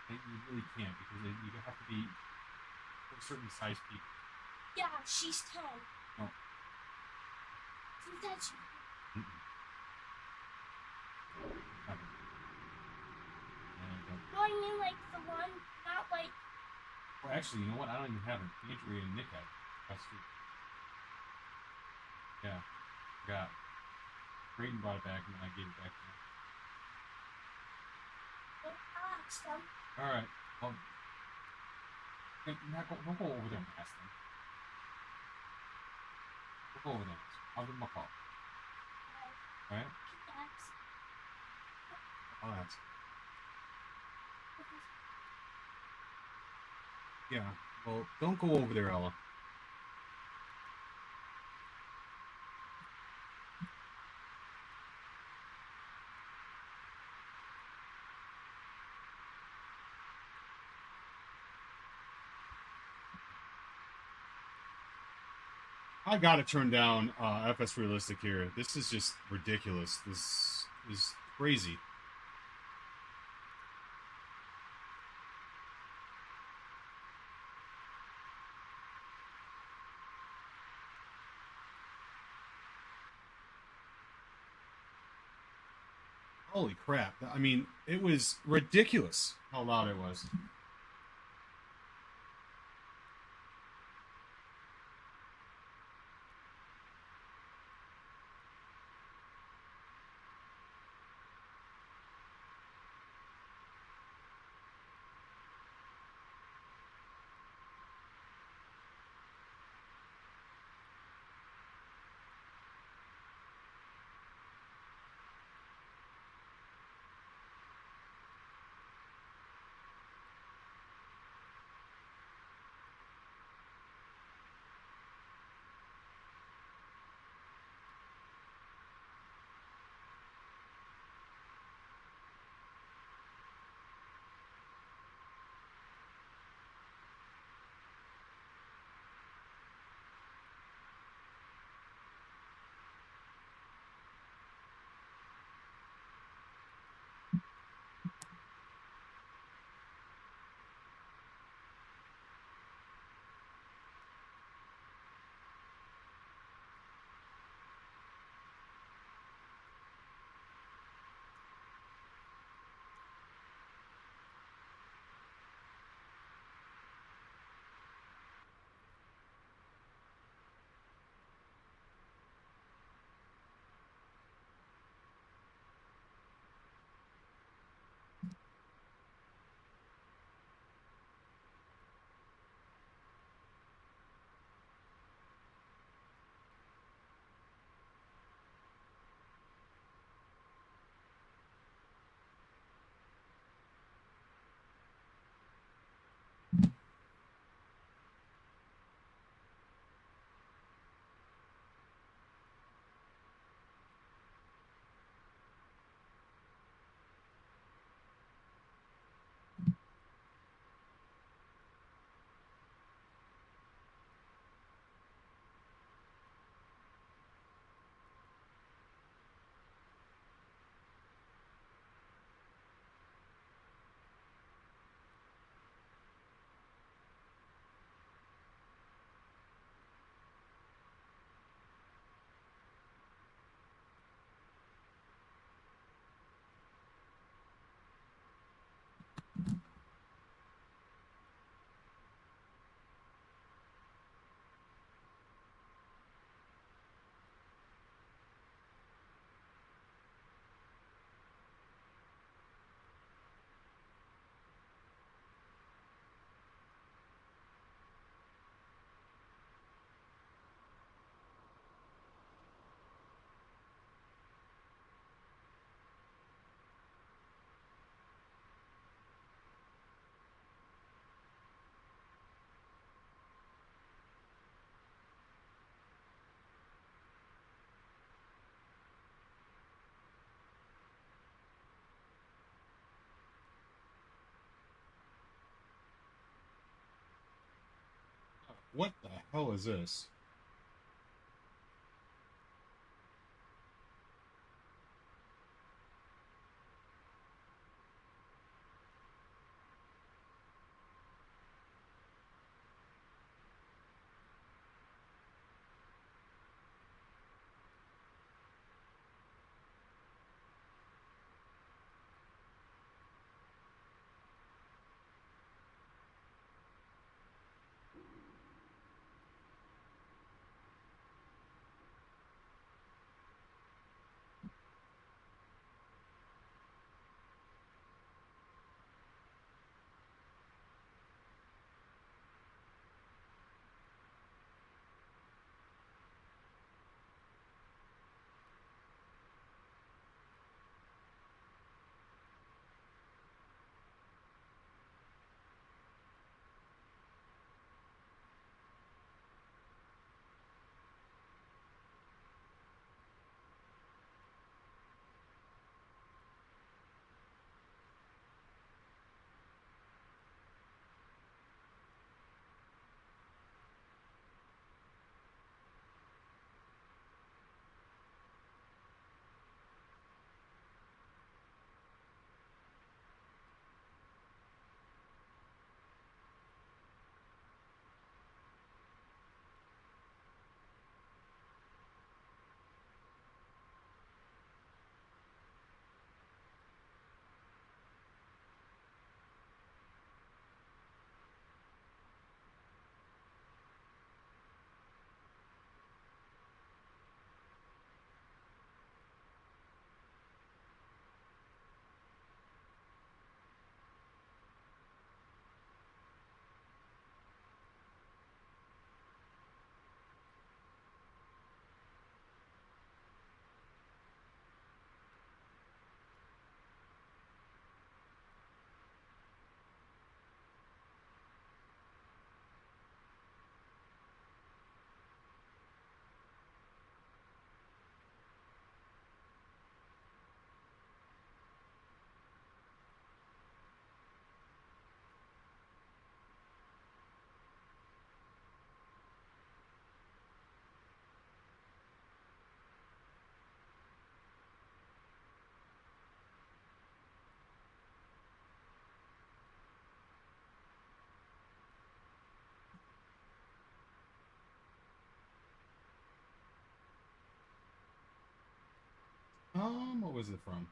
You really can't because you have to be a certain size people. Yeah, she's 10. No. She said she. Mm-mm. Okay. And, No, I mean like the one, not like. well, actually, you know what? I don't even have it. Andrew and Nick have it. That's true. Yeah. Forgot. Braden brought it back and then I gave it back to him. I'll ask them. Alright. Well, don't go over there and ask them. Don't go over there and ask them. I'll give them a call. Alright? Ask. I'll ask. Yeah. Well, don't go over there, Ella. I gotta turn down FS Realistic here. This is just ridiculous. This is crazy. Holy crap. I mean, it was ridiculous how loud it was. What the hell is this? What was it from?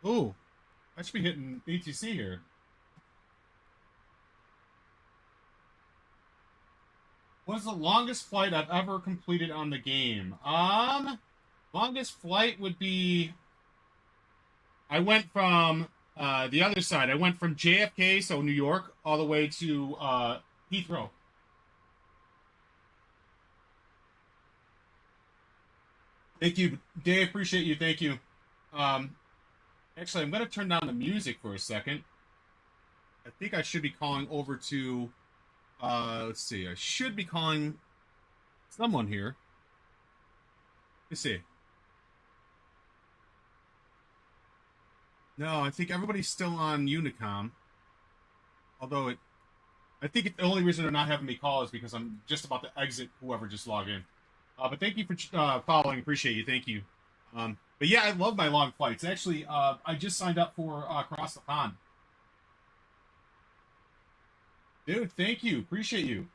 Ooh, I should be hitting ATC here. What's the longest flight I've ever completed on the game? Longest flight would be... I went from the other side. I went from JFK, so New York, all the way to Heathrow. Thank you, Dave. Appreciate you. Thank you. Actually, I'm going to turn down the music for a second. I think I should be calling over to... let's see. I should be calling someone here. Let's see. No, I think everybody's still on Unicom. Although I think the only reason they're not having me call is because I'm just about to exit whoever just logged in. But thank you for following. Appreciate you. Thank you. But yeah, I love my long flights. Actually, I just signed up for Across the Pond. Dude, thank you. Appreciate you.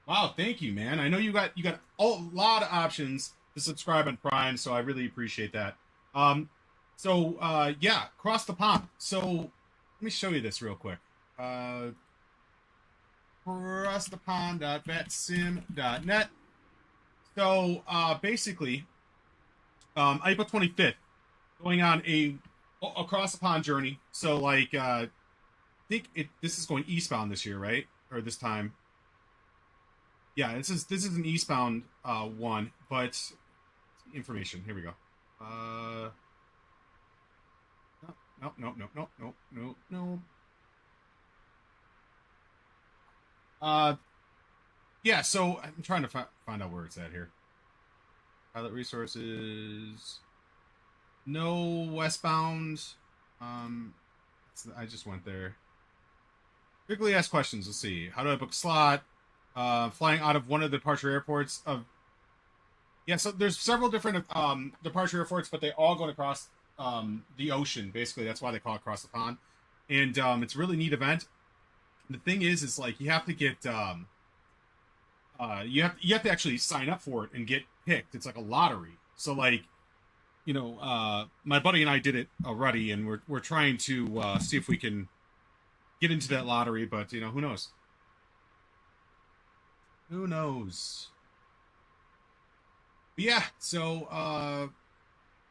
Wow, thank you, man. I know you got a lot of options to subscribe on Prime, so I really appreciate that. Yeah, Across the Pond. So let me show you this real quick. Crossthepond.vatsim.net. So basically, April 25th, going on a across the pond journey. So like, I think this is going eastbound this year, right? Or this time. Yeah, this is an eastbound one, but information. Here we go. No. Yeah, so I'm trying to find out where it's at here. Pilot resources. No westbound. I just went there. Frequently asked questions. Let's see. How do I book a slot? Flying out of one of the departure airports of... Yeah, so there's several different departure airports, but they all go across the ocean. Basically, that's why they call it Across the Pond. And it's a really neat event. The thing is like you have to get... you have to actually sign up for it and get picked. It's like a lottery. So like, you know, my buddy and I did it already, and we're trying to see if we can get into that lottery. But you know, who knows? Who knows? But yeah. So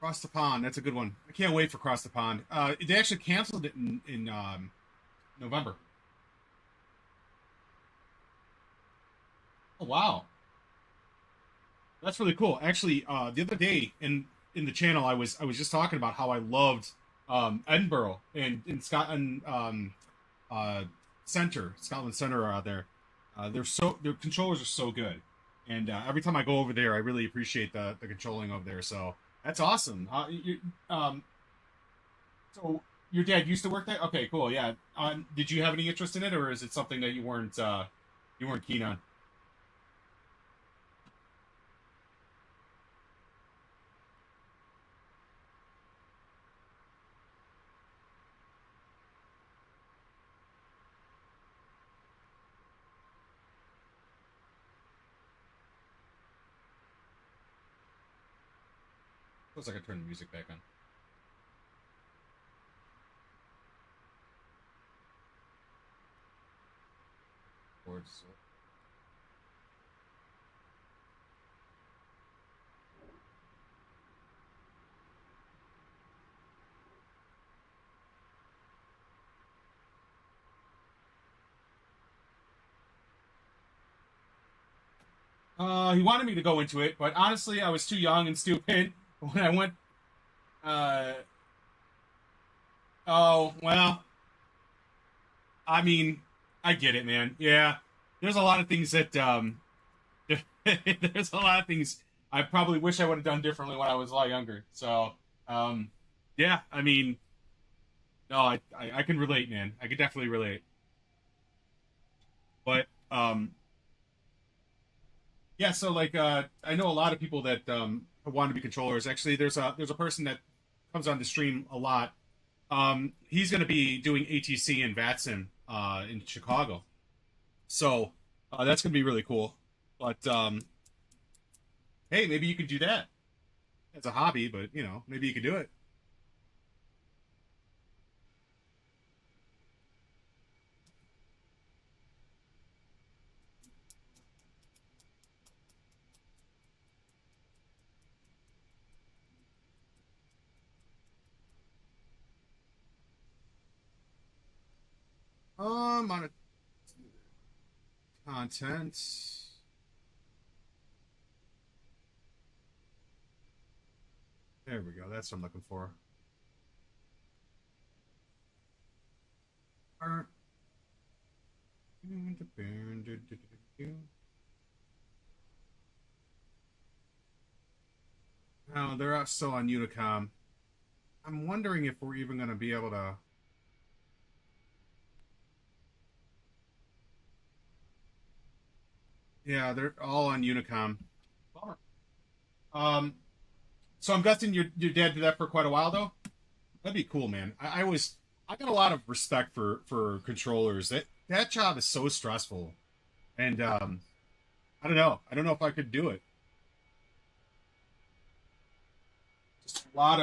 Cross the Pond. That's a good one. I can't wait for Cross the Pond. They actually canceled it in November. Oh wow, that's really cool. Actually, the other day in the channel, I was just talking about how I loved Edinburgh and in Scotland Scotland Centre out there. Their controllers are so good, and every time I go over there, I really appreciate the controlling over there. So that's awesome. So your dad used to work there? Okay, cool. Yeah. Did you have any interest in it, or is it something that you weren't keen on? Looks like I turned the music back on. He wanted me to go into it, but honestly, I was too young and stupid when I went. Oh, well, I mean, I get it, man. Yeah, there's a lot of things that, there's a lot of things I probably wish I would have done differently when I was a lot younger. So, yeah, I mean, no, I can relate, man. I could definitely relate. But, yeah, so like I know a lot of people that want to be controllers. Actually, there's a person that comes on the stream a lot. He's going to be doing ATC in Vatsim in Chicago, so that's going to be really cool. But hey, maybe you could do that as a hobby. But you know, maybe you could do it. On a content. There we go. That's what I'm looking for. No, they're still on Unicom. I'm wondering if we're even going to be able to. Yeah, they're all on Unicom. Bummer. So I'm guessing your dad did that for quite a while though. That'd be cool, man. I got a lot of respect for controllers. That job is so stressful, and I don't know. I don't know if I could do it. Just a lot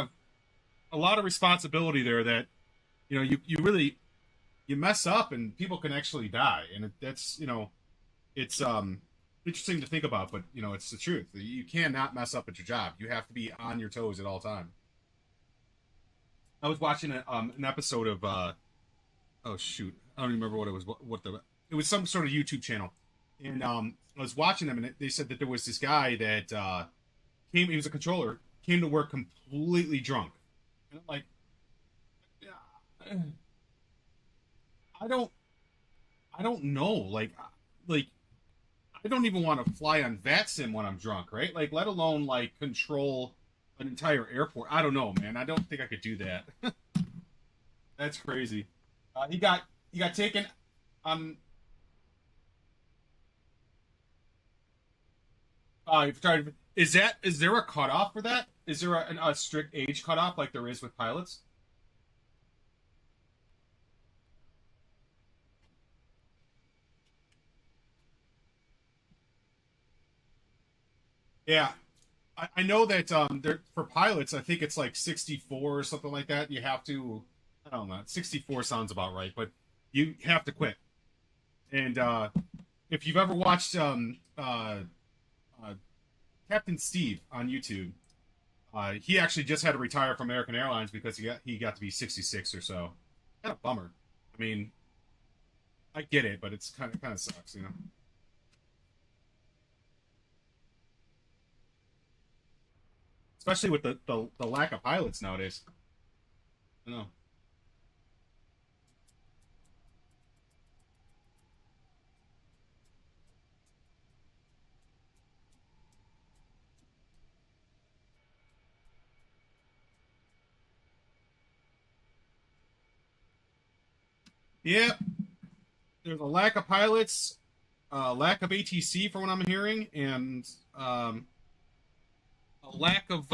of responsibility there. That you really you mess up and people can actually die, and that's it's interesting to think about, but it's the truth. You cannot mess up at your job. You have to be on your toes at all time. I was watching an episode of oh shoot, I don't even remember what it was. It was some sort of YouTube channel, and I was watching them, and they said that there was this guy that came. He was a controller, came to work completely drunk, and I'm like, yeah, I don't know, like I don't even want to fly on Vatsim when I'm drunk, right? Like, let alone like control an entire airport. I don't know, man. I don't think I could do that. That's crazy. He got taken on. Is there a cutoff for that? Is there a strict age cutoff like there is with pilots? Yeah, I know that for pilots, I think it's like 64 or something like that. You have to, I don't know, 64 sounds about right, but you have to quit. And if you've ever watched uh, Captain Steve on YouTube, he actually just had to retire from American Airlines because he got to be 66 or so. Kind of bummer. I mean, I get it, but it's kind of sucks, you know. Especially with the lack of pilots nowadays. I know. Yeah, there's a lack of pilots, lack of ATC from what I'm hearing, and a lack of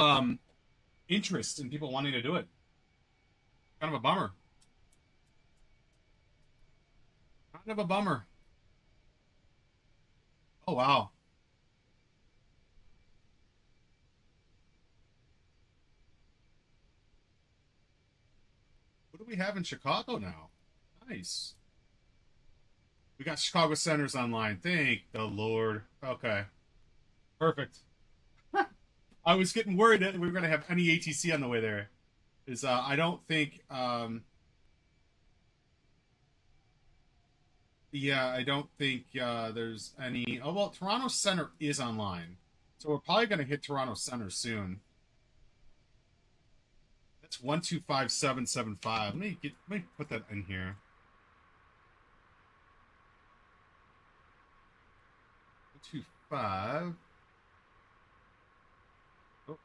interest in people wanting to do it. Kind of a bummer. Kind of a bummer. Oh wow. What do we have in Chicago now? Nice. We got Chicago Centers online. Thank the Lord. Okay. Perfect. I was getting worried that we were going to have any ATC on the way there. Is I don't think yeah, I don't think there's any. Oh well, Toronto Center is online, so we're probably going to hit Toronto Center soon. That's 125775. Let me put that in here. 125. Oh,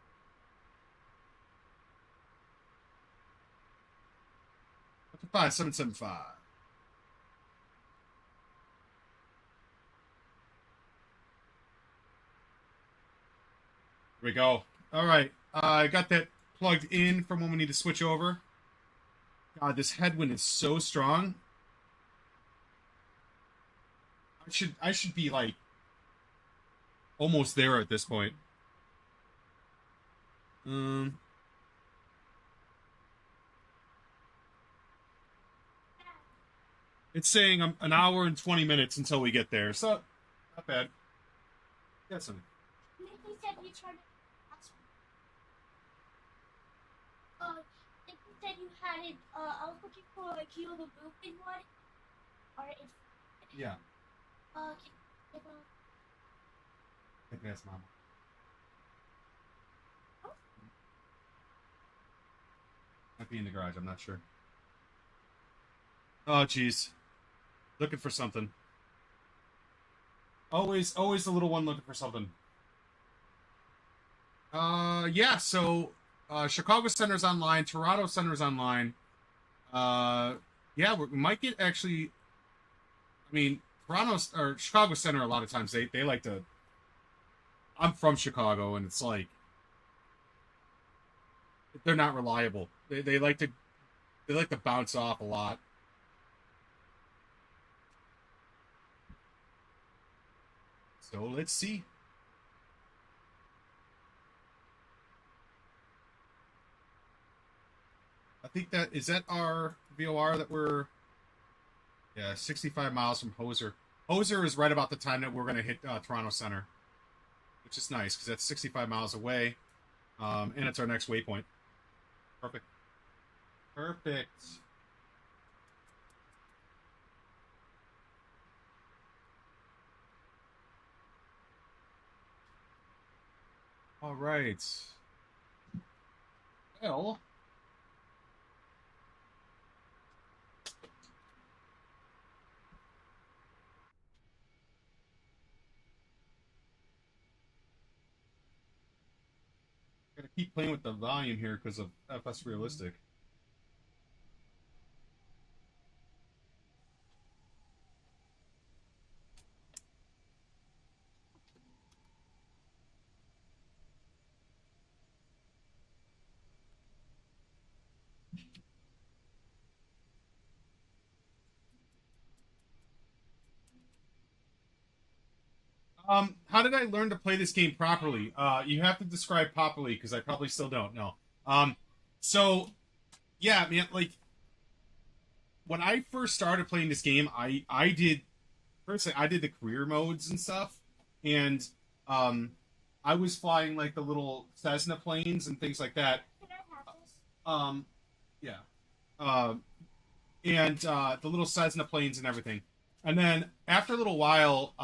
125,775. Here we go. All right. I got that plugged in from when we need to switch over. God, this headwind is so strong. I should be like almost there at this point. Um, it's saying an hour and 20 minutes until we get there, so not bad. Got some. Nikki said you tried to. Nikki said you had it. I was looking for a kilo the moving one. Or if Yeah. okay, it will. I think that's mama. Might be in the garage. I'm not sure. Oh, jeez. Looking for something. Always the little one looking for something. Yeah. So, Chicago Center's online. Toronto Center's online. Yeah, we might get actually. I mean, Toronto or Chicago Center. A lot of times they like to. I'm from Chicago, and it's like they're not reliable. They like to bounce off a lot. So let's see. I think that our VOR that we're 65 miles from Hoser. Hoser is right about the time that we're going to hit Toronto Center, which is nice because that's 65 miles away, and it's our next waypoint. Perfect. Perfect. All right. Well, gotta keep playing with the volume here because of FS Realistic. How did I learn to play this game properly? You have to describe properly because I probably still don't know. So yeah, man, like when I first started playing this game, I did personally I did the career modes and stuff, and um, I was flying like the little Cessna planes and things like that. Can I have this? Um, yeah, uh, and the little Cessna planes and everything. And then after a little while,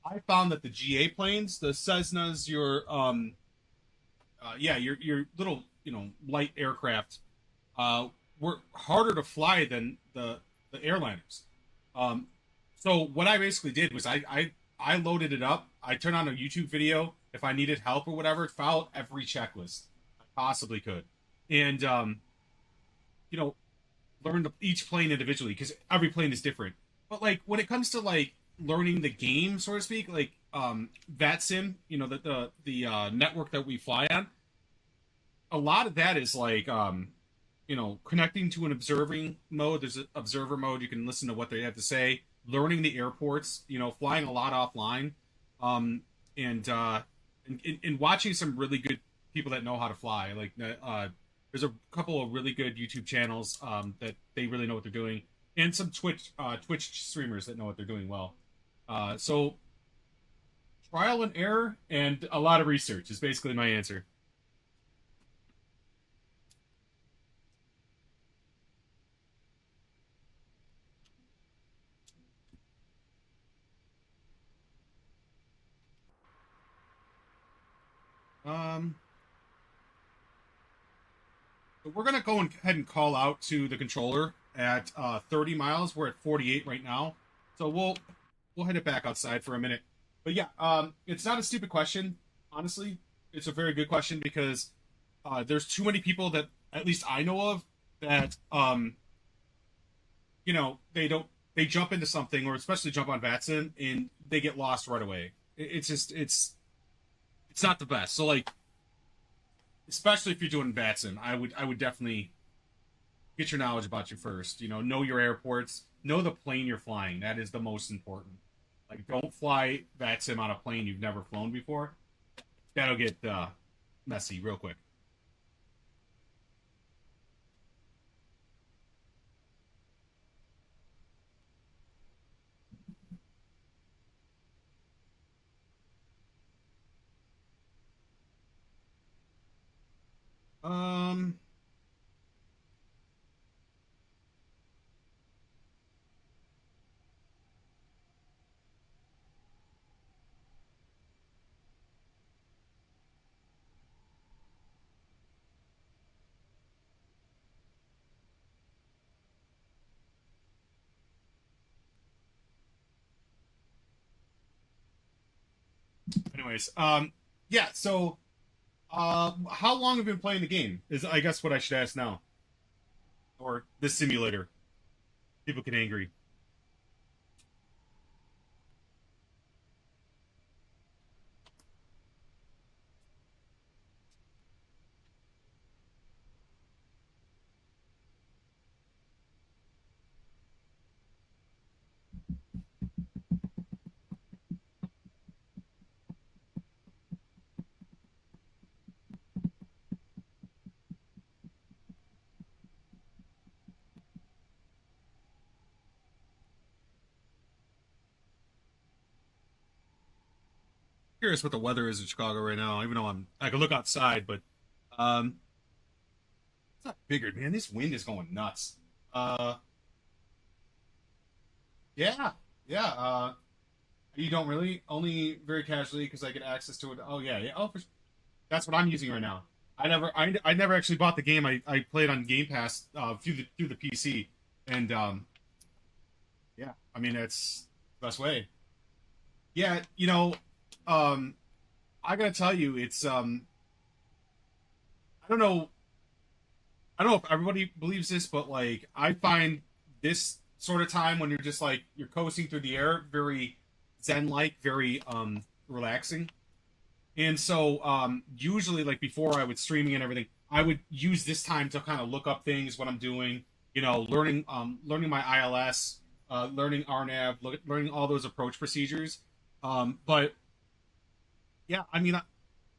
I found that the GA planes, the Cessnas, your little light aircraft, were harder to fly than the airliners. Um, so what I basically did was I loaded it up. I turned on a YouTube video if I needed help or whatever. Followed every checklist I possibly could, and you know, learned each plane individually because every plane is different. But like when it comes to like learning the game, so to speak, like Vatsim, the network that we fly on, a lot of that is like connecting to an observing mode. There's an observer mode. You can listen to what they have to say. Learning the airports. Flying a lot offline, um, and watching some really good people that know how to fly. Like there's a couple of really good YouTube channels that they really know what they're doing, and some Twitch streamers that know what they're doing well. So trial and error and a lot of research is basically my answer. Um, but we're gonna go ahead and call out to the controller at 30 miles. We're at 48 right now, so we'll head it back outside for a minute. But yeah, it's not a stupid question. Honestly, it's a very good question because there's too many people that at least I know of that they jump into something or especially jump on Vatson and they get lost right away. It's just it's not the best. So like especially if you're doing Vatson, I would definitely get your knowledge about you first. Know your airports, know the plane you're flying. That is the most important. Like don't fly Vatsim on a plane you've never flown before. That'll get messy real quick. Um, Anyways, yeah. So, how long have you been playing the game? Is I guess what I should ask now, or the simulator. People get angry. Curious what the weather is in Chicago right now. Even though I can look outside, but um, it's not figured, man. This wind is going nuts. Uh, yeah, yeah. You don't really only very casually because I get access to it. Oh yeah, yeah. Oh, that's what I'm using right now. I never actually bought the game. I played on Game Pass through the PC, and yeah. I mean that's the best way. Yeah, um, I gotta tell you, it's I don't know I don't know if everybody believes this, but like I find this sort of time when you're just like you're coasting through the air very zen like, very relaxing. And so usually like before I would streaming and everything, I would use this time to kind of look up things what I'm doing, learning my ILS, learning RNAV, learning all those approach procedures. But yeah, I mean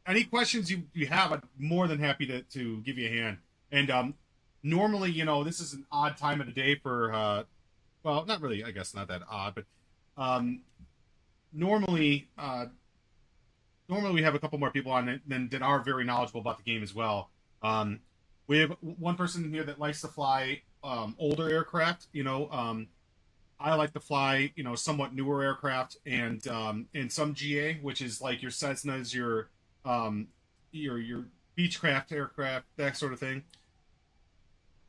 any questions you have, I'm more than happy to give you a hand. And normally, this is an odd time of the day for, well, not really, I guess not that odd, but um, normally, normally we have a couple more people on it than that are very knowledgeable about the game as well. We have one person here that likes to fly older aircraft. I like to fly, somewhat newer aircraft and some GA, which is like your Cessnas, your Beechcraft aircraft, that sort of thing.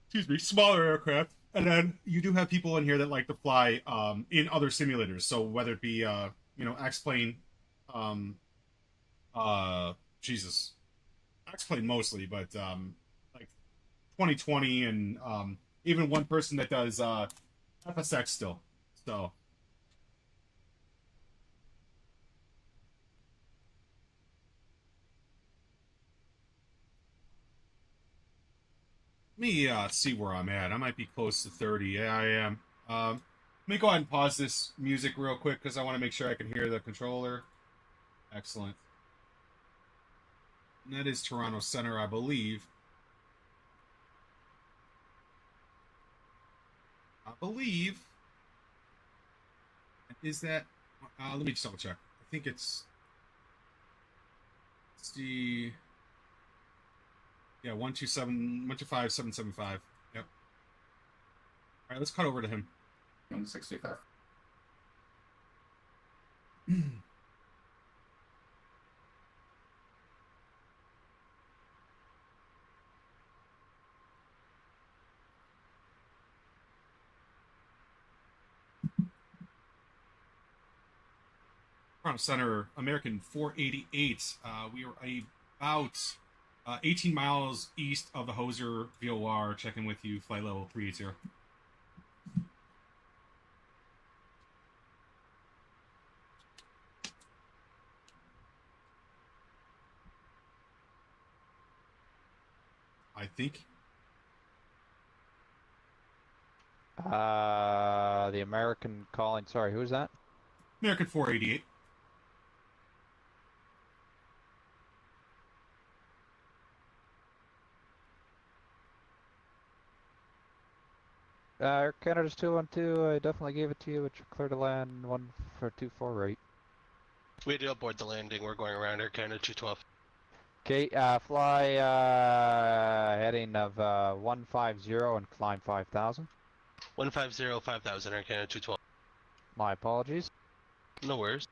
Excuse me, smaller aircraft. And then you do have people in here that like to fly in other simulators. So whether it be X-plane, um, Jesus, X-plane mostly, but like 2020 and even one person that does FSX still. So let me see where I'm at. I might be close to 30. Yeah, I am. Let me go ahead and pause this music real quick because I want to make sure I can hear the controller. Excellent. And that is Toronto Center, I believe. I believe. Is that? Let me just double check. I think it's. Let's see. Yeah, 125 775. Yep. All right, let's cut over to him. 165. Toronto Center, American 488. We are about 18 miles east of the Hoser VOR. Checking with you, flight level 380. I think. The American calling. Sorry, who's that? American 488. Air Canada's 212. I definitely gave it to you, but you're clear to land 1 for 24 right. We did abort the landing. We're going around Air Canada 212. Okay, fly heading of 150 and climb 5,000. 150, 5000 Air Canada 212. My apologies. No worries.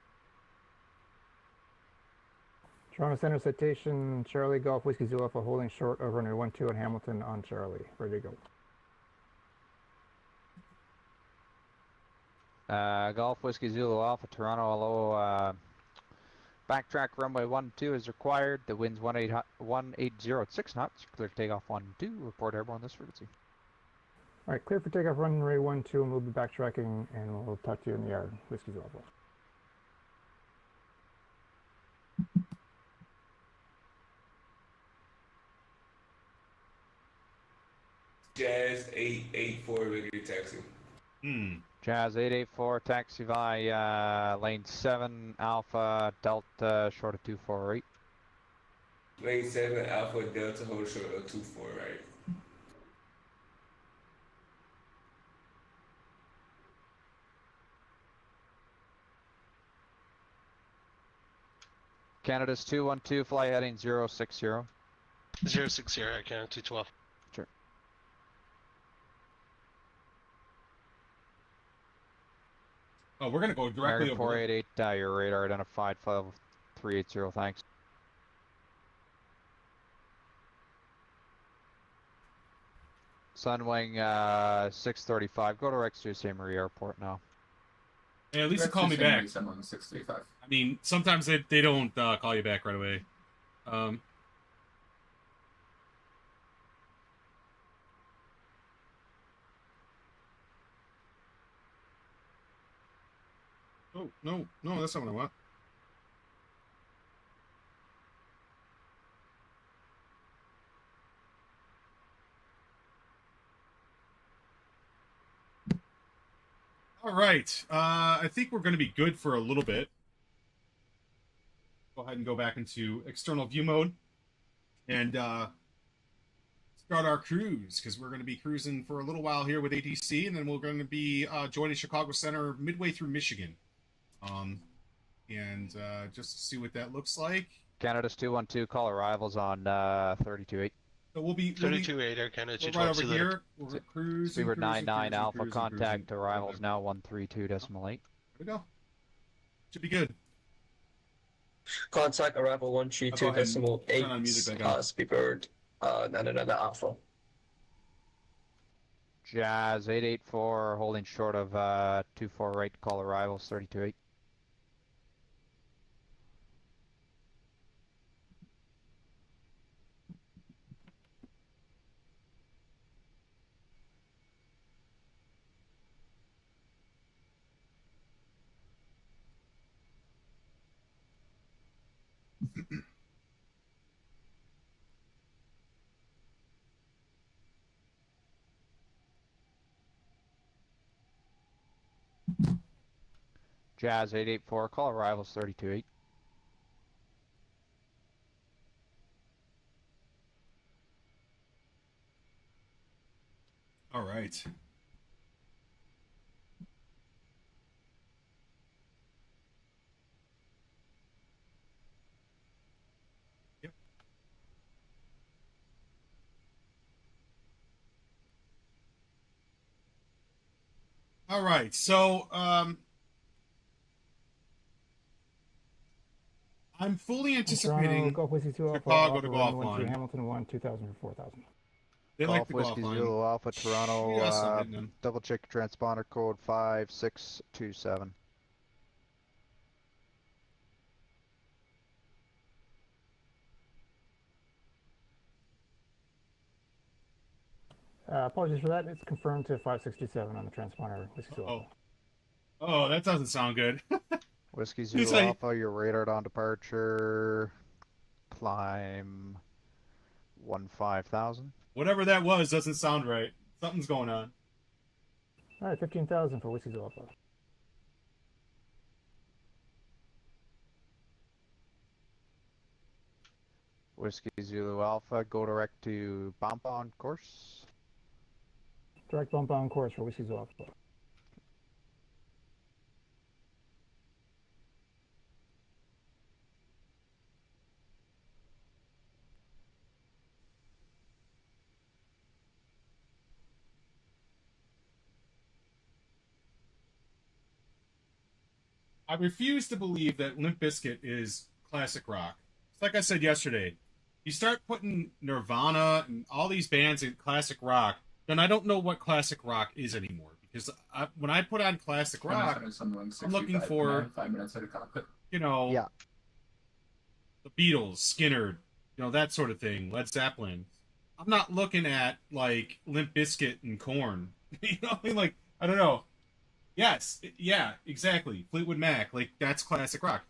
Toronto Center citation, Charlie Golf Whiskey Zulu Alpha holding short over runway 12 at Hamilton on Charlie. Ready to go. Golf Whiskey Zulu Alpha, Toronto, hello. Backtrack runway 12 is required. The wind's 18 at 6 knots. Clear to take off 12. Report airborne this frequency. All right, clear for takeoff runway 12, and we'll be backtracking, and we'll talk to you in the yard. Whiskey Zulu Alpha. Jazz 884 regular taxi. Jazz 884, taxi via lane 7, Alpha, Delta, short of 248. Lane 7, Alpha Delta, hold short of 24, right? Canada's 212, fly heading 060. 060, Canada 212. Sure. Oh, we're gonna go directly American over. 488, your radar identified, file 380, thanks. Sunwing 635, go direct to St. Marie Airport now. Hey, at least you call me back. 635. I mean, sometimes they don't call you back right away. Oh, no, that's not what I want. All right. I think we're going to be good for a little bit. Go ahead and go back into external view mode and start our cruise, because we're going to be cruising for a little while here with ATC, and then we're going to be joining Chicago Center midway through Michigan. Just to see what that looks like. Canada's 212, call arrivals on 328. So we'll be 32-8, Air Canada we're 212. right over here. We're cruising. Speedbird 99, Alpha, cruising. contact arrivals now 132.8. There we go. Should be good. Contact arrival 132.8. Turn on music back on. Speedbird 99 Alpha. Jazz 884, holding short of 248, call arrivals 32.8. Jazz 884, call arrivals 32.8. All right. Yep. All right. So, I'm fully anticipating Golf Whiskey 2 Alpha, Chicago to Alpha, go run 12 offline. Hamilton 1, 2000 for 4000. They Golf like to go Whiskey offline. Zulu Alpha, Toronto, Yes, I'm hitting them. double check your transponder code 5627. Apologies for that. It's confirmed to 5627 on the transponder. Whiskey Zulu Alpha. Oh, that doesn't sound good. Whiskey It's Zulu like- Alpha, you're radared on departure. Climb 15,000. Whatever that was doesn't sound right. Something's going on. All right, 15,000 for Whiskey Zulu Alpha. Whiskey Zulu Alpha, go direct to bump on course. Direct bump on course for Whiskey Zulu Alpha. I refuse to believe that Limp Bizkit is classic rock. It's like I said yesterday. You start putting Nirvana and all these bands in classic rock, then I don't know what classic rock is anymore. Because when I put on classic rock, I'm looking for, you know, Yeah. the Beatles, Skinner, that sort of thing, Led Zeppelin. I'm not looking at like Limp Bizkit and Korn. I mean, like, I don't know. Yes, yeah, exactly. Fleetwood Mac, like that's classic rock.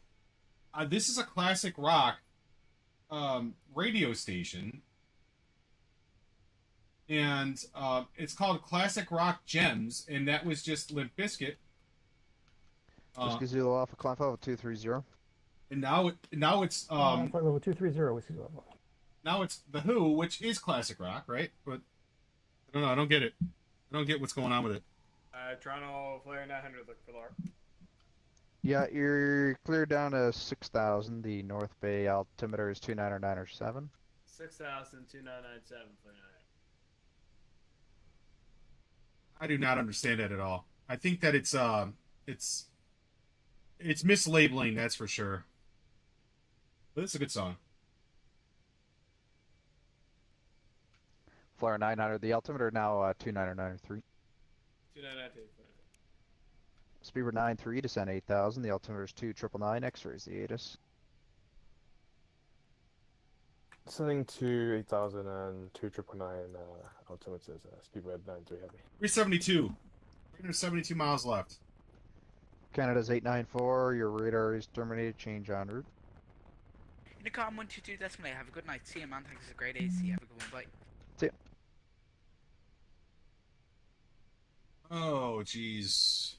This is a classic rock radio station, and it's called Classic Rock Gems, and that was just Limp Bizkit. Whiskey Zulu Alpha, climb level 230. And now it's flight level 230, whiskey level. now it's the Who, which is classic rock, right? But I don't know. I don't get it. I don't get what's going on with it. Toronto Flare 900, look for Laura. Yeah, you're clear down to 6,000. The North Bay altimeter is 2997. 6,2997, Flare 900. I do not understand that at all. I think that it's mislabeling, that's for sure. But it's a good song. Flare 900. The altimeter now 2993. 2992. Speedbird 93, descend 8,000. The altimeter is 2999. X-rays the ATIS. Descending to 8,000 and 2,999, altimeter is Speedbird 93 heavy. 372. 372 miles left. Canada's 894. Your radar is terminated. Change en route. Unicom 122 decimal. Have a good night. See you, man. Thanks for the great AC. Have a good one. Bye. See ya. Oh, jeez.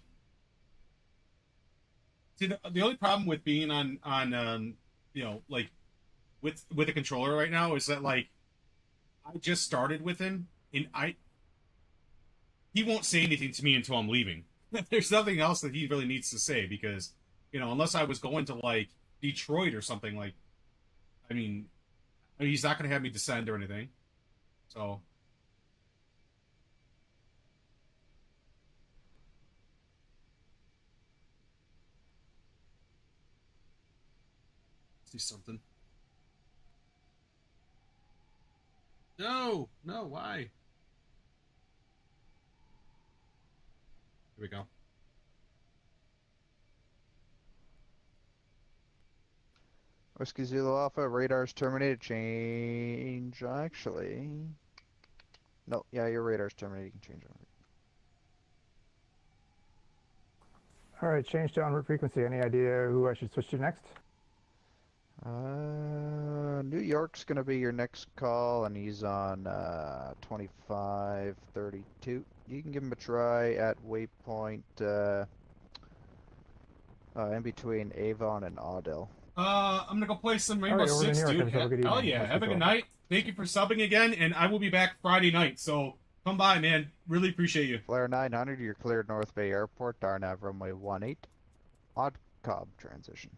See, the only problem with being on like with a controller right now is that like I just started with him and he won't say anything to me until I'm leaving. There's nothing else that he really needs to say because unless I was going to like Detroit or something, like I mean he's not going to have me descend or anything. So let's do something. No, why? Here we go. Whiskey Zulu Alpha, radar's terminated. Change. Actually. No, yeah, your radar's terminated. You can change on route. All right, change to en route frequency. Any idea who I should switch to next? New York's gonna be your next call, and he's on 2532. You can give him a try at waypoint in between Avon and Audell. I'm gonna go play some Rainbow All right, over to Six, New York. dude. Have a good Hell evening. yeah, Nice have to a good talk. night. Thank you for subbing again, and I will be back Friday night. So come by, man. Really appreciate you. Flare 900, you're cleared North Bay Airport, Darnav runway 18. Odd Cobb transition.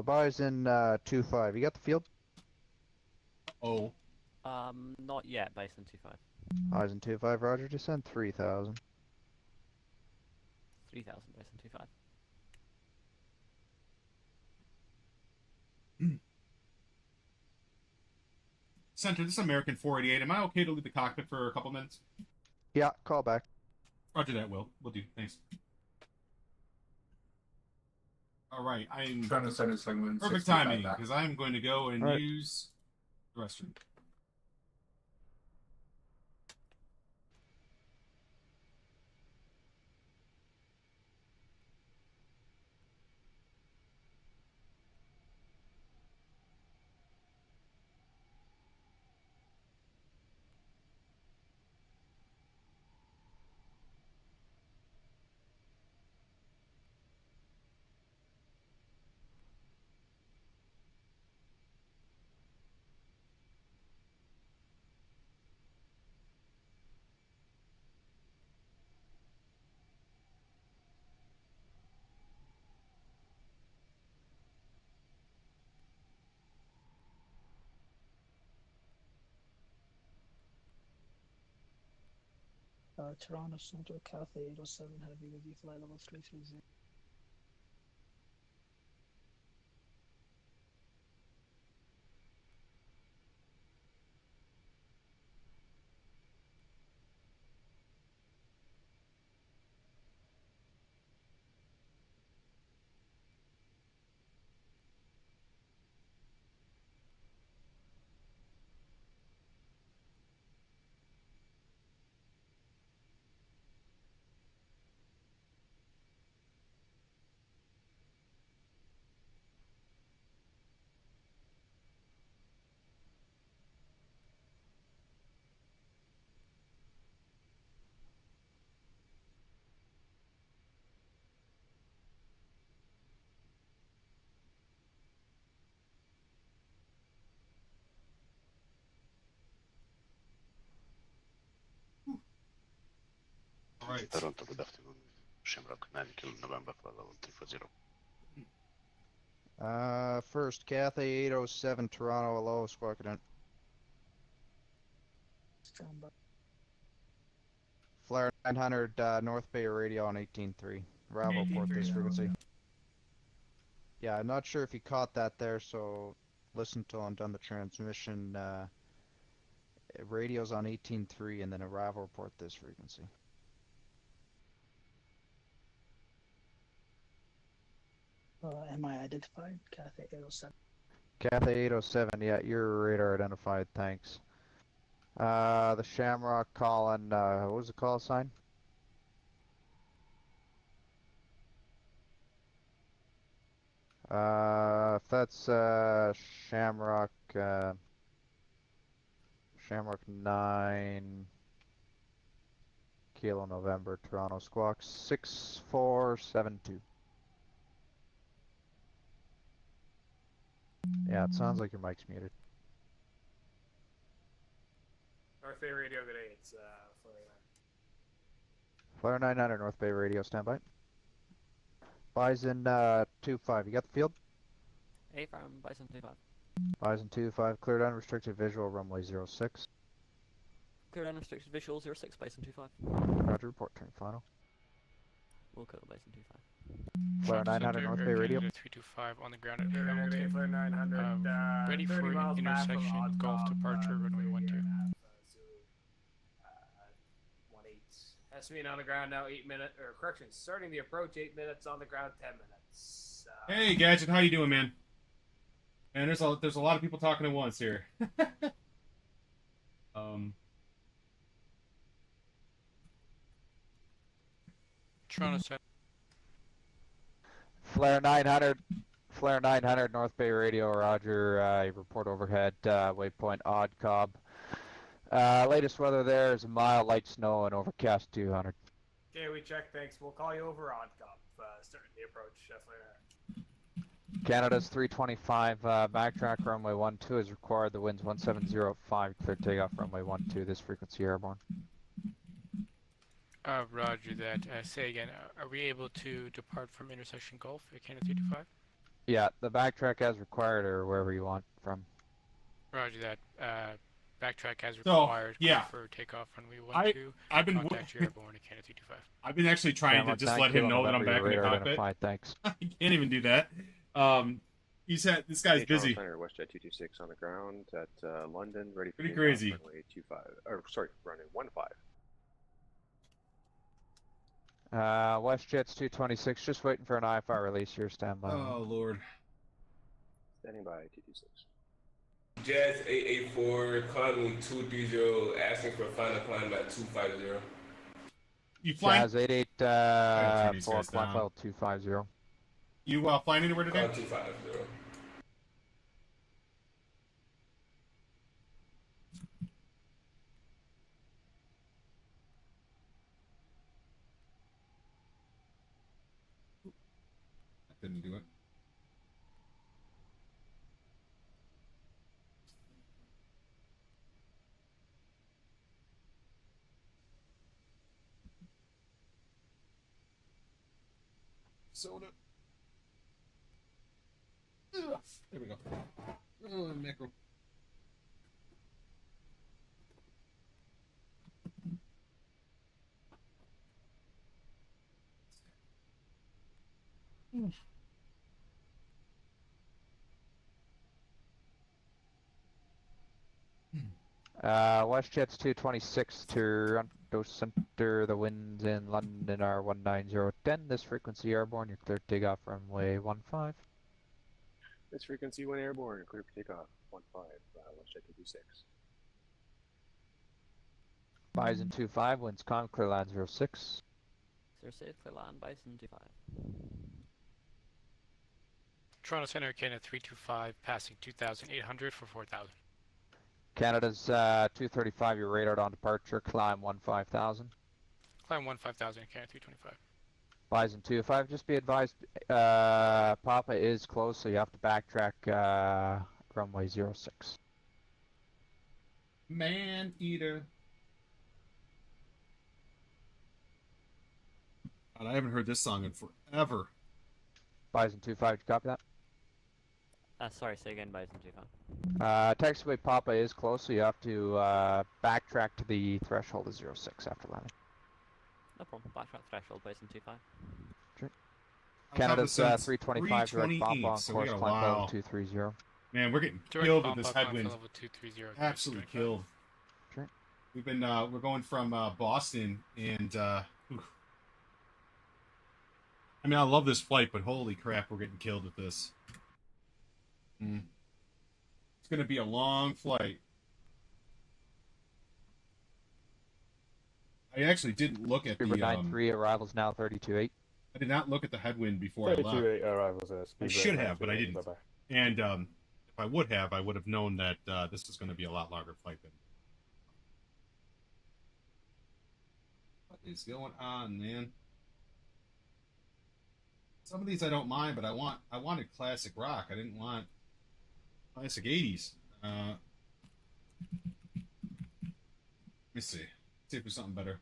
Bison 25. You got the field? Oh. Not yet, based on 2.5. Bison 25, Roger. Descend 3,000. 3,000 based on 2.5. Center, this is American 488. Am I okay to leave the cockpit for a couple minutes? Yeah, call back. Roger that, Will. Will do. Thanks. All right, I'm trying to send a segment. perfect timing because I'm going to go and use the restroom. Toronto Central Cathay 807 Heavy with you, flight level 330. right. Toronto, good afternoon. Shamrock 9 Kilo November for level 340. First, Cathay 807, Toronto, hello, squawk it in. Stand by. Flare 900, North Bay radio on 18.3. Ravel port this 18.3, frequency. Yeah, I'm not sure if you caught that there, so listen till I'm done the transmission. Radio's on 18.3 and then a Ravel report this frequency. Am I identified? Cathay 807. Cathay 807, yeah, you're radar identified, thanks. The Shamrock calling, what was the call sign? If that's, Shamrock, Shamrock 9, Kilo November, Toronto, squawk 6472. Yeah, it sounds like your mic's muted. North Bay Radio, good day. It's Flare 900 North Bay radio, standby. Bison 25, you got the field? A from Bison 25. Bison 25, cleared unrestricted visual, runway 06. Clear unrestricted visual 06, Bison 25. Roger, report turn final. We'll clear Bison 25. Flare 900 North Bay radio. 325 on the ground at Flare Hamilton. 900, Ready 30 for miles back from intersection, Odd Gulf Cop, departure, runway 12. 18. Has to be on the ground now, 8 minutes, or correction, starting the approach, 8 minutes, on the ground, 10 minutes. Hey, Gadget, how you doing, man? Man, there's a lot of people talking at once here. Toronto Center. Flare 900 North Bay radio, roger, report overhead, waypoint Odd Cobb. Latest weather there is a mild light snow and overcast 200. Okay, we check, thanks. We'll call you over Odd Cop, starting the approach, definitely. Canada's 325, backtrack runway 12 is required, the wind's 1705, clear takeoff runway 12, this frequency airborne. Roger that. Say again, are we able to depart from intersection Gulf at Canada 325? Yeah, the backtrack as required or wherever you want from. Roger that. Backtrack as required. So, yeah. For takeoff runway 12. I've been contact your airborne at Canada 325. I've been actually trying to just let him know that I'm back in the cockpit. Thanks. I can't even do that. This guy's busy. WestJet 226 on the ground at London, ready for pretty crazy. Runway 25, or sorry, runway 15. WestJet's 226, just waiting for an IFR release here, standby. Oh, Lord. Standing by 226. Jazz 884, climbing 230, asking for final climb at 250. You flying? Jazz 884, climb level 250. You flying anywhere today? 250. Didn't do it. Soda. Ugh. There we go. Oh, macro. WestJet's 226 to Toronto Center. The winds in London are 19010. This frequency airborne. You're clear to take off runway 15. This frequency went airborne, clear for takeoff 15. WestJet 226. Bison 25, winds calm, clear land 06. 06, clear land, Bison 25. Toronto Center, Canada 325, passing 2,800 for 4,000. Canada's 235, you're radared on departure, climb 15,000. Climb 15,000, Canada 325. Bison 25, just be advised, Papa is close, so you have to backtrack runway 06. Man eater. God, I haven't heard this song in forever. Bison 2-5, did you copy that? Sorry, say again, Bison 2-5. Taxiway Papa is close, so you have to backtrack to the threshold of 06 after landing. No problem. Backtrack threshold, Bison 2-5. Sure. Canada's 325 direct bomb on so course, climb level 230. Man, we're getting Direct killed bomb with this climb headwind. level 230. Absolutely killed. Sure. We've been we're going from Boston, and I mean, I love this flight, but holy crap, we're getting killed with this. It's going to be a long flight. I actually didn't look at the 9-3 arrivals now 32.8. I did not look at the headwind before I left. 32.8 arrivals. I should have, but I didn't. And if I would have known that this was going to be a lot longer flight than. What is going on, man? Some of these I don't mind, but I wanted classic rock. I didn't want classic 80s. Let me see. See if there's something better.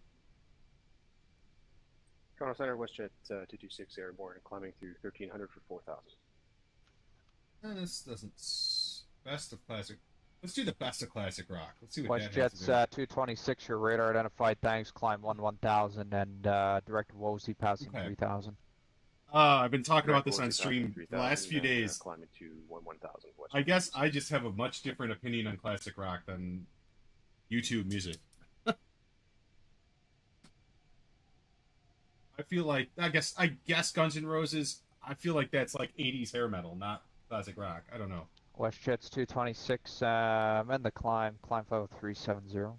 Toronto Center, WestJet 226 airborne, climbing through 1300 for 4,000. This doesn't. Best of classic. Let's do the best of classic rock. Let's see what that has WestJet's to do. 226, your radar identified, thanks, climb 1000, and direct Wozy passing 3000. I've been talking about this on stream the last few days. Climbing to 1,000. I guess I just have a much different opinion on classic rock than YouTube music. I feel like I guess Guns N' Roses. I feel like that's like 80s hair metal, not classic rock. I don't know. WestJet's 226, and the climb level 370.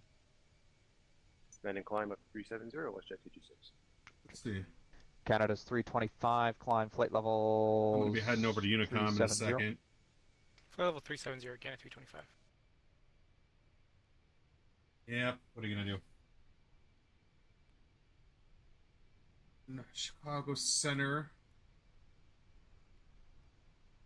Landing climb up 370, WestJet 226. Let's see. Canada's 325, climb flight level. I'm going to be heading over to Unicom in a second. Flight level 370 again at 325. Yeah, what are you going to do? Chicago Center.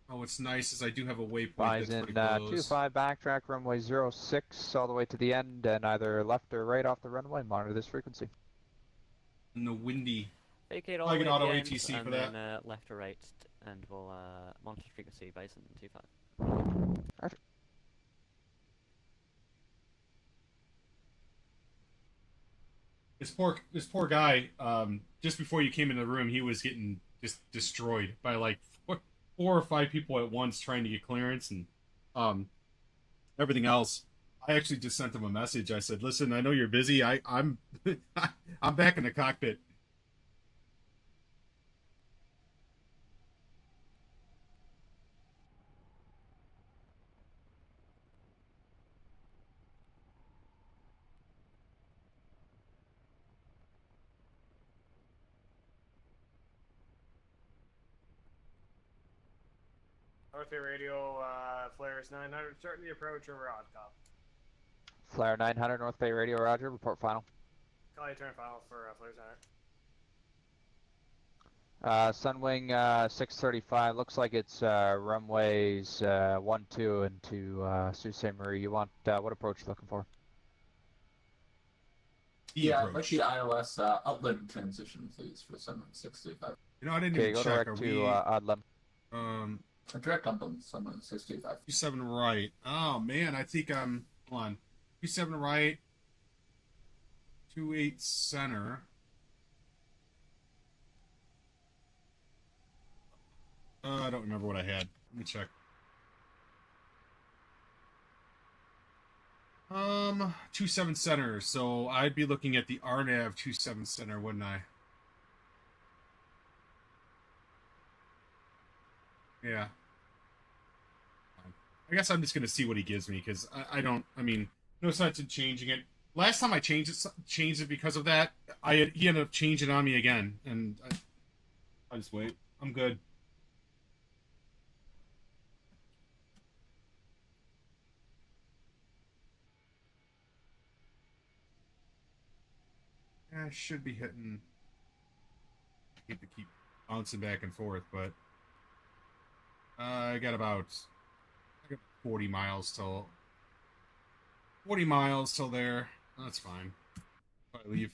Oh, what's nice is I do have a waypoint that's Bison pretty close. 25, backtrack runway 06 all the way to the end, and either left or right off the runway. Monitor this frequency. And the windy. Vacate all I the way get to auto the end, ATC and for then that. left or right, and we'll monitor frequency Bison 2-5. Roger. This poor guy. Just before you came in the room, he was getting just destroyed by like four or five people at once trying to get clearance and everything else. I actually just sent him a message. I said, "Listen, I know you're busy. I'm I'm back in the cockpit." North Bay Radio, flares 900, starting the approach over Oddcop. Flare 900, North Bay Radio, roger, report final. Call you turn final for flares 900. Sunwing 635, looks like it's runways 12 into Sault Ste. Marie. You want, what approach you looking for? Yeah, I'd like the iOS outlet transition, please, for 7635. You know, I didn't Okay, even go check. direct to Odlem. A direct up on 7635. 27 right. Oh man, I think I'm hold on. 27 right. 28 center. I don't remember what I had. Let me check. 27 center. So I'd be looking at the RNAV 27 center, wouldn't I? Yeah. I guess I'm just gonna see what he gives me because I mean, no sense in changing it. Last time I changed it because of that. He ended up changing on me again, and I just wait. I'm good. Yeah, I should be hitting. I hate to keep bouncing back and forth, but I got about 40 miles till there. That's fine. If I leave.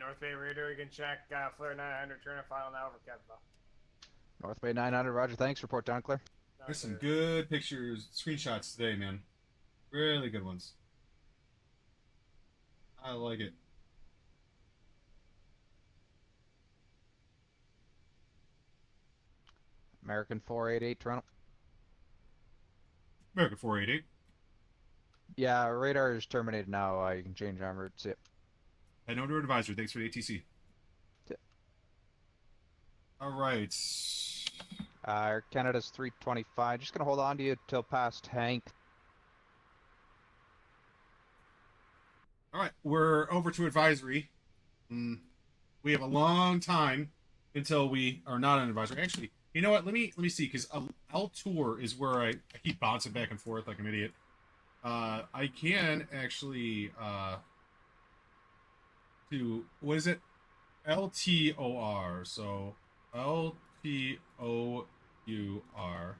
North Bay Radio, you can check Flare 900, turn a file now over Kbos. North Bay 900, roger, thanks. Report down clear. There's some good pictures, screenshots today, man. Really good ones. I like it. American 488, Toronto. American 488. Yeah, radar is terminated now. You can change en route. See it. I know to advisor. Thanks for the ATC. Yeah. All right. Canada's 325. Just gonna hold on to you till past Hank. All right, we're over to advisory. We have a long time until we are not on advisory. Actually, you know what? Let me see, because L tour is where I keep bouncing back and forth like an idiot. I can actually do, what is it? LTOR. So LTOUR. All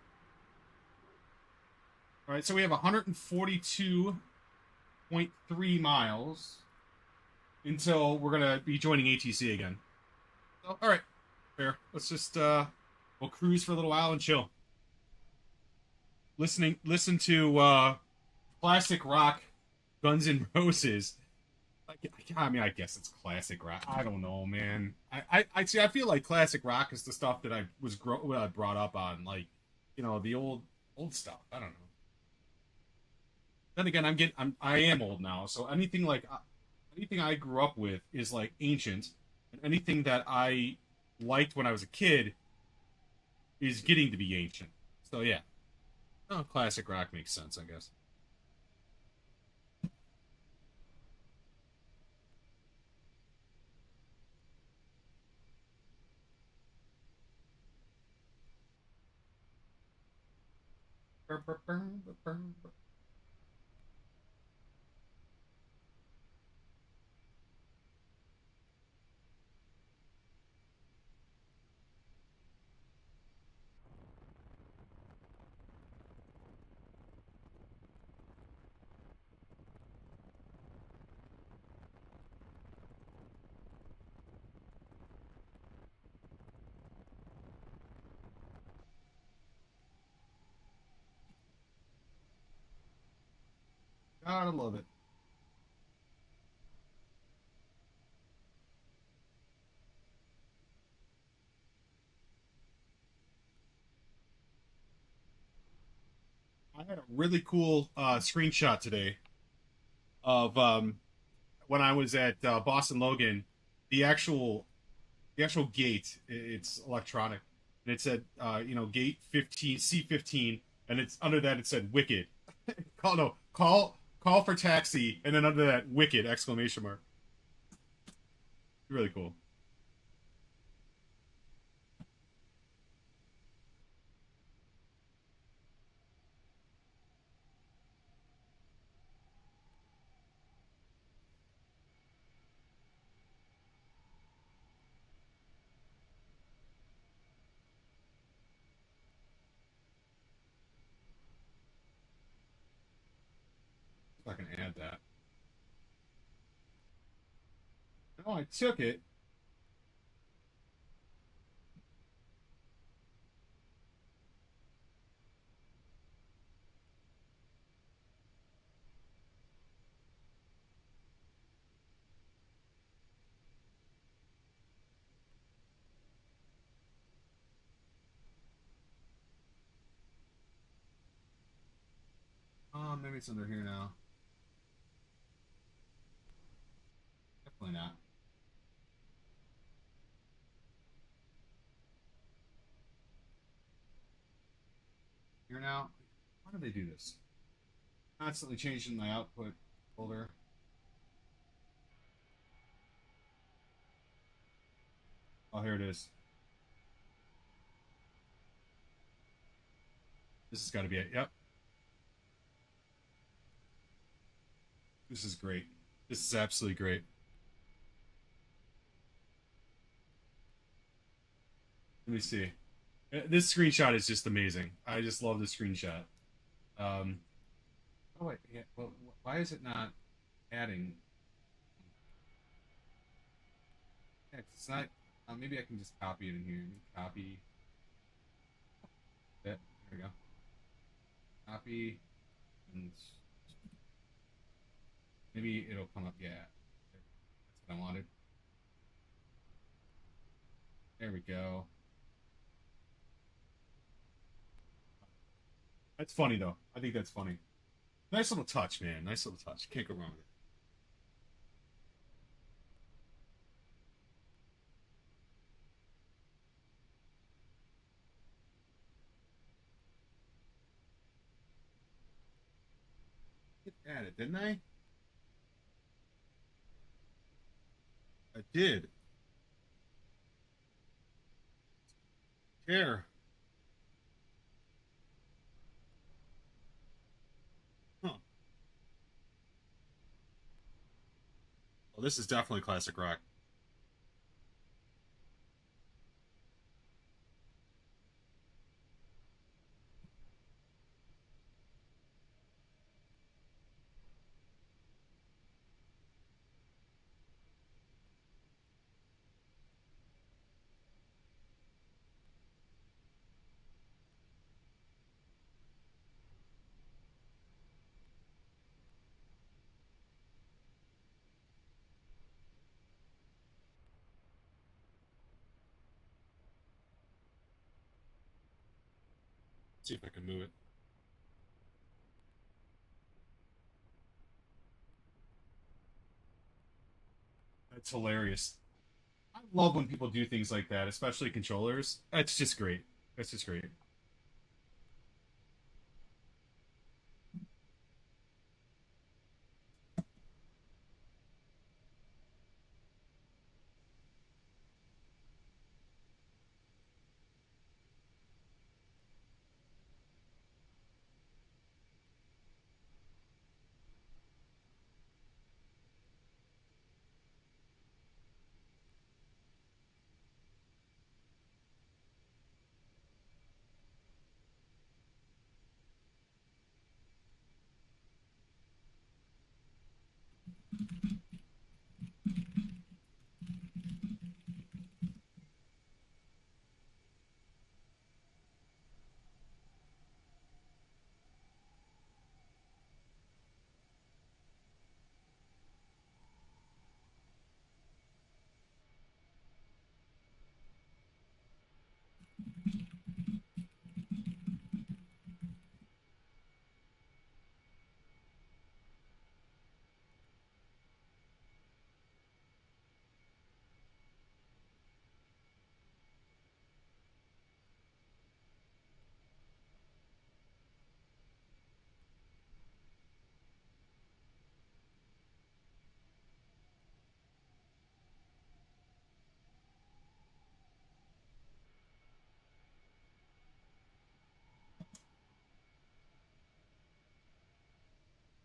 right, so we have 142.3 miles until we're gonna be joining ATC again. So, all right, fair. Let's just we'll cruise for a little while and chill. Listen to classic rock, Guns N' Roses. I mean, I guess it's classic rock. I don't know, man. I see. I feel like classic rock is the stuff that I was brought up on, like, you know, the old stuff. I don't know. Then again, I am old now, so anything I grew up with is like ancient, and anything that I liked when I was a kid is getting to be ancient. So yeah, classic rock makes sense, I guess. Gotta love it. I had a really cool screenshot today of when I was at Boston Logan. The actual gate, it's electronic, and it said gate 15 C15, and it's under that it said wicked. Call for taxi, and then under that wicked exclamation mark. Really cool. If I can add that. No, I took it. Oh, maybe it's under here now. Definitely not. Here now. Why do they do this? Constantly changing my output folder. Oh, here it is. This has got to be it. Yep. This is great. This is absolutely great. Let me see. This screenshot is just amazing. I just love this screenshot. Oh wait, yeah. Well, why is it not adding? Yeah, it's not. Maybe I can just copy it in here. Copy. That. There we go. Copy. And maybe it'll come up. Yeah. That's what I wanted. There we go. That's funny though. I think that's funny. Nice little touch, man. Nice little touch. Can't go wrong with it. Hit added, didn't I? I did. Here. Huh. Well, this is definitely classic rock. Let's see if I can move it. That's hilarious. I love when people do things like that, especially controllers. That's just great. That's just great.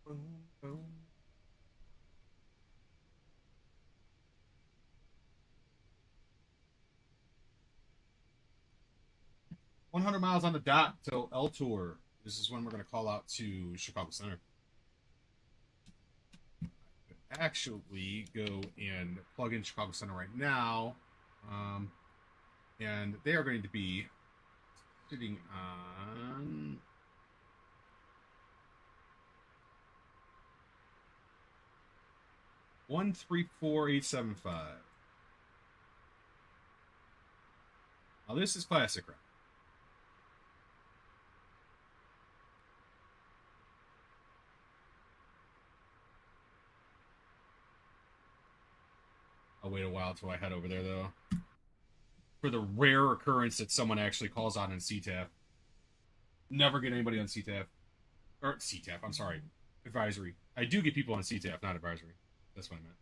Boom, boom. 100 miles on the dot till L Tour. This is when we're going to call out to Chicago Center. Actually, go and plug in Chicago Center right now. And they are going to be sitting on 134875. Now this is classic rock. I'll wait a while till I head over there though. For the rare occurrence that someone actually calls out on CTAF. Never get anybody on CTAF. Or CTAF, I'm sorry. Advisory. I do get people on CTAF, not advisory. That's what I meant.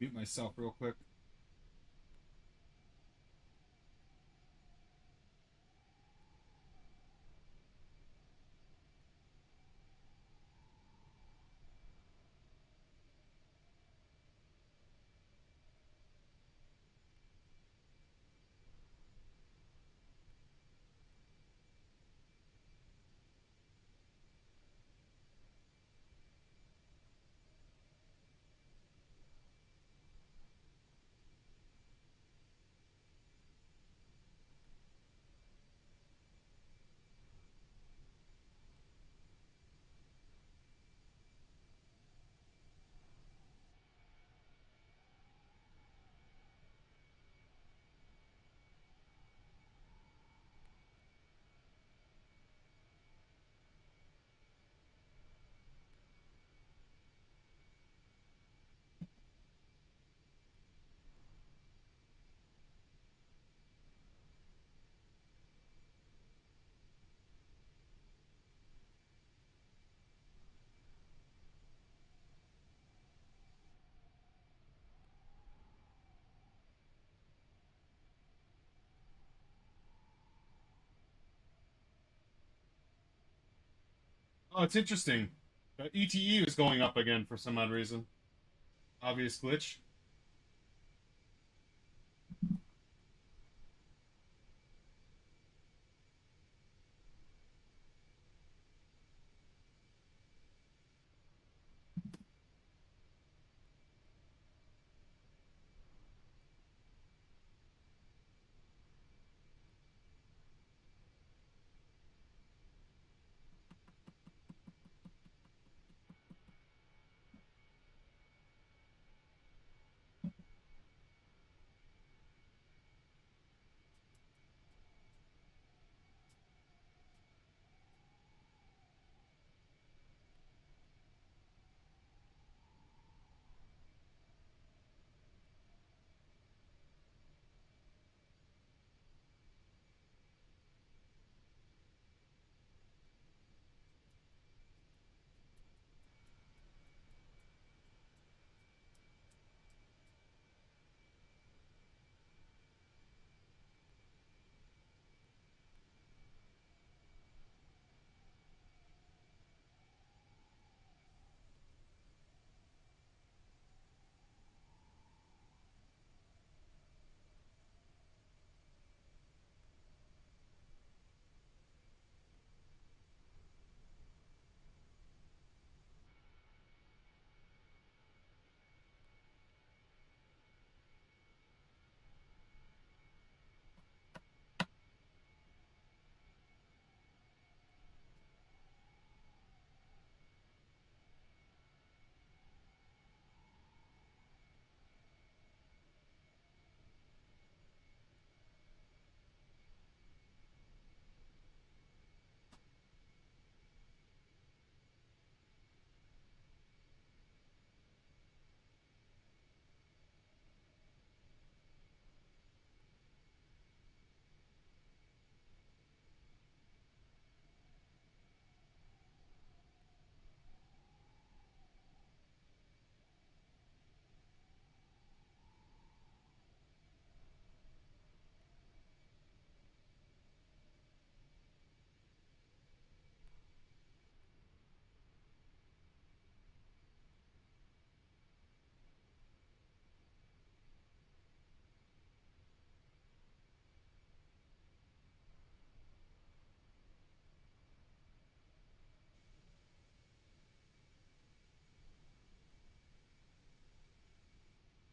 Mute myself real quick. Oh, it's interesting. ETE is going up again for some odd reason. Obvious glitch.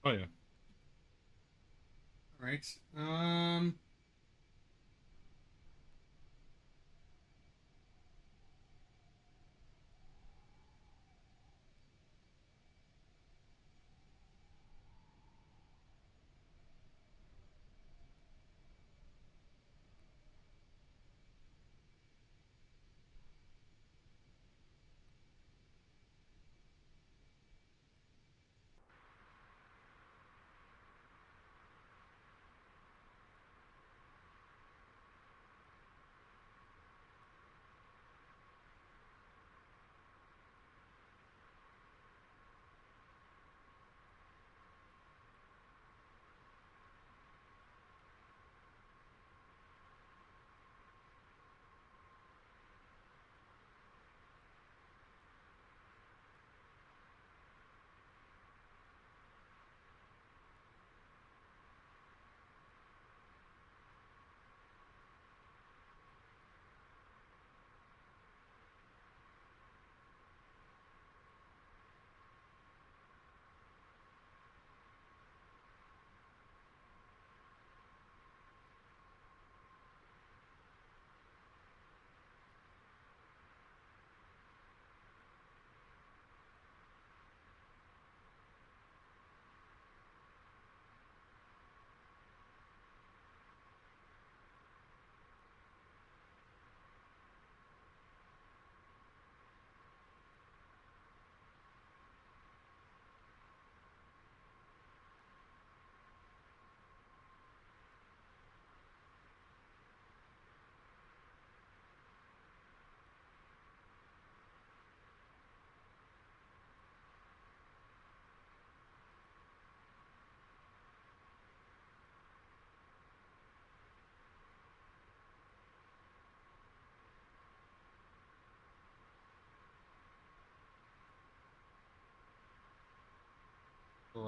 Oh yeah. All right.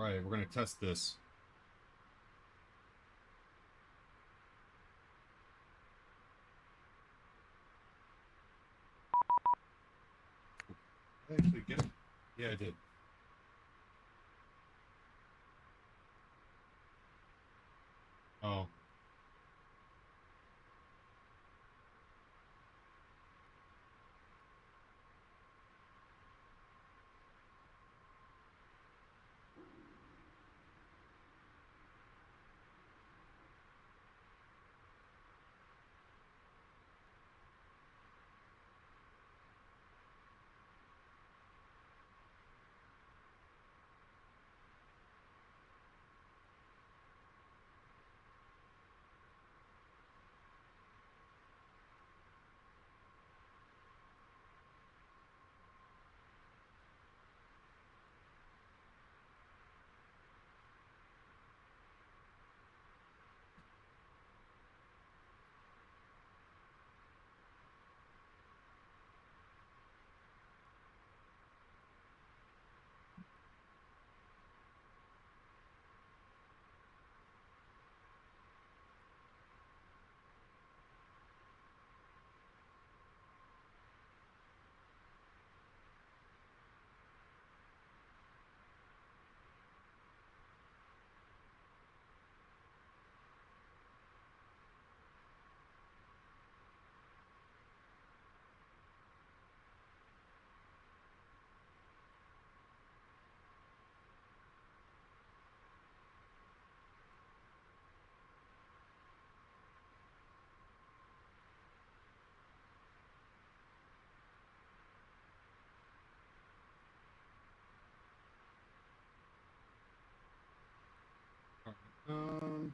Alright, we're gonna test this. Did I actually get it? Yeah, I did. Oh. Um...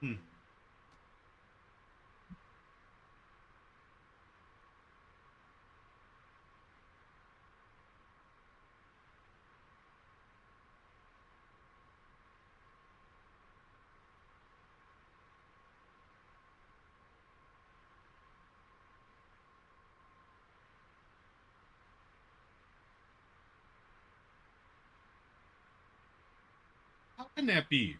Hmm. How can that be?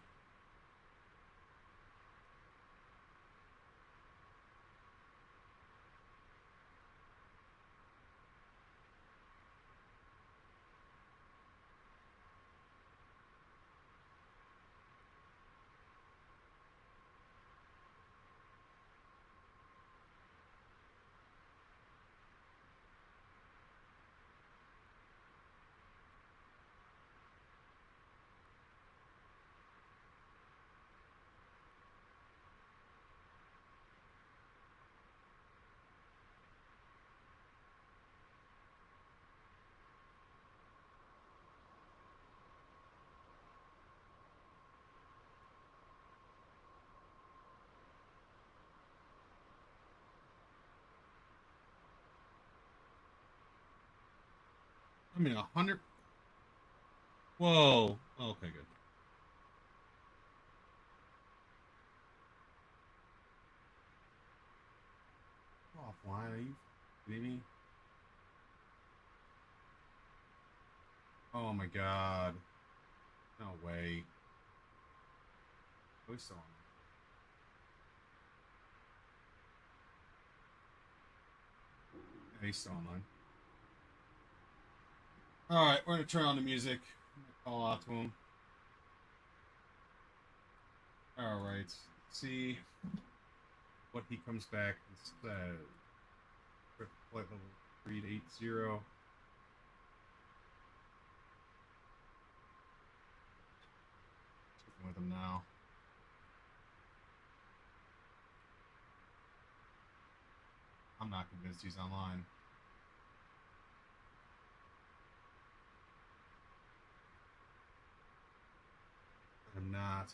I mean, 100. Whoa. Okay, good. Offline? Are you kidding me? Oh my god. No way. Oh, he's still on. Yeah, he's still online. Alright, we're gonna turn on the music. Call out to him. Alright. See what he comes back and says. Flight level 380. Sticking with him now. I'm not convinced he's online. I'm not.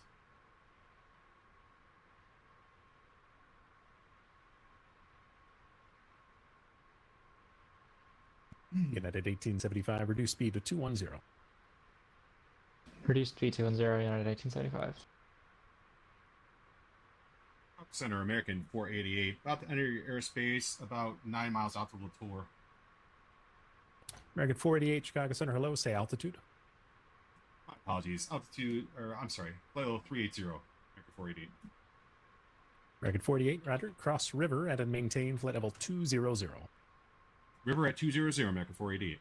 United 1875, reduce speed to 210. Reduced speed 210, United 1875. Center American 488. About to enter your airspace about 9 miles out of Latour. American 488, Chicago Center, hello, say altitude. My apologies. Altitude, or I'm sorry, flight level 380. American 488. American 48, roger, cross river at and maintain flight level 200. River at 200, American 488.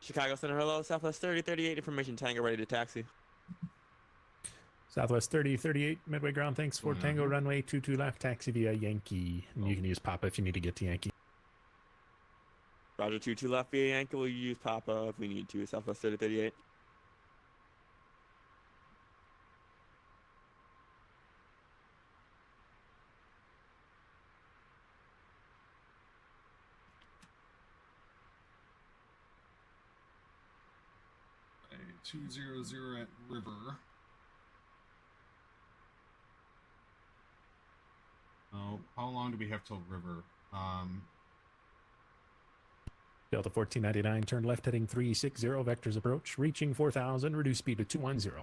Chicago Center, hello. Southwest 3038, information Tango, ready to taxi. Southwest 3038, Midway ground, thanks for Tango, runway 22 left, taxi via Yankee. And you can use Papa if you need to get to Yankee. Roger, 22 left via Yankee, we'll use Papa if we need to. Southwest 3038. A 200 at River. Oh, how long do we have till River? Delta 1499, turn left heading 360, vectors approach, reaching 4000, reduce speed to 210.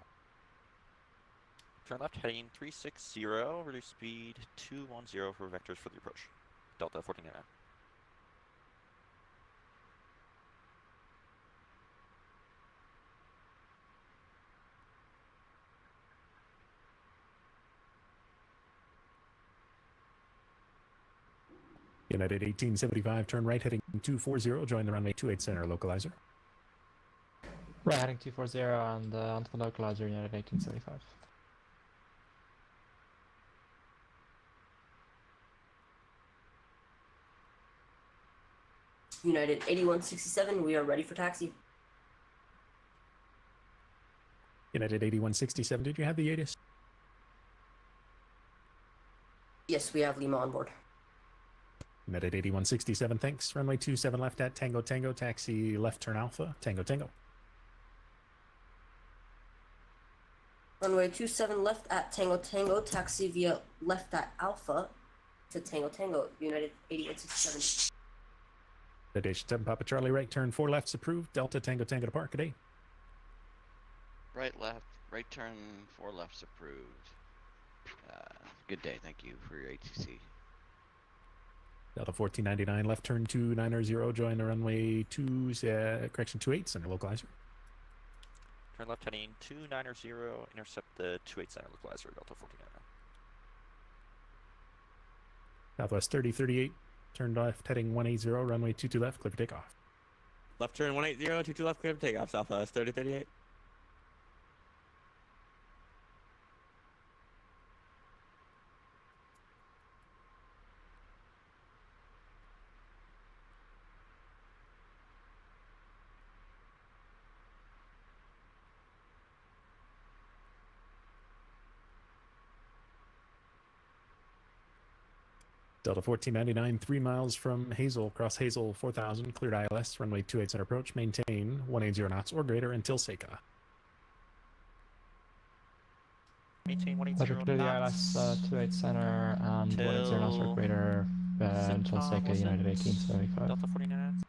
Turn left heading 360, reduce speed 210 for vectors for the approach. Delta 1499. United 1875, turn right heading 240, join the runway 28 center localizer. Right heading 240 and onto the localizer, United 1875. United 8167, we are ready for taxi. United 8167, did you have the ATIS? Yes, we have Lima on board. United 8167, thanks. Runway 27 left at Tango Tango, taxi left turn Alpha, Tango Tango. Runway 27 left at Tango Tango, taxi via left at Alpha to Tango Tango, United 8167. Station 7 Papa Charlie right turn 4 left's approved. Delta Tango Tango to park at 8. Right, left, right turn, 4 lefts approved. Good day, thank you for your ATC. Delta 1499 left turn 290, join the runway 28 center localizer. Turn left heading 290, intercept the 28 center localizer, Delta 1499. Southwest 3038, turn left heading 180, runway 22 left, clear for takeoff. Left turn 180, 22 left, clear for takeoff, Southwest 3038. Delta 1499, 3 miles from Hazel, cross Hazel 4000, cleared ILS, runway 28 center approach, maintain 180 knots or greater until Seika. Maintain 180 Pleasure clear the ILS 28 center and 180 knots or greater until Seika, United 1875. Delta 49.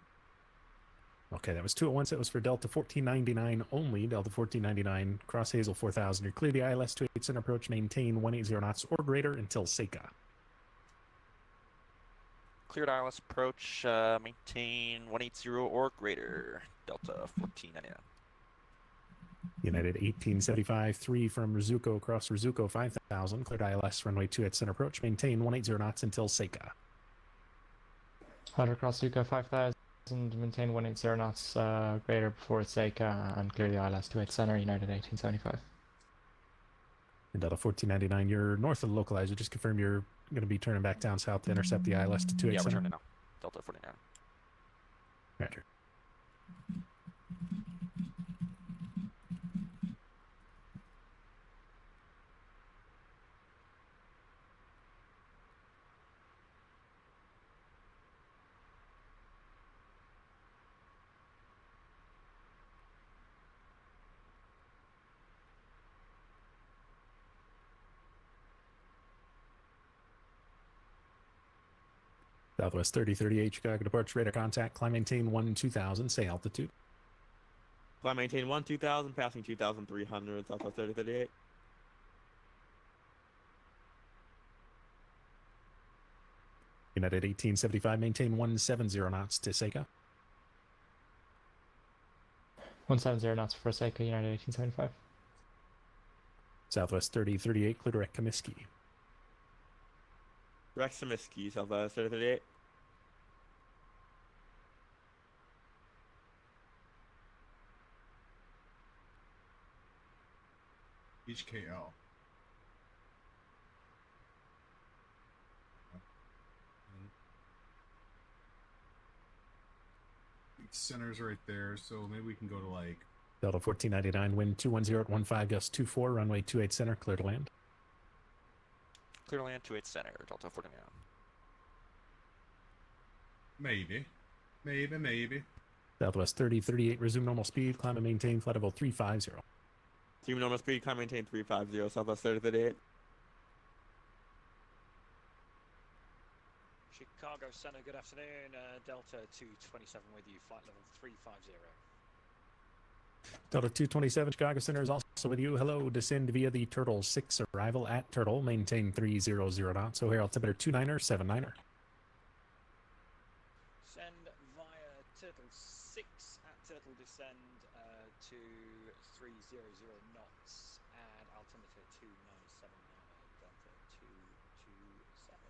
Okay, that was 2 at once. That was for Delta 1499 only. Delta 1499, cross Hazel 4000. You clear the ILS 28 center approach, maintain 180 knots or greater until Seika. Cleared ILS approach, maintain 180 or greater, Delta 1499. United 1875, 3 from Rizuko, cross Rizuko 5000, cleared ILS, runway 28 center approach, maintain 180 knots until Seika. 100 cross Yuka 5000, maintain 180 knots greater before Seika and clear the ILS 28 center, United 1875. And Delta 1499, you're north of the localizer. Just confirm you're going to be turning back down south to intercept the ILS to 28 Yeah, we're center. turning now. Delta 49. Roger. Southwest 3038, Chicago departure radar contact, climb maintain 2000, say altitude. Climb maintain 2000, passing 2300, Southwest 3038. United 1875, maintain 170 knots to Seika. 170 knots for Seika, United 1875. Southwest 3038, clear direct Comiskey. Rex Samiski, Southwest 3038. HKL. Center's right there, so maybe we can go to like Delta 1499, wind 210 at 15, gust 24, runway 28 center, clear to land. Clear to land 28 center, Delta 49. Maybe. Southwest 3038, resume normal speed, climb and maintain flight level 350. Team normal speed, climb maintain 350, Southwest 3038. Chicago Center, good afternoon. Delta 227 with you, flight level 350. Delta 227, Chicago Center is also with you. Hello, descend via the Turtle 6, arrival at Turtle, maintain 300 knots. O'Hare altimeter 29er, 79er. Send via Turtle 6 at Turtle descend to 300 knots and altimeter 2979, Delta 227.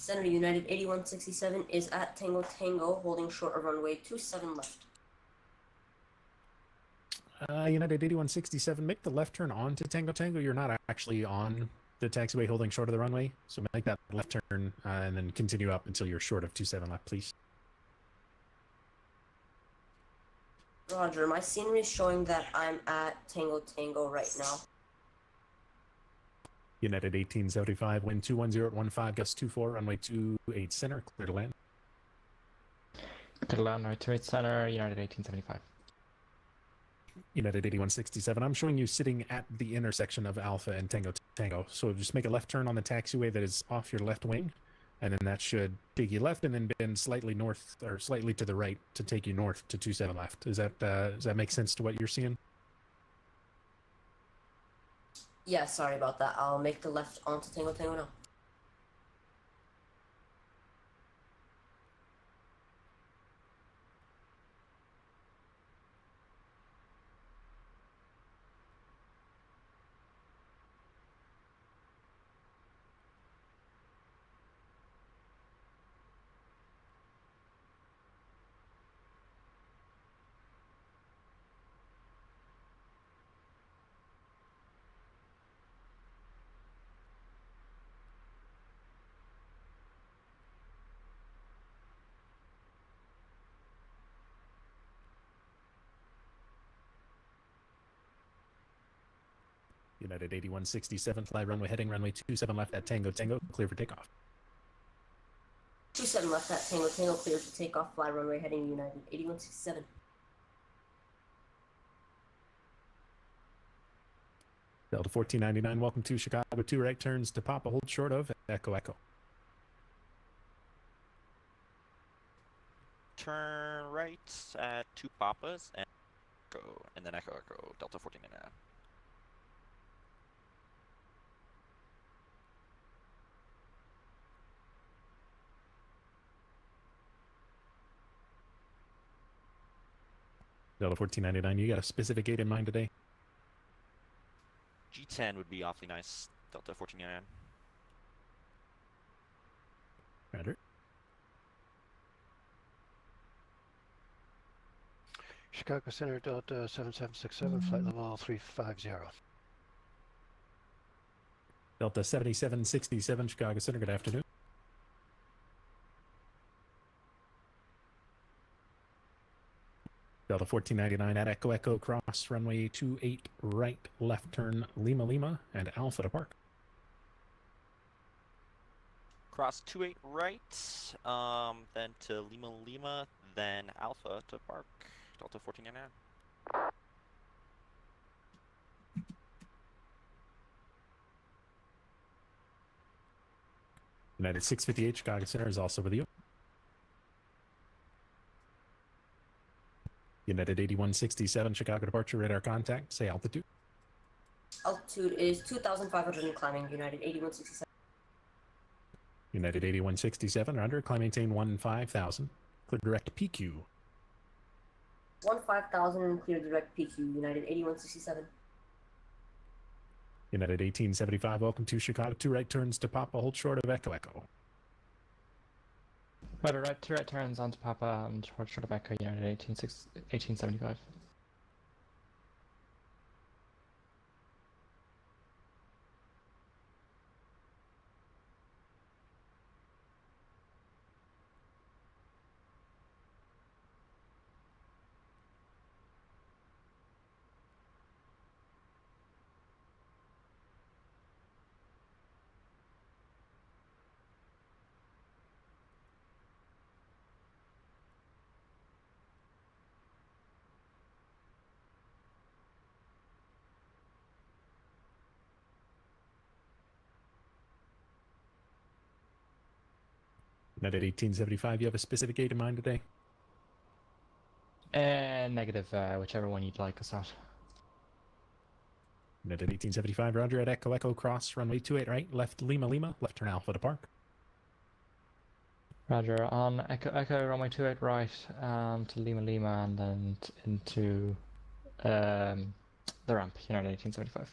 Center, United 8167 is at Tango Tango, holding short of runway 27 left. United 8167, make the left turn onto Tango Tango. You're not actually on the taxiway holding short of the runway, so make that left turn and then continue up until you're short of 27 left, please. Roger, my scenery is showing that I'm at Tango Tango right now. United 1875, wind 210 at 15, gust 24, runway 28 center, clear to land. Clear to land, runway 28 center, United 1875. United 8167, I'm showing you sitting at the intersection of Alpha and Tango Tango. So just make a left turn on the taxiway that is off your left wing, and then that should take you left and then bend slightly north or slightly to the right to take you north to 27 left. Does that make sense to what you're seeing? Yeah, sorry about that. I'll make the left onto Tango Tango now. United 8167, fly runway heading runway 27 left at Tango Tango, clear for takeoff. 27 left at Tango Tango, clear for takeoff, fly runway heading United 8167. Delta 1499, welcome to Chicago. 2 right turns to Papa, hold short of Echo Echo. Turn right at 2 Papas and Echo, and then Echo Echo, Delta 1499. Delta 1499, you got a specific gate in mind today? G10 would be awfully nice, Delta 1499. Roger. Chicago Center, Delta 7767, flight level 350. Delta 7767, Chicago Center, good afternoon. Delta 1499 at Echo Echo, cross runway 28 right, left turn Lima Lima and Alpha to park. Cross 28 right, then to Lima Lima, then Alpha to park, Delta 1499. United 658, Chicago Center is also with you. United 8167, Chicago departure, radar contact, say altitude. Altitude is 2,500 and climbing, United 8167. United 8167, roger, climb maintain 15,000. Clear direct PQ. 15,000 and clear direct PQ, United 8167. United 1875, welcome to Chicago. 2 right turns to Papa, hold short of Echo Echo. Right, 2 right turns onto Papa and short of Echo, United 1875. United 1875, you have a specific gate in mind today? Negative, whichever one you'd like us at. United 1875, roger, at Echo Echo, cross runway 28 right, left Lima Lima, left turn Alpha to park. Roger, on Echo Echo, runway 28 right, to Lima Lima and then into the ramp, United 1875.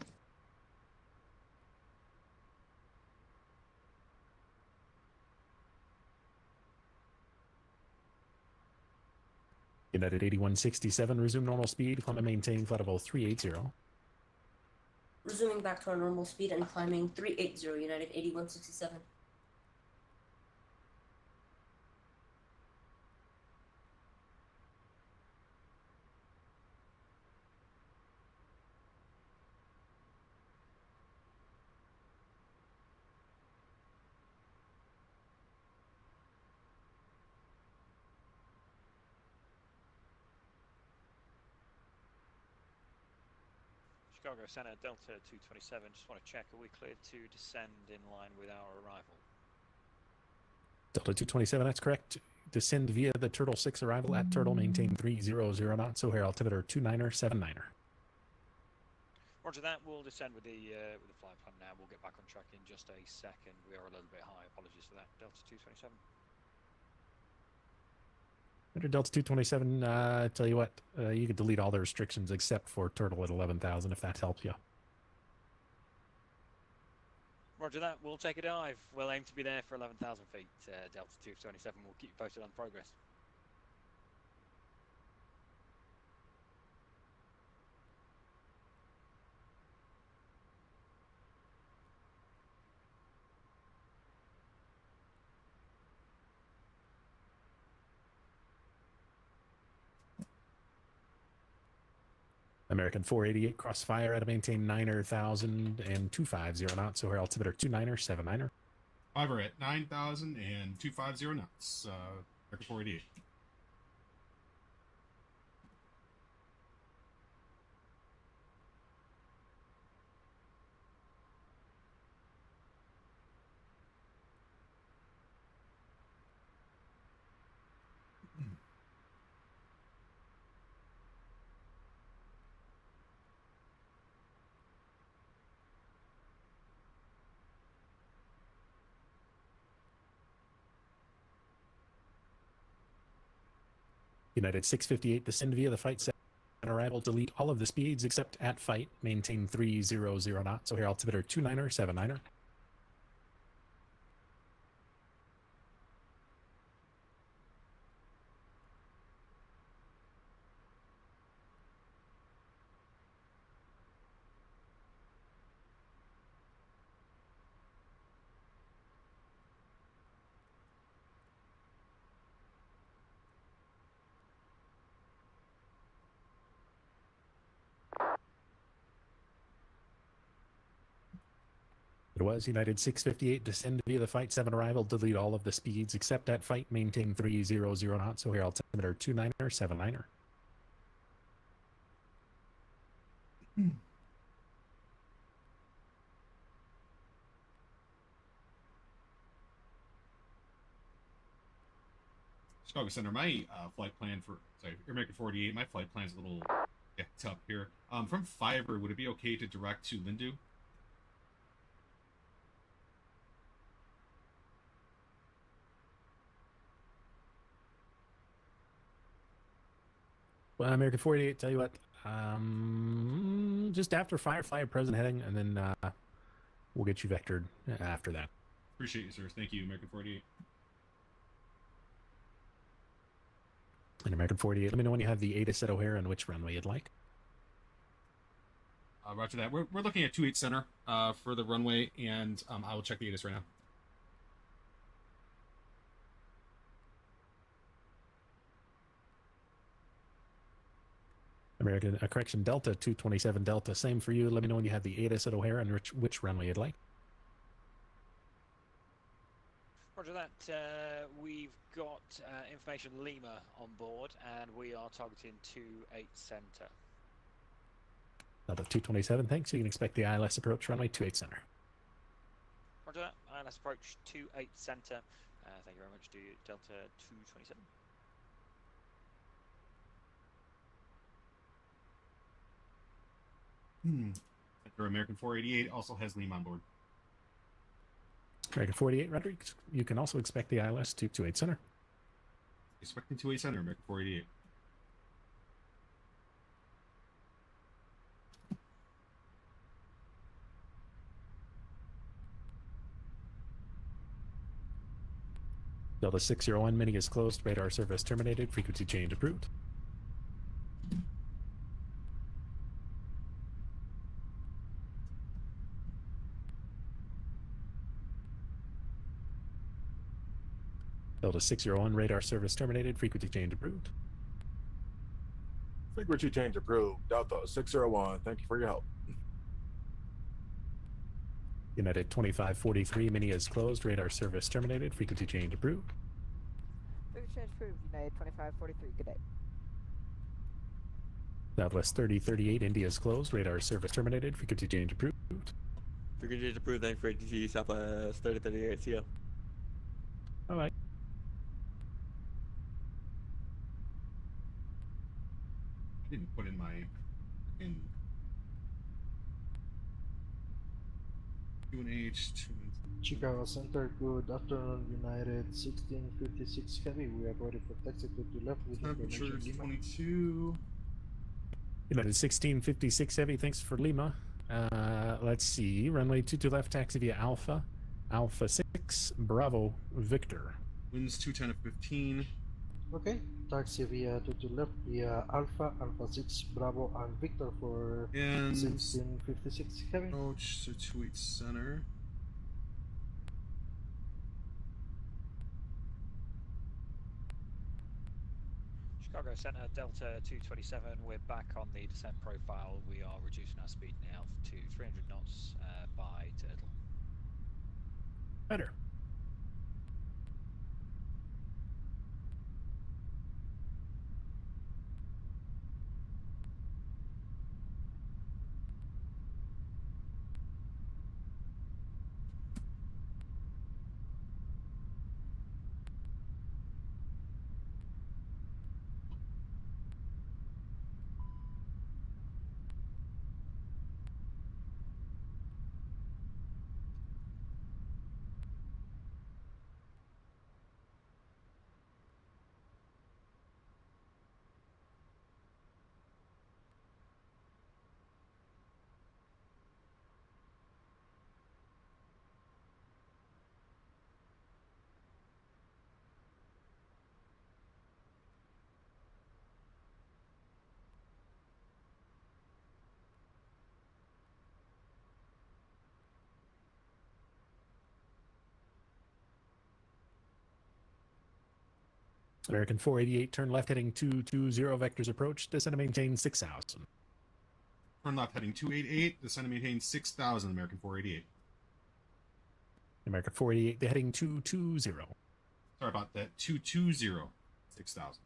United 8167, resume normal speed, climb and maintain flight level 380. Resuming back to our normal speed and climbing 380, United 8167. Chicago Center, Delta 227, just want to check, are we cleared to descend in line with our arrival? Delta 227, that's correct. Descend via the Turtle 6 arrival at Turtle, maintain 300 knots, O'Hare altimeter 29er79er. Roger that, we'll descend with the flight plan now, we'll get back on track in just a second. We are a little bit high, apologies for that. Delta 227. Under Delta 227, tell you what, you could delete all the restrictions except for Turtle at 11,000 if that helps you. Roger that, we'll take a dive. We'll aim to be there for 11,000 feet, Delta 227. We'll keep you posted on progress. American 488, crossfire at a maintain 9,000 and 250 knots, O'Hare altimeter 29er79er. Fiver at 9,000 and 250 knots. American 488. United 658, descend via the flight set on arrival, delete all of the speeds except at fight, maintain 300 knots, O'Hare altimeter 29er79er. It was United 658, descend via the Fight 7 arrival, delete all of the speeds except at fight, maintain 300 knots, O'Hare altimeter 29er79er. Chicago Center, my flight plan for, sorry, American 48, my flight plan is a little up here. From Fiverr, would it be okay to direct to Lindu? Well, American 48, tell you what, just after Firefly present heading, and then we'll get you vectored after that. Appreciate you, sir. Thank you, American 48. And American 48, let me know when you have the ATIS at O'Hare and which runway you'd like. Roger that. We're looking at 28 center for the runway, and I will check the ATIS right now. American, correction, Delta 227 Delta, same for you. Let me know when you have the ATIS at O'Hare and which runway you'd like. Roger that. We've got information Lima on board, and we are targeting 28 center. Delta 227, thanks. You can expect the ILS approach runway 28 center. Roger that. ILS approach 28 center. Thank you very much, Delta 227. American 488 also has Lima on board. American 48, Roderick, you can also expect the ILS to 28 center. Expecting 28 center, American 488. Delta 601, mini is closed, radar service terminated, frequency change approved. Delta 601, radar service terminated. Frequency change approved. Frequency change approved. Delta 601. Thank you for your help. United 2543, Mini is closed. Radar service terminated. Frequency change approved. Frequency change approved. United 2543. Good day. Southwest 3038, India is closed. Radar service terminated. Frequency change approved. Frequency change approved. Thank you for ATG Southwest 3038. See ya. All right. I didn't put in my UNH. Chicago Center, good afternoon, United 1656 Heavy. We are ready for taxi to left with Temperature information is Lima. 22. United 1656 Heavy, thanks for Lima. Let's see. Runway 22 left, taxi via Alpha. Alpha 6, Bravo, Victor. Winds 210 to 15. Okay, taxi via to left via Alpha, Alpha 6, Bravo, and Victor for And 1656 Heavy. Approach to 28 center. Chicago Center, Delta 227. We're back on the descent profile. We are reducing our speed now to 300 knots by Turtle. Better. American 488, turn left heading 220, vectors approach, descend and maintain 6,000. Turn left heading 288, descend and maintain 6,000, American 488. American 488, the heading 220. Sorry about that, 220, 6,000.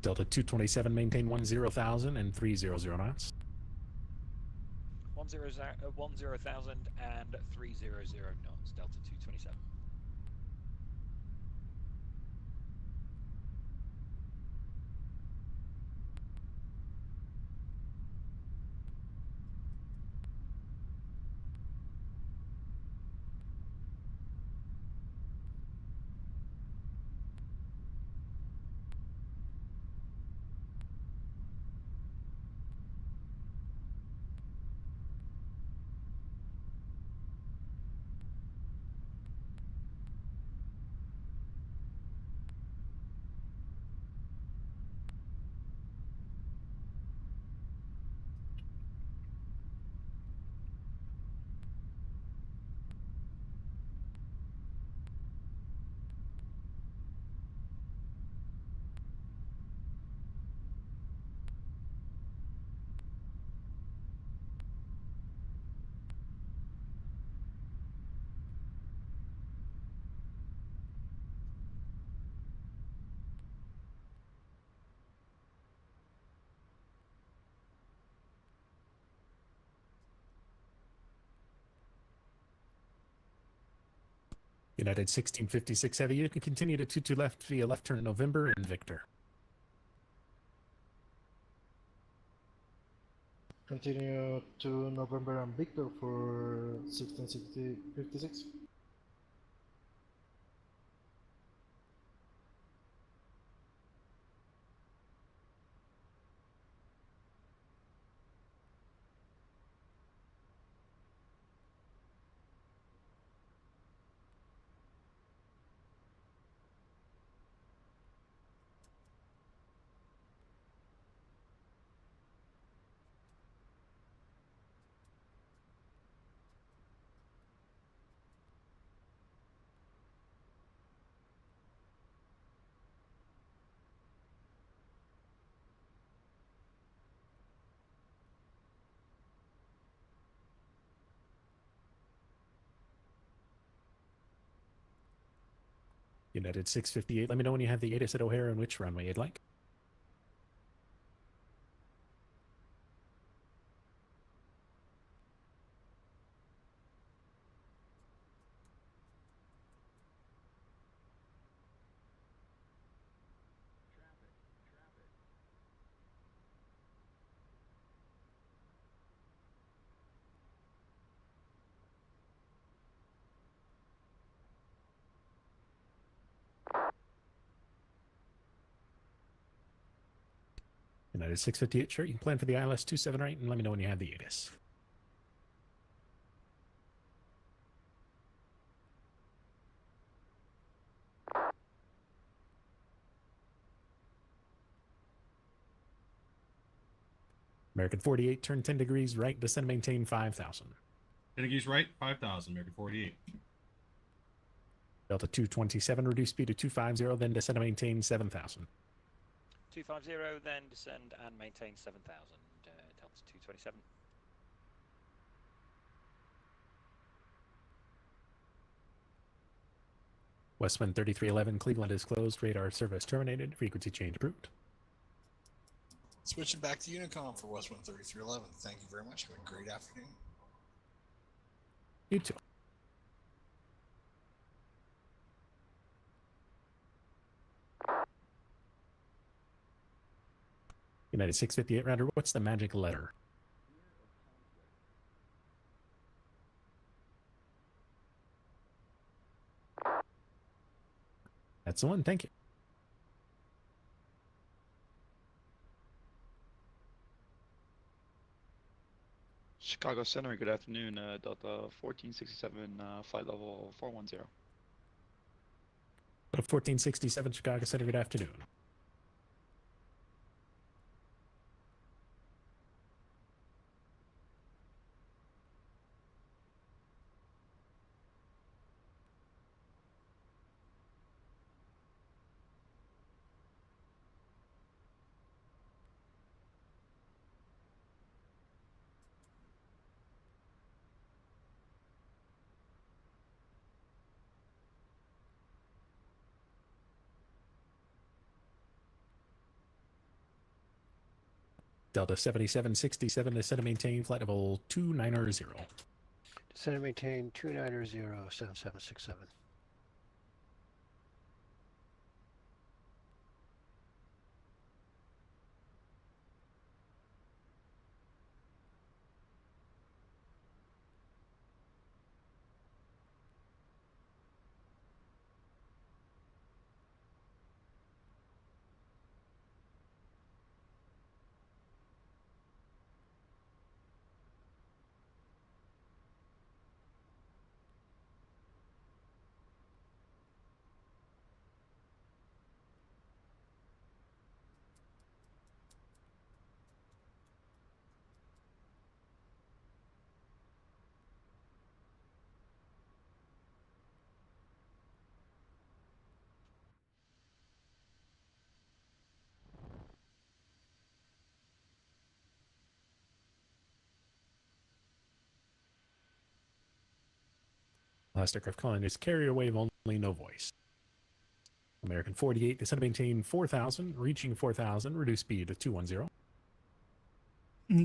Delta 227, maintain 10,000 and 300 knots. 10,000 and 300 knots, Delta 227. United 1656 Heavy, you can continue to 22 left via left turn November and Victor. Continue to November and Victor for 1656. United 658. Let me know when you have the ATIS at O'Hare and which runway you'd like. United 658, sure. You can plan for the ILS 27 right, and let me know when you have the ATIS. American 48, turn 10 degrees right, descend and maintain 5,000. 10 degrees right, 5,000, American 48. Delta 227, reduce speed to 250, then descend and maintain 7,000. 250, then descend and maintain 7,000. Delta 227. Westwind 3311, Cleveland is closed, radar service terminated, frequency change approved. Switching back to Unicom for Westwind 3311. Thank you very much. Have a great afternoon. You too. United 658 rounder, what's the magic letter? That's the one, thank you. Chicago Center, good afternoon. Delta 1467, flight level 410. Delta 1467, Chicago Center, good afternoon. Delta 7767, descend and maintain flight level 290. Descend and maintain 290, 7767. Last aircraft calling is carrier wave only, no voice. American 48, descend and maintain 4,000, reaching 4,000, reduce speed to 210.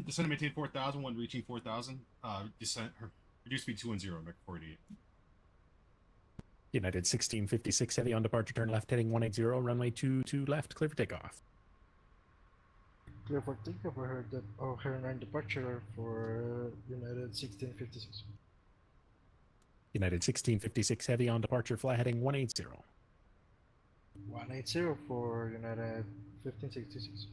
Descend and maintain 4,000, when reaching 4,000. Descent, reduce speed 210, American 48. United 1656 heavy on departure, turn left heading 180, runway 22 left, clear for takeoff. Clear for takeoff. I heard that O'Hare 9 departure for United 1656. United 1656 Heavy on departure, fly heading 180. 180 for United 1566.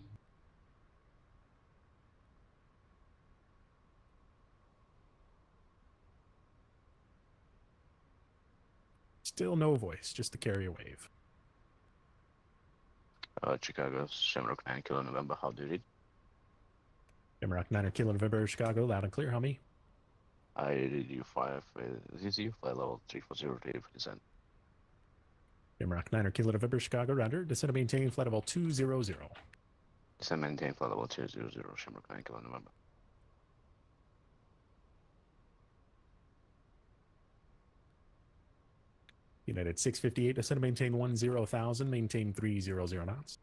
Still no voice, just the carrier wave. Chicago, Shamrock 9 Kilo November, how do you read? Shamrock 9 Kilo November, Chicago, loud and clear, how me? I read you 5 ZZ, flight level 340 to descent. Shamrock 9 Kilo November, Chicago, roger, descend and maintain flight level 200. Descend maintain flight level 200, Shamrock 9 Kilo November. United 658, descend and maintain 10,000, maintain 300 knots.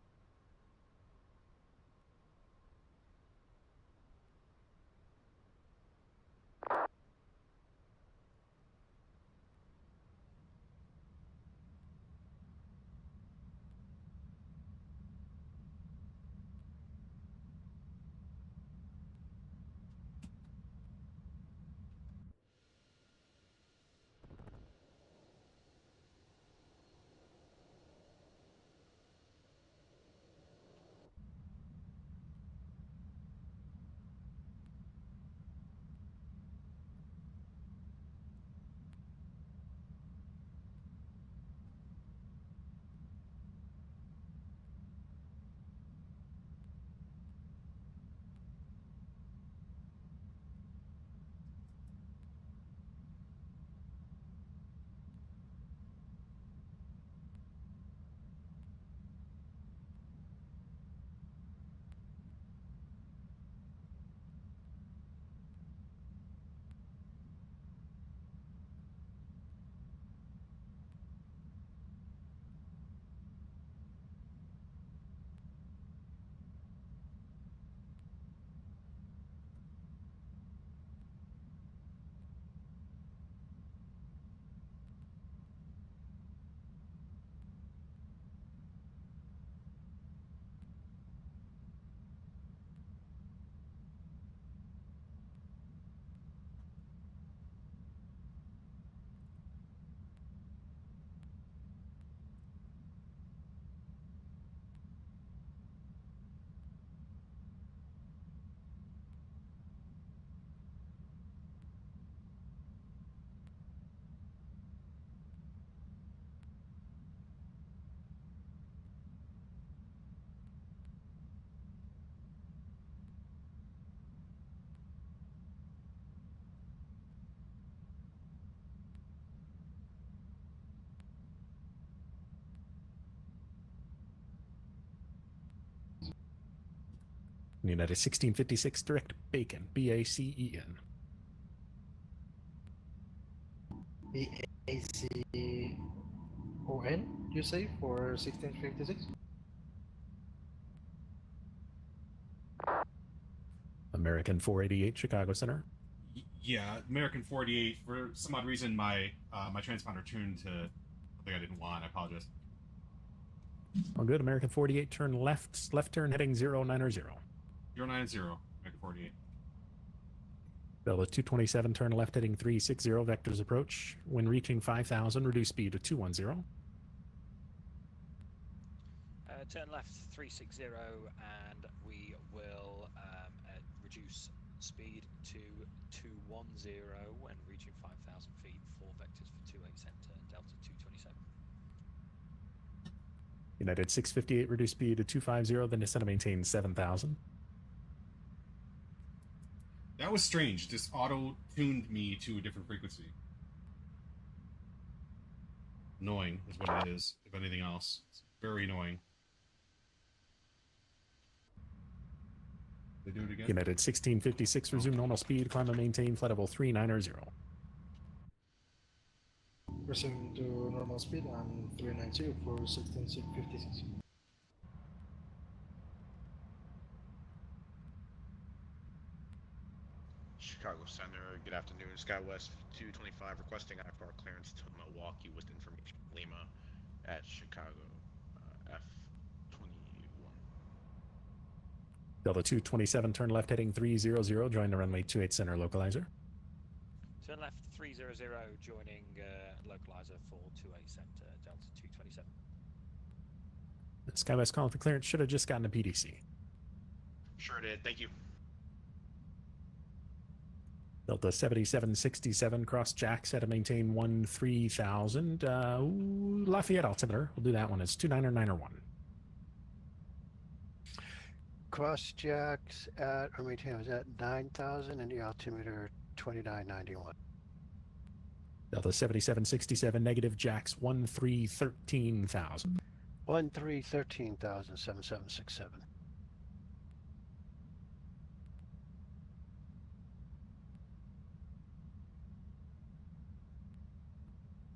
United 1656, direct Bacon, B-A-C-E-N. B-A-C-O-N, you say, for 1656? American 488, Chicago Center. Yeah, American 48. For some odd reason, my my transponder tuned to something I didn't want. I apologize. All good. American 48, turn left turn heading 090. 090, American 48. Delta 227, turn left heading 360, vectors approach. When reaching 5,000, reduce speed to 210. Turn left 360 and we will reduce speed to 210 when reaching 5,000 feet, 4 vectors for 28 center, Delta 227. United 658, reduce speed to 250, then descend to maintain 7,000. That was strange. Just auto-tuned me to a different frequency. Annoying is what it is, if anything else. It's very annoying. They do it again? United 1656, resume normal speed, climb and maintain flight level 390. Resume to normal speed on 390 for 1656. Chicago Center, good afternoon. SkyWest 225 requesting IFR clearance to Milwaukee with information Lima at Chicago F21. Delta 227, turn left heading 300, join the runway 28 center localizer. Turn left 300, joining localizer for 28 center, Delta 227. Skywest calling for clearance, should have just gotten a PDC. Sure did. Thank you. Delta 7767, cross jack, set to maintain 13,000. Lafayette altimeter, we'll do that one. It's 29901. Cross jacks at, or maintain, was at 9,000 and the altimeter 2991. Delta 7767, negative jacks 1313,000. 1313,000, 7767.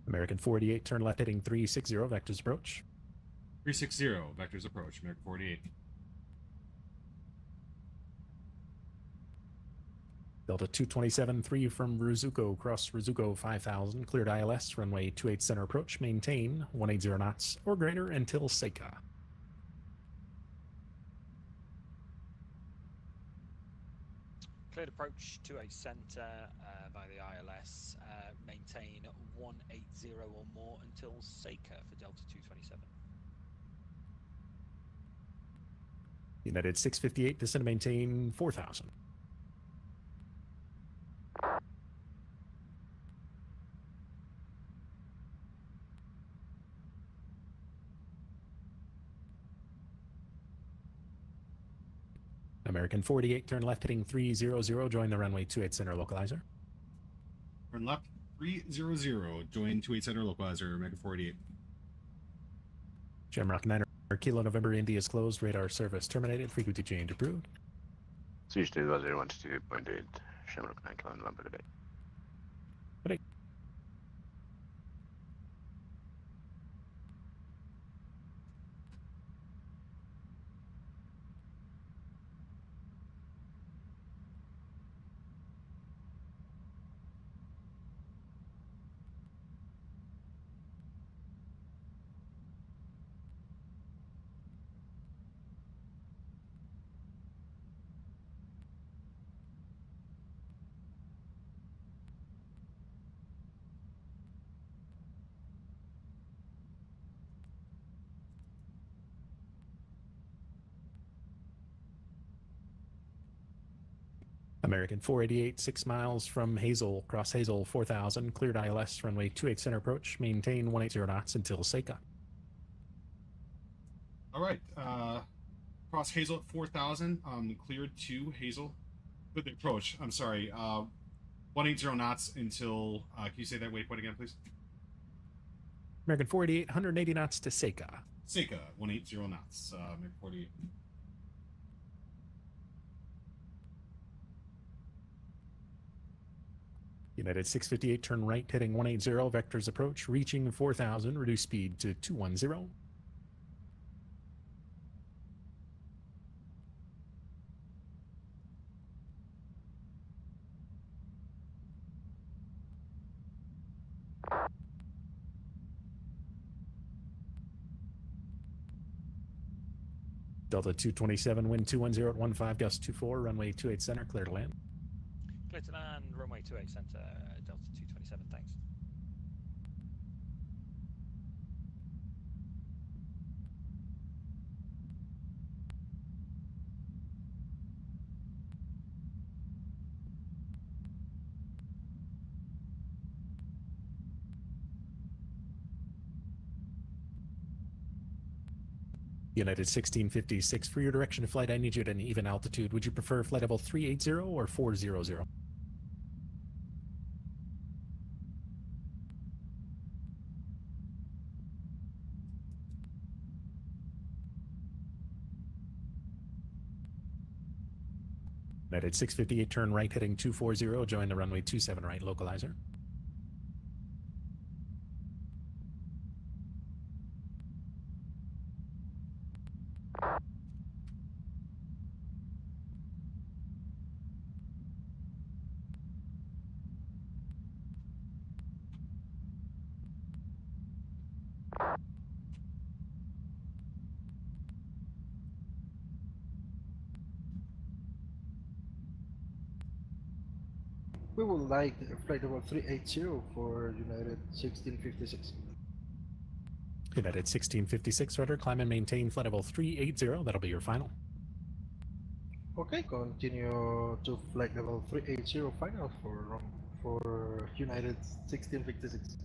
American 48, turn left heading 360, vectors approach. 360, vectors approach, American 48. Delta 227, 3 from Rizuko, cross Rizuko 5000, cleared ILS, runway 28 center approach, maintain 180 knots or greater until Seika. Cleared approach to a center by the ILS. Maintain 180 or more until Seika for Delta 227. United 658, descend to maintain 4,000. American 48, turn left heading 300, join the runway 28 center localizer. Turn left 300, join 28 center localizer, American 48. Jamrock 9 Kilo November, India is closed, radar service terminated, frequency change approved. Switch to 012.8, Shamrock 9 Kilo November today. American 488, 6 miles from Hazel, cross Hazel 4000, cleared ILS, runway 28 center approach, maintain 180 knots until Seika. All right, cross Hazel at 4,000, cleared to Hazel. Good approach, I'm sorry, 180 knots until, can you say that waypoint again, please? American 488, 180 knots to Seika. Seika, 180 knots, American 48. United 658, turn right heading 180, vectors approach, reaching 4,000, reduce speed to 210. Delta 227, wind 210 at 15, gust 24, runway 28 center, clear to land. Clear to land, runway 28 center, Delta 227, thanks. United 1656, for your direction of flight, I need you at an even altitude. Would you prefer flight level 380 or 400? United 658, turn right heading 240, join the runway 27 right localizer. We would like flight level 380 for United 1656. United 1656 rudder, climb and maintain flight level 380. That'll be your final. Okay, continue to flight level 380 final for United 1656.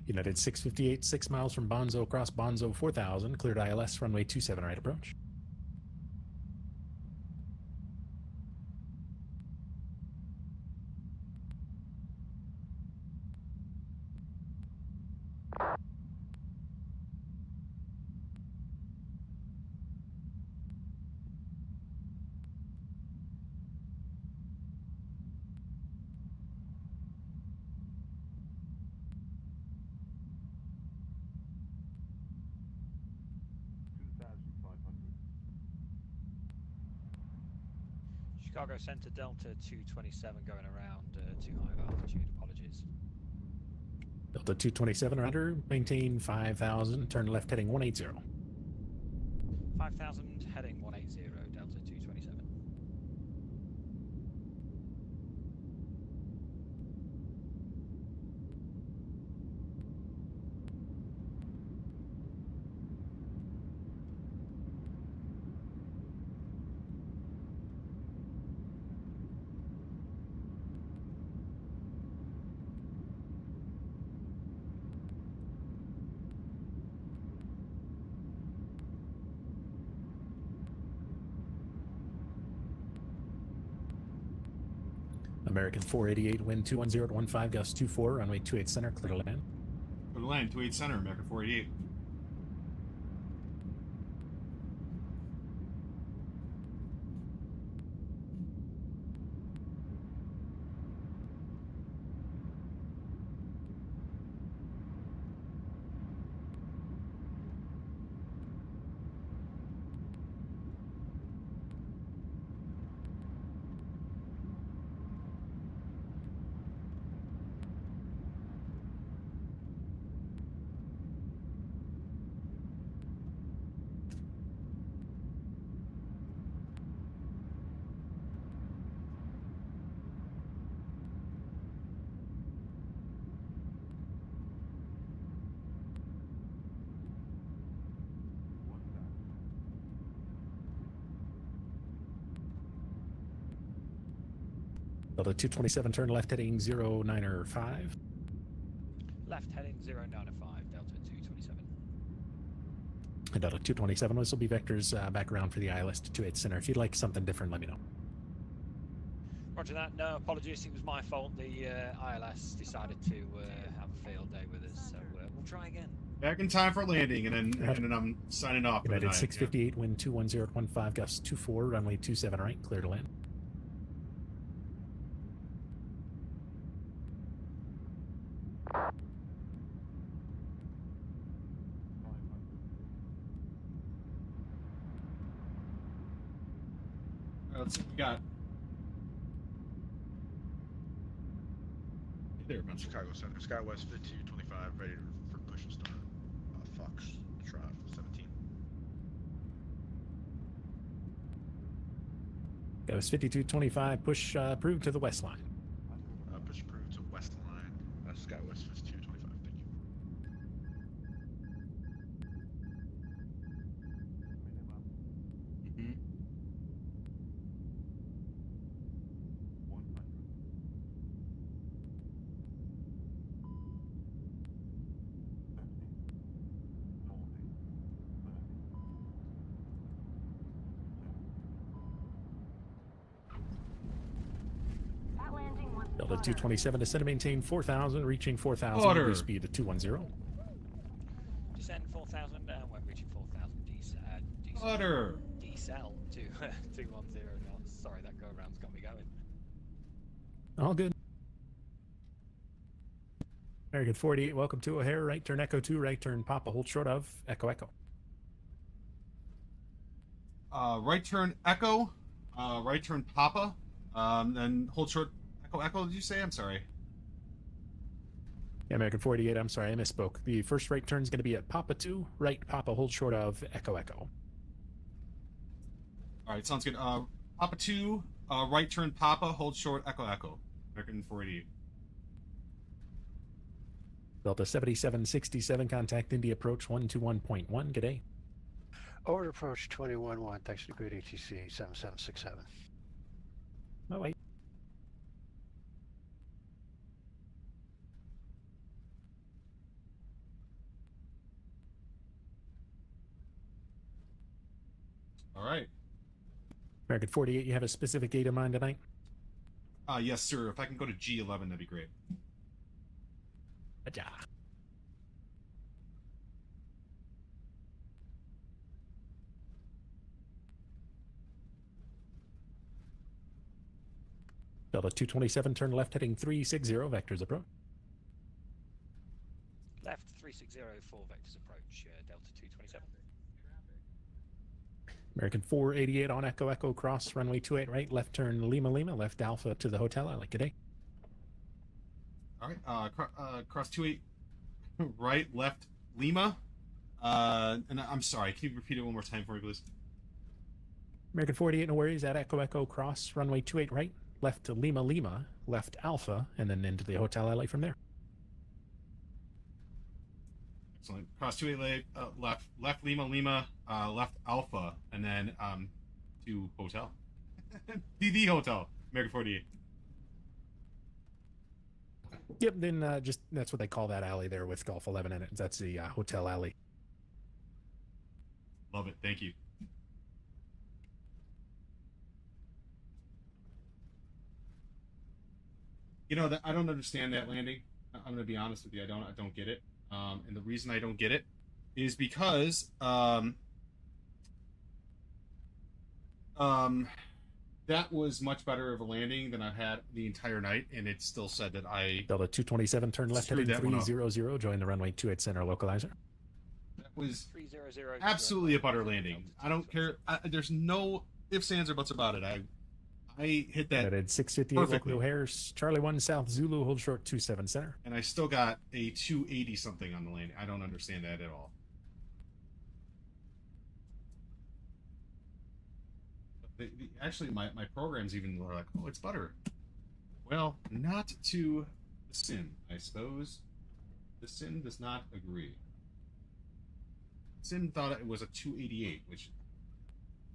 United 658, 6 miles from Bonzo, across Bonzo 4000, cleared ILS, runway 27 right approach. Chicago Center Delta 227 going around too high of altitude. Apologies. Delta 227 rudder, maintain 5000, turn left heading 180. 5000 heading 180, Delta 227. American 488, wind 210 at 15, gust 24, runway 28 center, clear to land. Clear to land, 28 center, American 488. Delta 227, turn left heading 095. Left heading 095, Delta 227. And Delta 227, this will be vectors back around for the ILS to 28 center. If you'd like something different, let me know. Roger that. No, apologies. It was my fault. The ILS decided to have a field day with us, so we'll try again. Back in time for landing, and then I'm signing off. For the United night, 658, wind 210 at 15, gust 24, runway 27 right, clear to land. Let's see what we got. There, man. Chicago Center, SkyWest 5225, ready for push and start. Fox, Tribe 17. That was 5225, push approved to the west line. Push approved to west line. That's SkyWest 5225. Thank you. Mm-hmm. Delta 227, descend and maintain 4000, reaching 4000, Order. cruise speed at 210. Descend 4000, when reaching 4000, Order. decel to 210 knots. Sorry, that go-around's got me going. All good. American 48, welcome to O'Hare, right turn Echo 2, right turn Papa, hold short of Echo Echo. Right turn Echo, right turn Papa, then hold short Echo Echo. Did you say? I'm sorry. Yeah, American 48, I'm sorry, I misspoke. The first right turn is going to be at Papa 2, right Papa, hold short of Echo Echo. All right, sounds good. Papa 2, right turn Papa, hold short Echo Echo. American 48. Delta 7767, contact India approach 121.1, good day. Over approach 21-1, thanks to good ATC 7767. Oh, wait. All right. American 48, you have a specific gate in mind tonight? Yes, sir. If I can go to G11, that'd be great. Aja. Delta 227, turn left heading 360, vectors approach. Left 360, 4 vectors approach, Delta 227. American 488 on Echo Echo, cross runway 28 right, left turn Lima Lima, left Alpha to the hotel. I like good day. All right. Cross 28 right, left Lima. And I'm sorry. Can you repeat it one more time for me, please? American 48, no worries, at Echo Echo, cross runway 28 right, left to Lima Lima, left Alpha, and then into the hotel LA from there. Excellent. Cross 28 left Lima Lima, left Alpha, and then to hotel. the hotel. American 48. Yep, then just that's what they call that alley there with Golf 11 in it. That's the hotel alley. Love it. Thank you. You know that I don't understand that landing. I'm going to be honest with you. I don't get it. And the reason I don't get it is because that was much better of a landing than I've had the entire night, and it still said that I Delta 227, turn left heading 300, join the runway 28 center localizer. That was 300, absolutely a butter landing. I don't care. There's no ifs, ands, or buts about it. I hit that at 658 local O'Hare's Charlie 1 South Zulu, hold short 27 center. And I still got a 280 something on the landing. I don't understand that at all. Actually, my programs even were like, oh, it's butter. Well, not to the SIN, I suppose. The SIN does not agree. SIN thought it was a 288, which is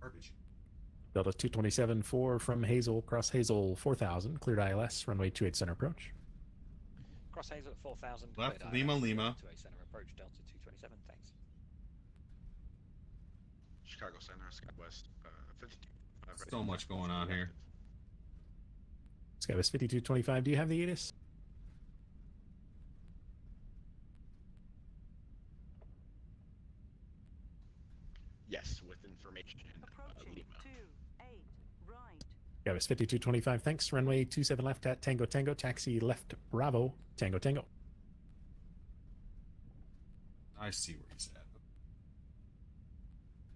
garbage. Delta 227, 4 from Hazel, cross Hazel 4000, cleared ILS, runway 28 center approach. Cross Hazel at 4000, left cleared Lima ILS, Lima. 28 center approach, Delta 227, thanks. Chicago Center, Skywest, 52. So much going on here. Skywest 5225, do you have the ATIS? Yes, with information. Lima. Skywest 5225, thanks. Runway 27 left at Tango Tango, taxi left Bravo, Tango Tango. I see where he's at.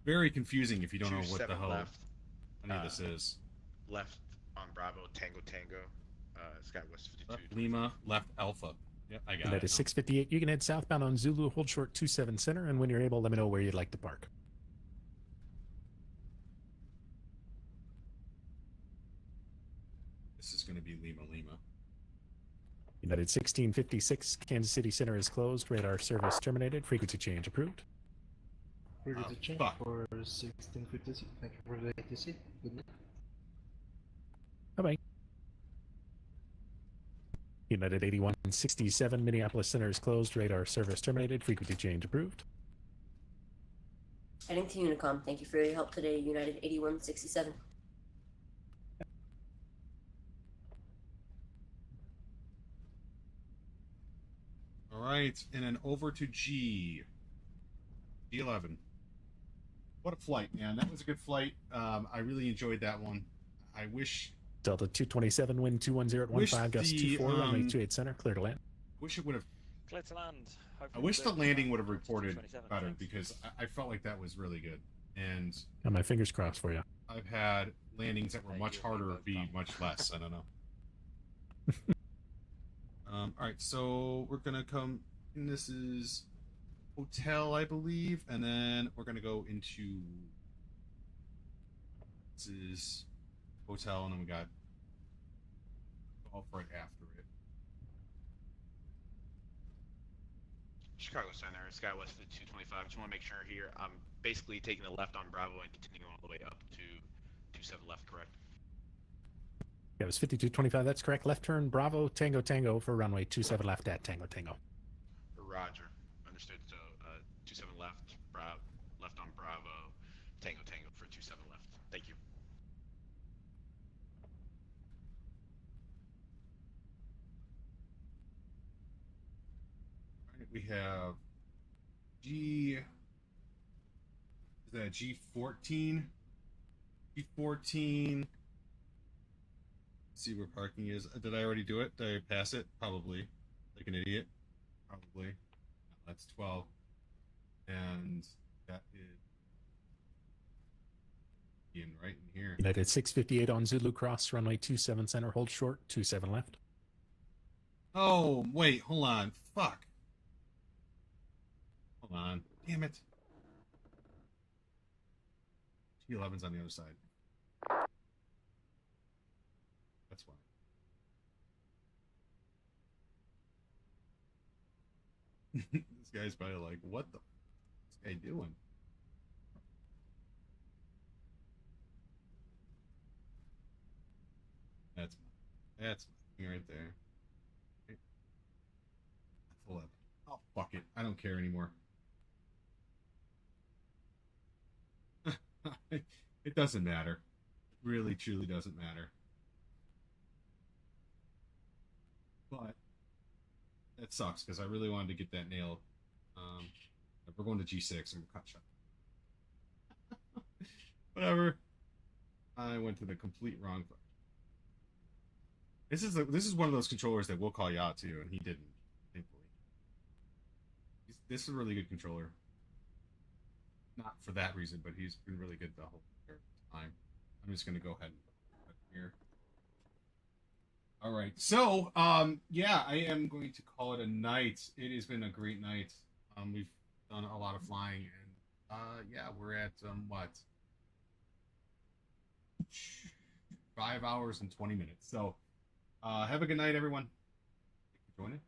Very confusing if you don't know what the hell left, any of this is. Left on Bravo, Tango Tango, Skywest 52. Left Lima, left Alpha. Yep, I got and it. That is 658. You can head southbound on Zulu, hold short 27 center, and when you're able, let me know where you'd like to park. This is going to be Lima Lima. United 1656, Kansas City Center is closed. Radar service terminated. Frequency change approved. Frequency change for 1656. Thank you for the ATC. Good night. Bye-bye. United 8167, Minneapolis Center is closed. Radar service terminated. Frequency change approved. Heading to Unicom. Thank you for your help today, United 8167. All right, and then over to G11. What a flight, man! That was a good flight. I really enjoyed that one. I wish Delta 227, wind 210 at 15, gust 24, runway 28 center, clear to land. Wish it would have. Clear to land. I wish the landing would have reported better because I felt like that was really good. And got my fingers crossed for you. I've had landings that were much harder be much less. I don't know. All right, so we're gonna come. And this is hotel, I believe, and then we're gonna go into. This is hotel, and then we got golf right after it. Chicago Center, SkyWest at 225. Just want to make sure here. I'm basically taking a left on Bravo and continuing all the way up to 27 left, correct? Yeah, it was 5225. That's correct. Left turn, Bravo, Tango, Tango for runway 27 left at Tango, Tango. Roger. Understood. So 27 left, left on Bravo, Tango, Tango for 27 left. Thank you. All right, we have G. Is that G14? G14. Let's see where parking is. Did I already do it? Did I pass it? Probably. Like an idiot. Probably. No, that's 12. And that is in right in here. United 658 on Zulu Cross, runway 27 center, hold short, 27 left. Oh, wait, hold on. Fuck. Hold on. Damn it. G11's on the other side. That's why. This guy's probably like, what the f is this guy doing? That's right there. Okay. That's 11. Oh, fuck it. I don't care anymore. It doesn't matter. It really, truly doesn't matter. But that sucks because I really wanted to get that nailed. We're going to G6 and we're cut shut. Whatever. I went to the complete wrong. This is one of those controllers that will call you out to, and he didn't. Thankfully, this is a really good controller. Not for that reason, but he's been really good the whole time. I'm just gonna go ahead and put it here. All right, so yeah, I am going to call it a night. It has been a great night. We've done a lot of flying, and yeah, we're at what, 5 hours and 20 minutes. So have a good night, everyone. Thank you for joining.